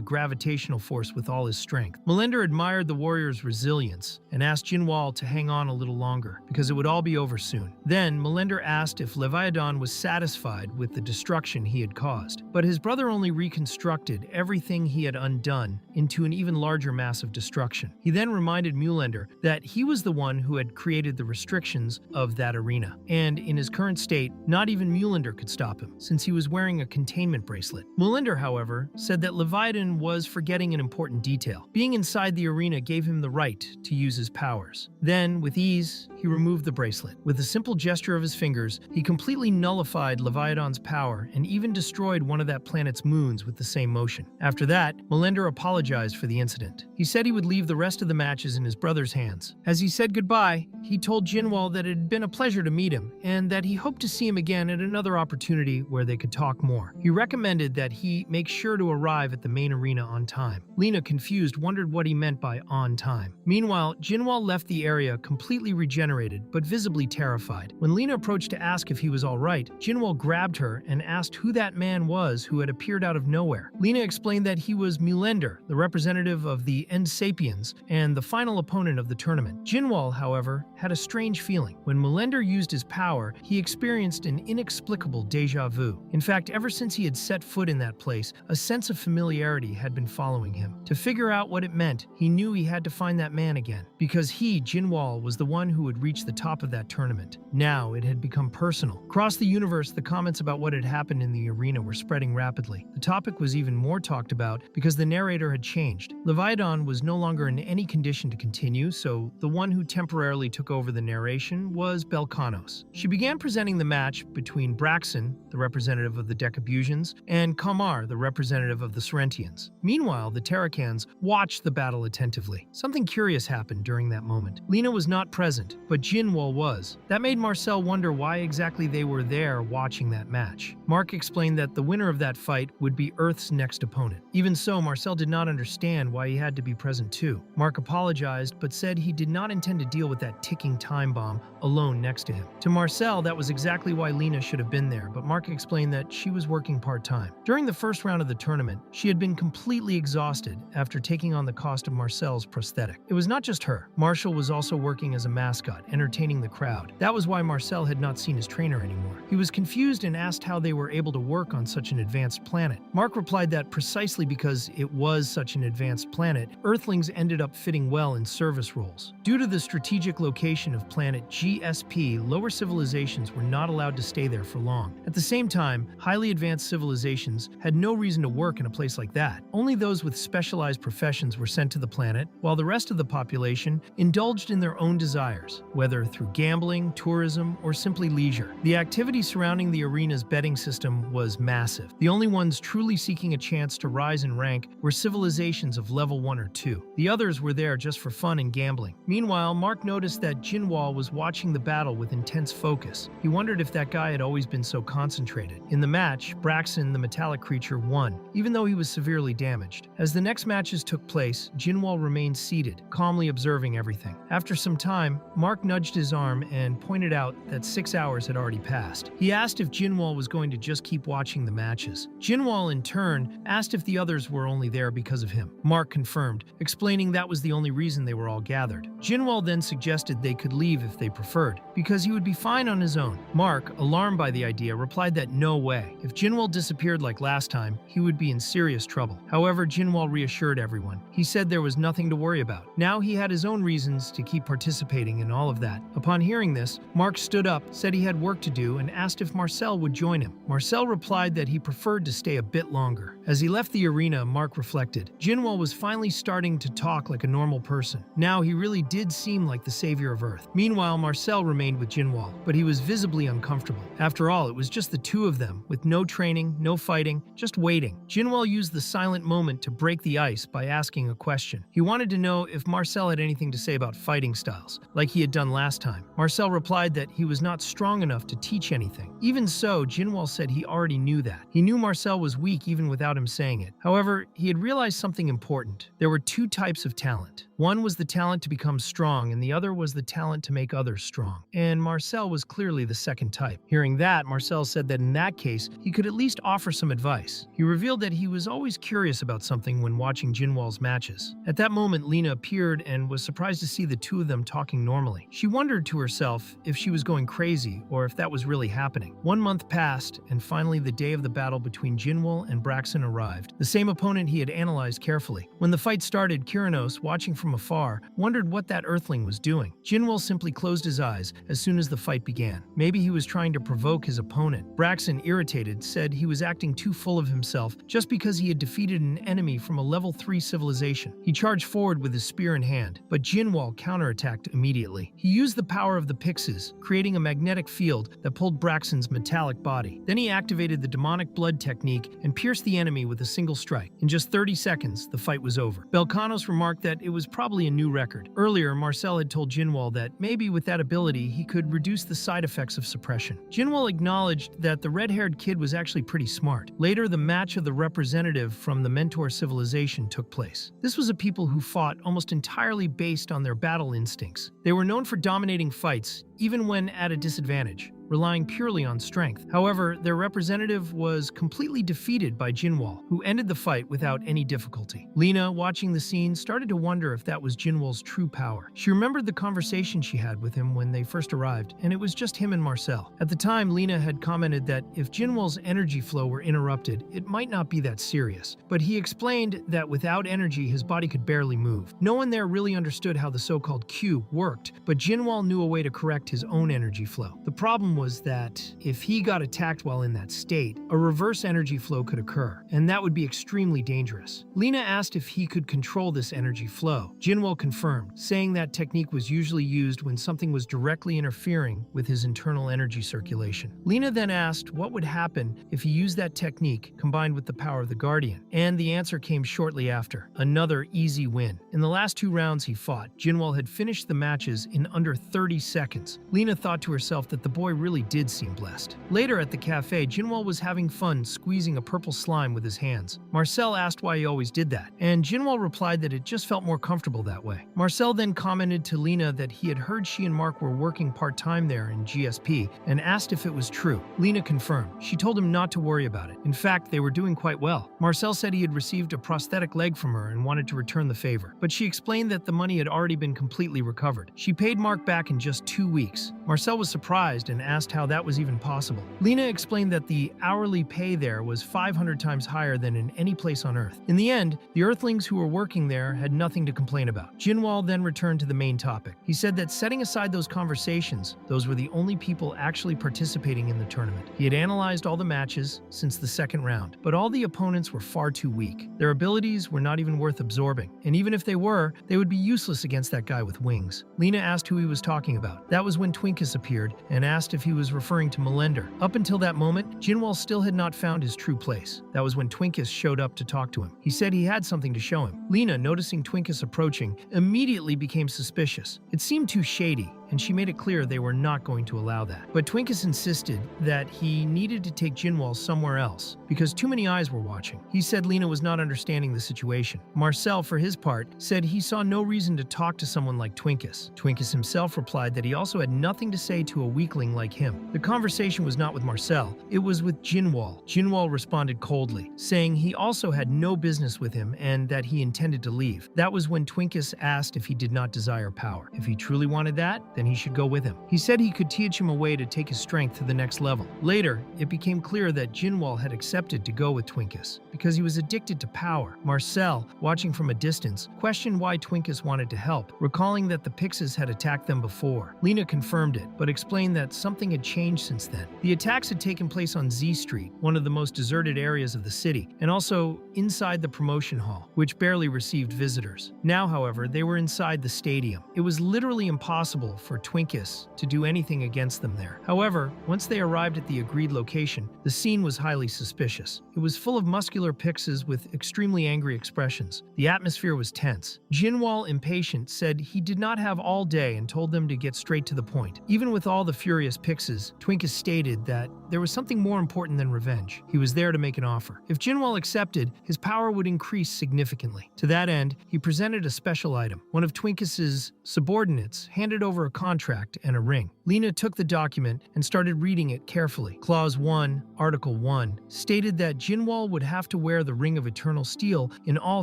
gravitational force with all his strength. Mellender admired the warrior's resilience and asked Jinwal to hang on a little longer, because it would all be over soon. Then, Mellender asked if Leviathan was satisfied with the destruction he had caused. But his brother only reconstructed everything he had undone into an even larger mass of destruction. He then reminded Mellender that he was the one who had created the restrictions of that arena, and in his current state, not even Mellender could stop him, since he was wearing a containment bracelet. Mellender, however, said that Leviathan was forgetting an important detail. Being inside the arena gave him the right to use his powers. Then, with ease, he removed the bracelet. With a simple gesture of his fingers, he completely nullified Leviathan's power and even destroyed one of that planet's moons with the same motion. After that, Mellender apologized for the incident. He said he would leave the rest of the matches in his brother's hands. As he said goodbye, he told Jinwoo that it had been a pleasure to meet him and that he hoped to see him again at another opportunity where they could talk more. He recommended that he make sure to arrive at the main arena on time. Lena, confused, wondered what he meant by on time. Meanwhile, Jinwoo left the area completely regenerated but visibly terrified. When Lena approached to ask if he was alright, Jinwoo grabbed her and asked who that man was who had appeared out of nowhere. Lena explained that he was Milender, the representative of the End Sapiens and the final opponent of the tournament. Jinwoo, however, had a strange feeling. When Milender used his power, he experienced an inexplicable deja vu. In fact, ever since he had set foot in that place, a sense of familiarity had been following him. To figure out what it meant, he knew he had to find that man again, because he, Jinwoo, was the one who would reach the top of that tournament. Now it had become personal. Across the universe, the comments about what had happened in the arena were spreading rapidly. The topic was even more talked about because the narrator had changed. Leviathan was no longer in any condition to continue, so the one who temporarily took over the narration was Belcanos. She began presenting the match between Braxton, the representative of the Decabusians, and Kamar, the representative of the Sorrentians. Meanwhile, the Terracans watched the battle attentively. Something curious happened during that moment. Lena was not present, but Jinwoo was. That made Marcel wonder why exactly they were there watching that match. Mark explained that the winner of that fight would be Earth's next opponent. Even so, Marcel did not understand why he had to be present too. Mark apologized, but said he did not intend to deal with that ticking time bomb alone next to him. To Marcel, that was exactly why Lena should have been there, but Mark explained that she was working part-time. During the first round of the tournament, she had been completely exhausted after taking on the cost of Marcel's prosthetic. It was not just her. Marshall was also working as a mascot, entertaining the crowd. That was why Marcel had not seen his trainer anymore. He was confused and asked how they were able to work on such an advanced planet. Mark replied that precisely because it was such an advanced planet, Earthlings ended up fitting well in service roles. Due to the strategic location of planet GSP, lower civilizations were not allowed to stay there for long. At the same time, highly advanced civilizations had no reason to work in a place like that. Only those with specialized professions were sent to the planet, while the rest of the population indulged in their own desires, whether through gambling, tourism, or simply leisure. The activity surrounding the arena's betting system was massive. The only ones truly seeking a chance to rise in rank were civilizations of level 1 or 2. The others were there just for fun and gambling. Meanwhile, Mark noticed that Jinwoo was watching the battle with intense focus. He wondered if that guy had always been so concentrated. In the match, Braxton, the metallic creature, won, even though he was severely damaged. As the next matches took place, Jinwoo remained seated, calmly observing everything. After some time, Mark nudged his arm and pointed out that 6 hours had already passed. He asked if Jinwoo was going to just keep watching the matches. Jinwoo, in turn, asked if the others were only there because of him. Mark confirmed, explaining that was the only reason they were all gathered. Jinwoo then suggested they could leave if they preferred, because he would be fine on his own. Mark, alarmed by the idea, replied that no way. If Jinwoo disappeared like last time, he would be in serious trouble. However, Jinwoo reassured everyone. He said there was nothing to worry about. Now he had his own reasons to keep participating in all of that. Upon hearing this, Mark stood up, said he had work to do, and asked if Marcel would join him. Marcel replied that he preferred to stay a bit longer. As he left the arena, Mark reflected. Jinwoo was finally starting to talk like a normal person. Now he really did seem like the savior of Earth. Meanwhile, Marcel remained with Jinwoo, but he was visibly uncomfortable. After all, it was just the two of them, with no training, no fighting, just waiting. Jinwoo used the silent moment to break the ice by asking a question. He wanted to know if Marcel had anything to say about fighting styles, like he had done last time. Marcel replied that he was not strong enough to teach anything. Even so, Jinwoo said he already knew that. He knew Marcel was weak even without him saying it. However, he had realized something important. There were two types of talent. One was the talent to become strong, and the other was the talent to make others strong. And Marcel was clearly the second type. Hearing that, Marcel said that in that case, he could at least offer some advice. He revealed that he was always curious about something when watching Jinwoo's matches. At that moment, Lena appeared and was surprised to see the two of them talking normally. She wondered to herself if she was going crazy or if that was really happening. 1 month passed, and finally the day of the battle between Jinwoo and Braxton arrived, the same opponent he had analyzed carefully. When the fight started, Kyranos, watching from afar, wondered what that Earthling was doing. Jinwoo simply closed his eyes as soon as the fight began. Maybe he was trying to provoke his opponent. Braxton, irritated, said he was acting too full of himself just because he had defeated an enemy from a level 3 civilization. He charged forward with his spear in hand, but Jinwoo counterattacked immediately. He used the power of the Pixes, creating a magnetic field that pulled Braxton's metallic body. Then he activated the demonic blood technique and pierced the enemy with a single strike. In just 30 seconds, the fight was over. Belcanos remarked that it was probably a new record. Earlier, Marcel had told Jinwoo that maybe with that ability, he could reduce the side effects of suppression. Jinwoo acknowledged that the red-haired kid was actually pretty smart. Later, the match of the representative from the mentor civilization took place. This was a people who fought almost entirely based on their battle instincts. They were known for dominating fights, even when at a disadvantage, relying purely on strength. However, their representative was completely defeated by Jinwoo, who ended the fight without any difficulty. Lena, watching the scene, started to wonder if that was Jinwoo's true power. She remembered the conversation she had with him when they first arrived, and it was just him and Marcel. At the time, Lena had commented that if Jinwoo's energy flow were interrupted, it might not be that serious. But he explained that without energy, his body could barely move. No one there really understood how the so-called Q worked, but Jinwoo knew a way to correct his own energy flow. The problem was that if he got attacked while in that state, a reverse energy flow could occur, and that would be extremely dangerous. Lena asked if he could control this energy flow. Jinwoo confirmed, saying that technique was usually used when something was directly interfering with his internal energy circulation. Lena then asked what would happen if he used that technique combined with the power of the Guardian, and the answer came shortly after. Another easy win. In the last 2 rounds he fought, Jinwoo had finished the matches in under 30 seconds. Lena thought to herself that the boy really did seem blessed. Later at the cafe, Jinwoo was having fun squeezing a purple slime with his hands. Marcel asked why he always did that, and Jinwoo replied that it just felt more comfortable that way. Marcel then commented to Lena that he had heard she and Mark were working part-time there in GSP and asked if it was true. Lena confirmed. She told him not to worry about it. In fact, they were doing quite well. Marcel said he had received a prosthetic leg from her and wanted to return the favor, but she explained that the money had already been completely recovered. She paid Mark back in just 2 weeks. Marcel was surprised and asked how that was even possible. Lena explained that the hourly pay there was 500 times higher than in any place on Earth. In the end, the Earthlings who were working there had nothing to complain about. Jinwoo then returned to the main topic. He said that setting aside those conversations, those were the only people actually participating in the tournament. He had analyzed all the matches since the second round, but all the opponents were far too weak. Their abilities were not even worth absorbing, and even if they were, they would be useless against that guy with wings. Lena asked who he was talking about. That was when Twinkus appeared and asked if he was referring to Melinda. Up until that moment, Jinwoo still had not found his true place. That was when Twinkus showed up to talk to him. He said he had something to show him. Lena, noticing Twinkus approaching, immediately became suspicious. It seemed too shady, and she made it clear they were not going to allow that. But Twinkus insisted that he needed to take Jinwoo somewhere else because too many eyes were watching. He said Lena was not understanding the situation. Marcel, for his part, said he saw no reason to talk to someone like Twinkus. Twinkus himself replied that he also had nothing to say to a weakling like him. The conversation was not with Marcel, it was with Jinwoo. Jinwoo responded coldly, saying he also had no business with him and that he intended to leave. That was when Twinkus asked if he did not desire power. If he truly wanted that, then he should go with him. He said he could teach him a way to take his strength to the next level. Later, it became clear that Jinwoo had accepted to go with Twinkus because he was addicted to power. Marcel, watching from a distance, questioned why Twinkus wanted to help, recalling that the Pixes had attacked them before. Lena confirmed it, but explained that something had changed since then. The attacks had taken place on Z Street, one of the most deserted areas of the city, and also inside the promotion hall, which barely received visitors. Now, however, they were inside the stadium. It was literally impossible for Twinkus to do anything against them there. However, once they arrived at the agreed location, the scene was highly suspicious. It was full of muscular Pixes with extremely angry expressions. The atmosphere was tense. Jinwoo, impatient, said he did not have all day and told them to get straight to the point. Even with all the furious Pixes, Twinkus stated that there was something more important than revenge. He was there to make an offer. If Jinwoo accepted, his power would increase significantly. To that end, he presented a special item. One of Twinkus's subordinates handed over a contract and a ring. Lena took the document and started reading it carefully. Clause 1, Article 1, stated that Jinwoo would have to wear the Ring of Eternal Steel in all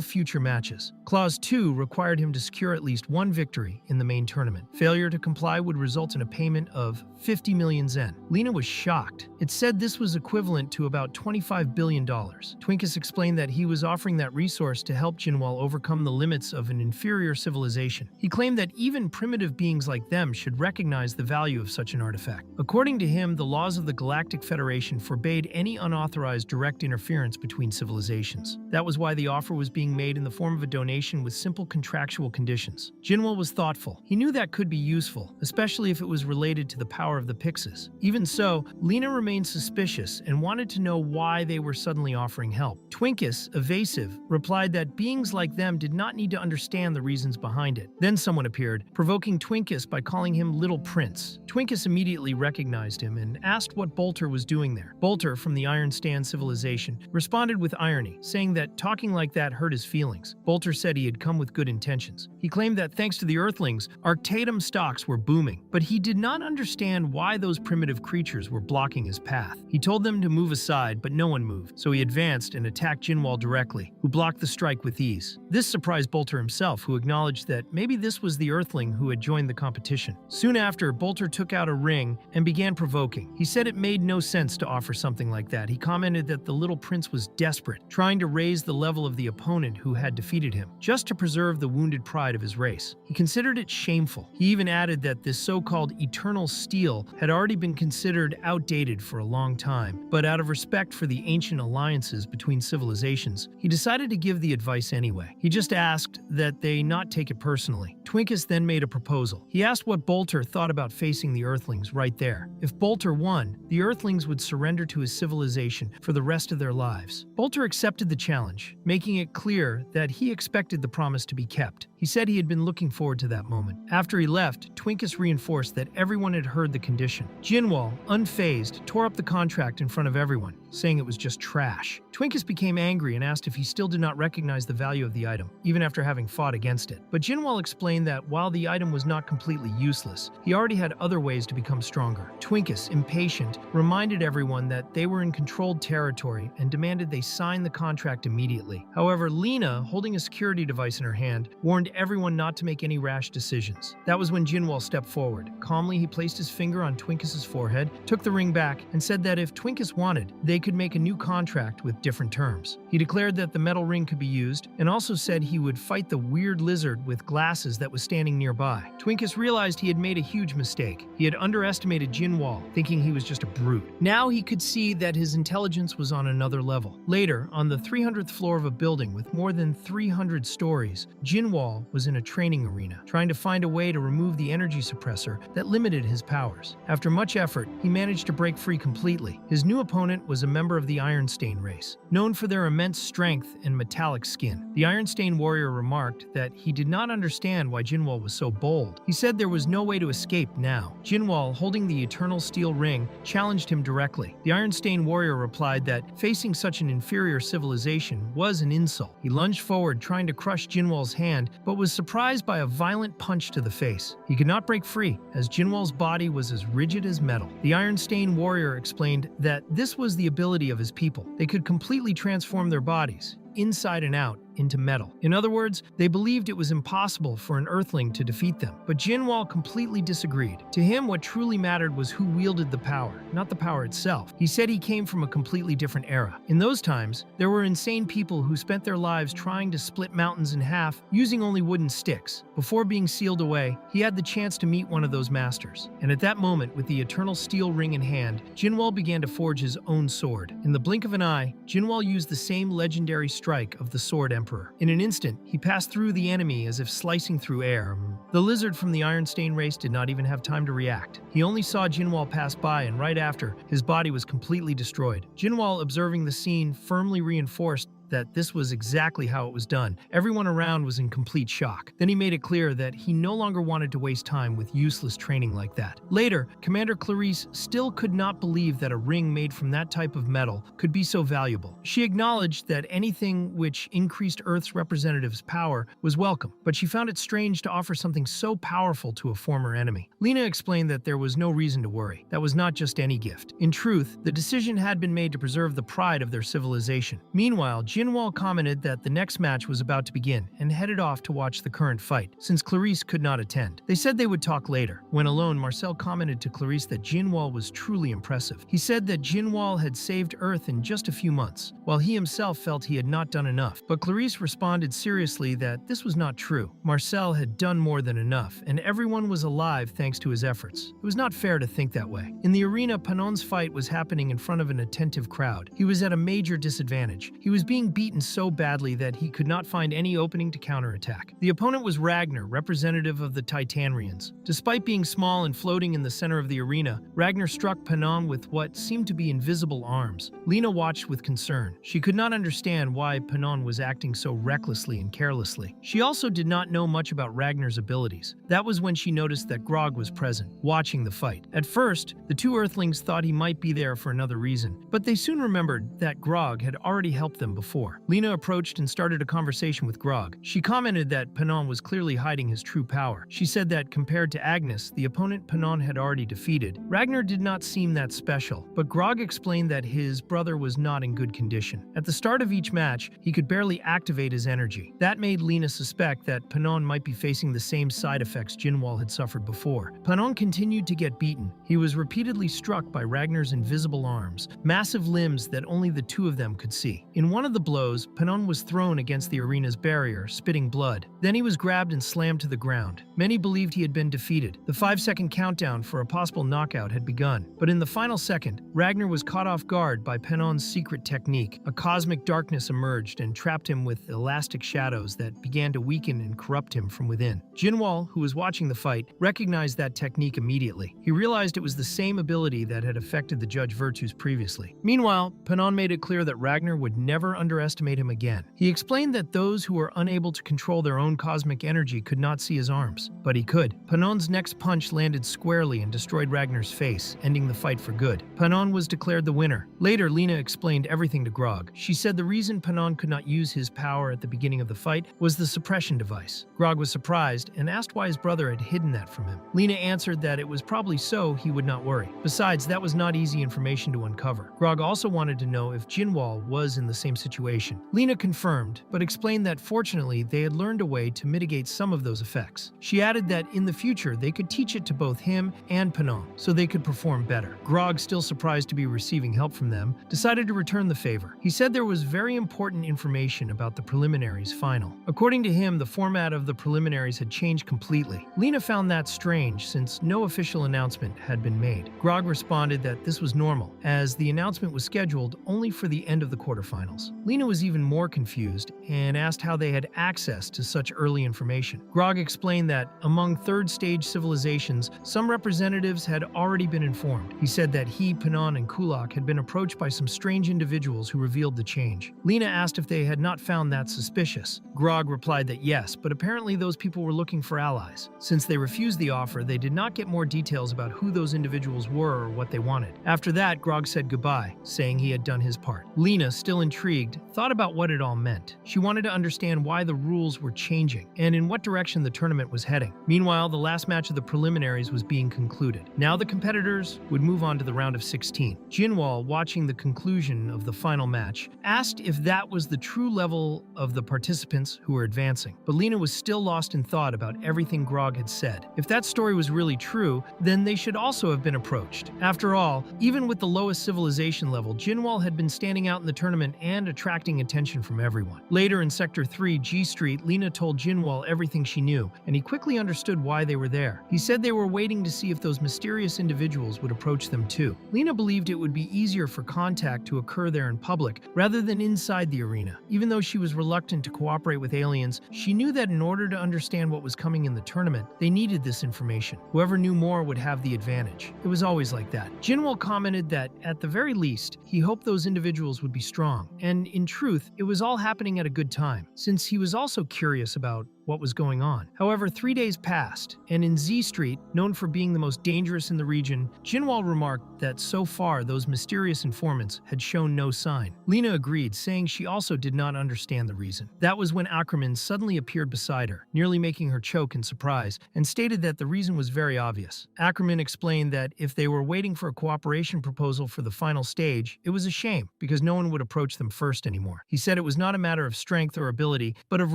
future matches. Clause 2 required him to secure at least 1 victory in the main tournament. Failure to comply would result in a payment of 50 million yen. Lena was shocked. It said this was equivalent to about $25 billion. Twinkus explained that he was offering that resource to help Jinwoo overcome the limits of an inferior civilization. He claimed that even primitive beings like them should recognize the value value of such an artifact. According to him, the laws of the Galactic Federation forbade any unauthorized direct interference between civilizations. That was why the offer was being made in the form of a donation with simple contractual conditions. Jinwoo was thoughtful. He knew that could be useful, especially if it was related to the power of the Pixes. Even so, Lena remained suspicious and wanted to know why they were suddenly offering help. Twinkus, evasive, replied that beings like them did not need to understand the reasons behind it. Then someone appeared, provoking Twinkus by calling him Little Prince. Twinkus immediately recognized him and asked what Bolter was doing there. Bolter, from the Iron Stand civilization, responded with irony, saying that talking like that hurt his feelings. Bolter said he had come with good intentions. He claimed that thanks to the Earthlings, Arctatum stocks were booming, but he did not understand why those primitive creatures were blocking his path. He told them to move aside, but no one moved, so he advanced and attacked Jinwoo directly, who blocked the strike with ease. This surprised Bolter himself, who acknowledged that maybe this was the Earthling who had joined the competition. Soon after, Bolter took out a ring and began provoking. He said it made no sense to offer something like that. He commented that the Little Prince was desperate, trying to raise the level of the opponent who had defeated him, just to preserve the wounded pride of his race. He considered it shameful. He even added that this so-called eternal steel had already been considered outdated for a long time, but out of respect for the ancient alliances between civilizations, he decided to give the advice anyway. He just asked that they not take it personally. Twinkus then made a proposal. He asked what Bolter thought about facing the Earthlings right there. If Bolter won, the Earthlings would surrender to his civilization for the rest of their lives. Bolter accepted the challenge, making it clear that he expected the promise to be kept. He said he had been looking forward to that moment. After he left, Twinkus reinforced that everyone had heard the condition. Jinwoo, unfazed, tore up the contract in front of everyone, saying it was just trash. Twinkus became angry and asked if he still did not recognize the value of the item, even after having fought against it. But Jinwoo explained that while the item was not completely useless, he already had other ways to become stronger. Twinkus, impatient, reminded everyone that they were in controlled territory and demanded they sign the contract immediately. However, Lena, holding a security device in her hand, warned everyone not to make any rash decisions. That was when Jinwoo stepped forward. Calmly, he placed his finger on Twinkus's forehead, took the ring back, and said that if Twinkus wanted, they could make a new contract with different terms. He declared that the metal ring could be used, and also said he would fight the weird lizard with glasses that was standing nearby. Twinkus realized he had made a huge mistake. He had underestimated Jinwoo, thinking he was just a brute. Now he could see that his intelligence was on another level. Later, on the 300th floor of a building with more than 300 stories, Jinwoo was in a training arena, trying to find a way to remove the energy suppressor that limited his powers. After much effort, he managed to break free completely. His new opponent was a member of the Ironstain race, known for their immense strength and metallic skin. The Ironstain warrior remarked that he did not understand why Jinwoo was so bold. He said there was no way to escape now. Jinwoo, holding the eternal steel ring, challenged him directly. The Ironstain warrior replied that facing such an inferior civilization was an insult. He lunged forward, trying to crush Jinwoo's hand, but was surprised by a violent punch to the face. He could not break free, as Jinwoo's body was as rigid as metal. The Ironstain warrior explained that this was the ability of his people. They could completely transform their bodies, inside and out, into metal. In other words, they believed it was impossible for an Earthling to defeat them. But Jinwoo completely disagreed. To him, what truly mattered was who wielded the power, not the power itself. He said he came from a completely different era. In those times, there were insane people who spent their lives trying to split mountains in half using only wooden sticks. Before being sealed away, he had the chance to meet one of those masters. And at that moment, with the eternal steel ring in hand, Jinwoo began to forge his own sword. In the blink of an eye, Jinwoo used the same legendary strike of the Sword Emperor. In an instant, he passed through the enemy as if slicing through air. The lizard from the Ironstain race did not even have time to react. He only saw Jinwoo pass by, and right after, his body was completely destroyed. Jinwoo, observing the scene, firmly reinforced that this was exactly how it was done. Everyone around was in complete shock. Then he made it clear that he no longer wanted to waste time with useless training like that. Later, Commander Clarice still could not believe that a ring made from that type of metal could be so valuable. She acknowledged that anything which increased Earth's representative's power was welcome, but she found it strange to offer something so powerful to a former enemy. Lena explained that there was no reason to worry. That was not just any gift. In truth, the decision had been made to preserve the pride of their civilization. Meanwhile, Jinwoo commented that the next match was about to begin and headed off to watch the current fight, since Clarice could not attend. They said they would talk later. When alone, Marcel commented to Clarice that Jinwoo was truly impressive. He said that Jinwoo had saved Earth in just a few months, while he himself felt he had not done enough. But Clarice responded seriously that this was not true. Marcel had done more than enough, and everyone was alive thanks to his efforts. It was not fair to think that way. In the arena, Panon's fight was happening in front of an attentive crowd. He was at a major disadvantage. He was being beaten so badly that he could not find any opening to counterattack. The opponent was Ragnar, representative of the Titanrians. Despite being small and floating in the center of the arena, Ragnar struck Panon with what seemed to be invisible arms. Lena watched with concern. She could not understand why Panon was acting so recklessly and carelessly. She also did not know much about Ragnar's abilities. That was when she noticed that Grog was present, watching the fight. At first, the two Earthlings thought he might be there for another reason, but they soon remembered that Grog had already helped them before. Lena approached and started a conversation with Grog. She commented that Panon was clearly hiding his true power. She said that compared to Agnes, the opponent Panon had already defeated, Ragnar did not seem that special, but Grog explained that his brother was not in good condition. At the start of each match, he could barely activate his energy. That made Lena suspect that Panon might be facing the same side effects Jinwoo had suffered before. Panon continued to get beaten. He was repeatedly struck by Ragnar's invisible arms, massive limbs that only the two of them could see. In one of the blows, Panon was thrown against the arena's barrier, spitting blood. Then he was grabbed and slammed to the ground. Many believed he had been defeated. The 5-second countdown for a possible knockout had begun, but in the final second, Ragnar was caught off guard by Panon's secret technique. A cosmic darkness emerged and trapped him with elastic shadows that began to weaken and corrupt him from within. Jinwoo, who was watching the fight, recognized that technique immediately. He realized it was the same ability that had affected the Judge Virtues previously. Meanwhile, Panon made it clear that Ragnar would never underestimate him again. He explained that those who were unable to control their own cosmic energy could not see his arms, but he could. Panon's next punch landed squarely and destroyed Ragnar's face, ending the fight for good. Panon was declared the winner. Later, Lena explained everything to Grog. She said the reason Panon could not use his power at the beginning of the fight was the suppression device. Grog was surprised and asked why his brother had hidden that from him. Lena answered that it was probably so he would not worry. Besides, that was not easy information to uncover. Grog also wanted to know if Jinwoo was in the same situation. Lena confirmed, but explained that fortunately they had learned a way to mitigate some of those effects. She added that in the future they could teach it to both him and Panon, so they could perform better. Grog, still surprised to be receiving help from them, decided to return the favor. He said there was very important information about the preliminaries final. According to him, the format of the preliminaries had changed completely. Lena found that strange since no official announcement had been made. Grog responded that this was normal, as the announcement was scheduled only for the end of the quarterfinals. Lena was even more confused and asked how they had access to such early information. Grog explained that among third-stage civilizations, some representatives had already been informed. He said that he, Panon, and Kulak had been approached by some strange individuals who revealed the change. Lena asked if they had not found that suspicious. Grog replied that yes, but apparently those people were looking for allies. Since they refused the offer, they did not get more details about who those individuals were or what they wanted. After that, Grog said goodbye, saying he had done his part. Lena, still intrigued, thought about what it all meant. She wanted to understand why the rules were changing and in what direction the tournament was heading. Meanwhile, the last match of the preliminaries was being concluded. Now the competitors would move on to the round of 16. Jinwoo, watching the conclusion of the final match, asked if that was the true level of the participants who were advancing. But Lena was still lost in thought about everything Grog had said. If that story was really true, then they should also have been approached. After all, even with the lowest civilization level, Jinwoo had been standing out in the tournament and attracting attention from everyone. Later in Sector 3, G Street, Lena told Jinwoo everything she knew, and he quickly understood why they were there. He said they were waiting to see if those mysterious individuals would approach them too. Lena believed it would be easier for contact to occur there in public rather than inside the arena. Even though she was reluctant to cooperate with aliens, she knew that in order to understand what was coming in the tournament, they needed this information. Whoever knew more would have the advantage. It was always like that. Jinwoo commented that, at the very least, he hoped those individuals would be strong. And in truth, it was all happening at a good time, since he was also curious about what was going on. However, 3 days passed, and in Z Street, known for being the most dangerous in the region, Jinwoo remarked that so far those mysterious informants had shown no sign. Lena agreed, saying she also did not understand the reason. That was when Ackerman suddenly appeared beside her, nearly making her choke in surprise, and stated that the reason was very obvious. Ackerman explained that if they were waiting for a cooperation proposal for the final stage, it was a shame, because no one would approach them first anymore. He said it was not a matter of strength or ability, but of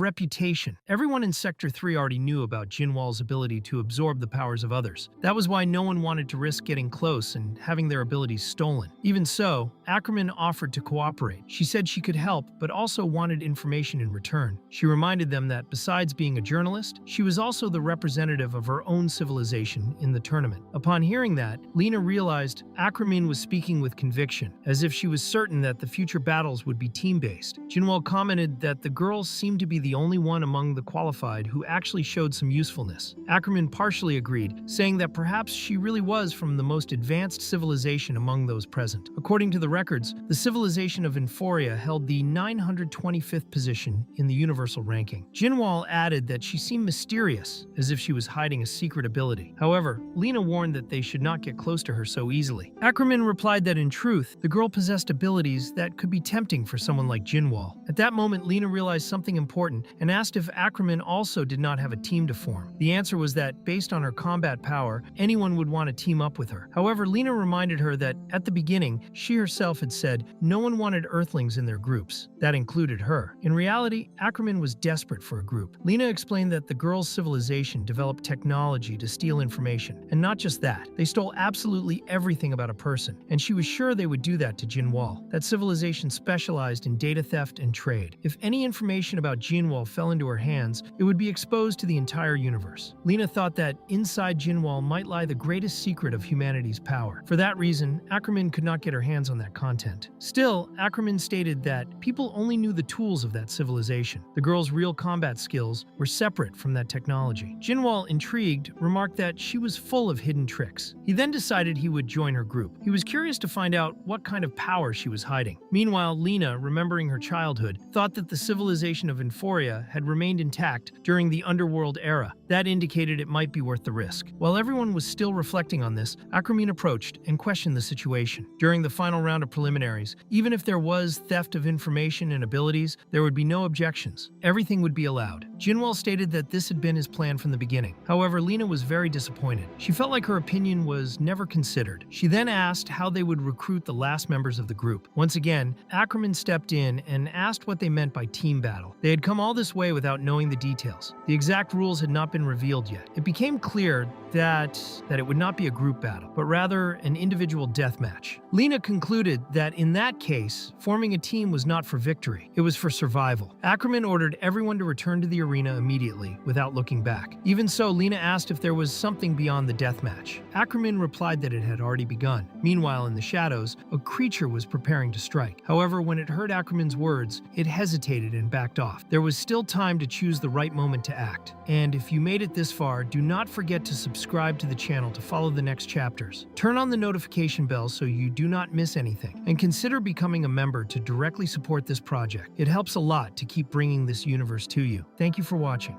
reputation. Everyone in Sector 3 already knew about Jinwoo's ability to absorb the powers of others. That was why no one wanted to risk getting close and having their abilities stolen. Even so, Ackerman offered to cooperate. She said she could help, but also wanted information in return. She reminded them that besides being a journalist, she was also the representative of her own civilization in the tournament. Upon hearing that, Lena realized Ackerman was speaking with conviction, as if she was certain that the future battles would be team-based. Jinwoo commented that the girls seemed to be the only one among the qualified who actually showed some usefulness. Ackerman partially agreed, saying that perhaps she really was from the most advanced civilization among those present. According to the records, the civilization of Euphoria held the 925th position in the universal ranking. Jinwoo added that she seemed mysterious, as if she was hiding a secret ability. However, Lena warned that they should not get close to her so easily. Ackerman replied that in truth, the girl possessed abilities that could be tempting for someone like Jinwoo. At that moment, Lena realized something important and asked if Ackerman also did not have a team to form. The answer was that, based on her combat power, anyone would want to team up with her. However, Lena reminded her that, at the beginning, she herself had said no one wanted Earthlings in their groups. That included her. In reality, Ackerman was desperate for a group. Lena explained that the girls' civilization developed technology to steal information. And not just that, they stole absolutely everything about a person, and she was sure they would do that to Jinwoo. That civilization specialized in data theft and trade. If any information about Jinwoo fell into her hands, it would be exposed to the entire universe. Lena thought that inside Jinwoo might lie the greatest secret of humanity's power. For that reason, Ackerman could not get her hands on that content. Still, Ackerman stated that people only knew the tools of that civilization. The girl's real combat skills were separate from that technology. Jinwoo, intrigued, remarked that she was full of hidden tricks. He then decided he would join her group. He was curious to find out what kind of power she was hiding. Meanwhile, Lena, remembering her childhood, thought that the civilization of Euphoria had remained intact during the underworld era. That indicated it might be worth the risk. While everyone was still reflecting on this, Ackerman approached and questioned the situation. During the final round of preliminaries, even if there was theft of information and abilities, there would be no objections. Everything would be allowed. Jinwoo stated that this had been his plan from the beginning. However, Lena was very disappointed. She felt like her opinion was never considered. She then asked how they would recruit the last members of the group. Once again, Ackerman stepped in and asked what they meant by team battle. They had come all this way without knowing the details. The exact rules had not been revealed yet. It became clear that it would not be a group battle, but rather an individual deathmatch. Lena concluded that in that case, forming a team was not for victory, it was for survival. Ackerman ordered everyone to return to the arena immediately, without looking back. Even so, Lena asked if there was something beyond the deathmatch. Ackerman replied that it had already begun. Meanwhile, in the shadows, a creature was preparing to strike. However, when it heard Ackerman's words, it hesitated and backed off. There was still time to choose the right moment to act. And if you made it this far, do not forget to subscribe to the channel to follow the next chapters. Turn on the notification bell so you do not miss anything, and consider becoming a member to directly support this project. It helps a lot to keep bringing this universe to you. Thank you for watching.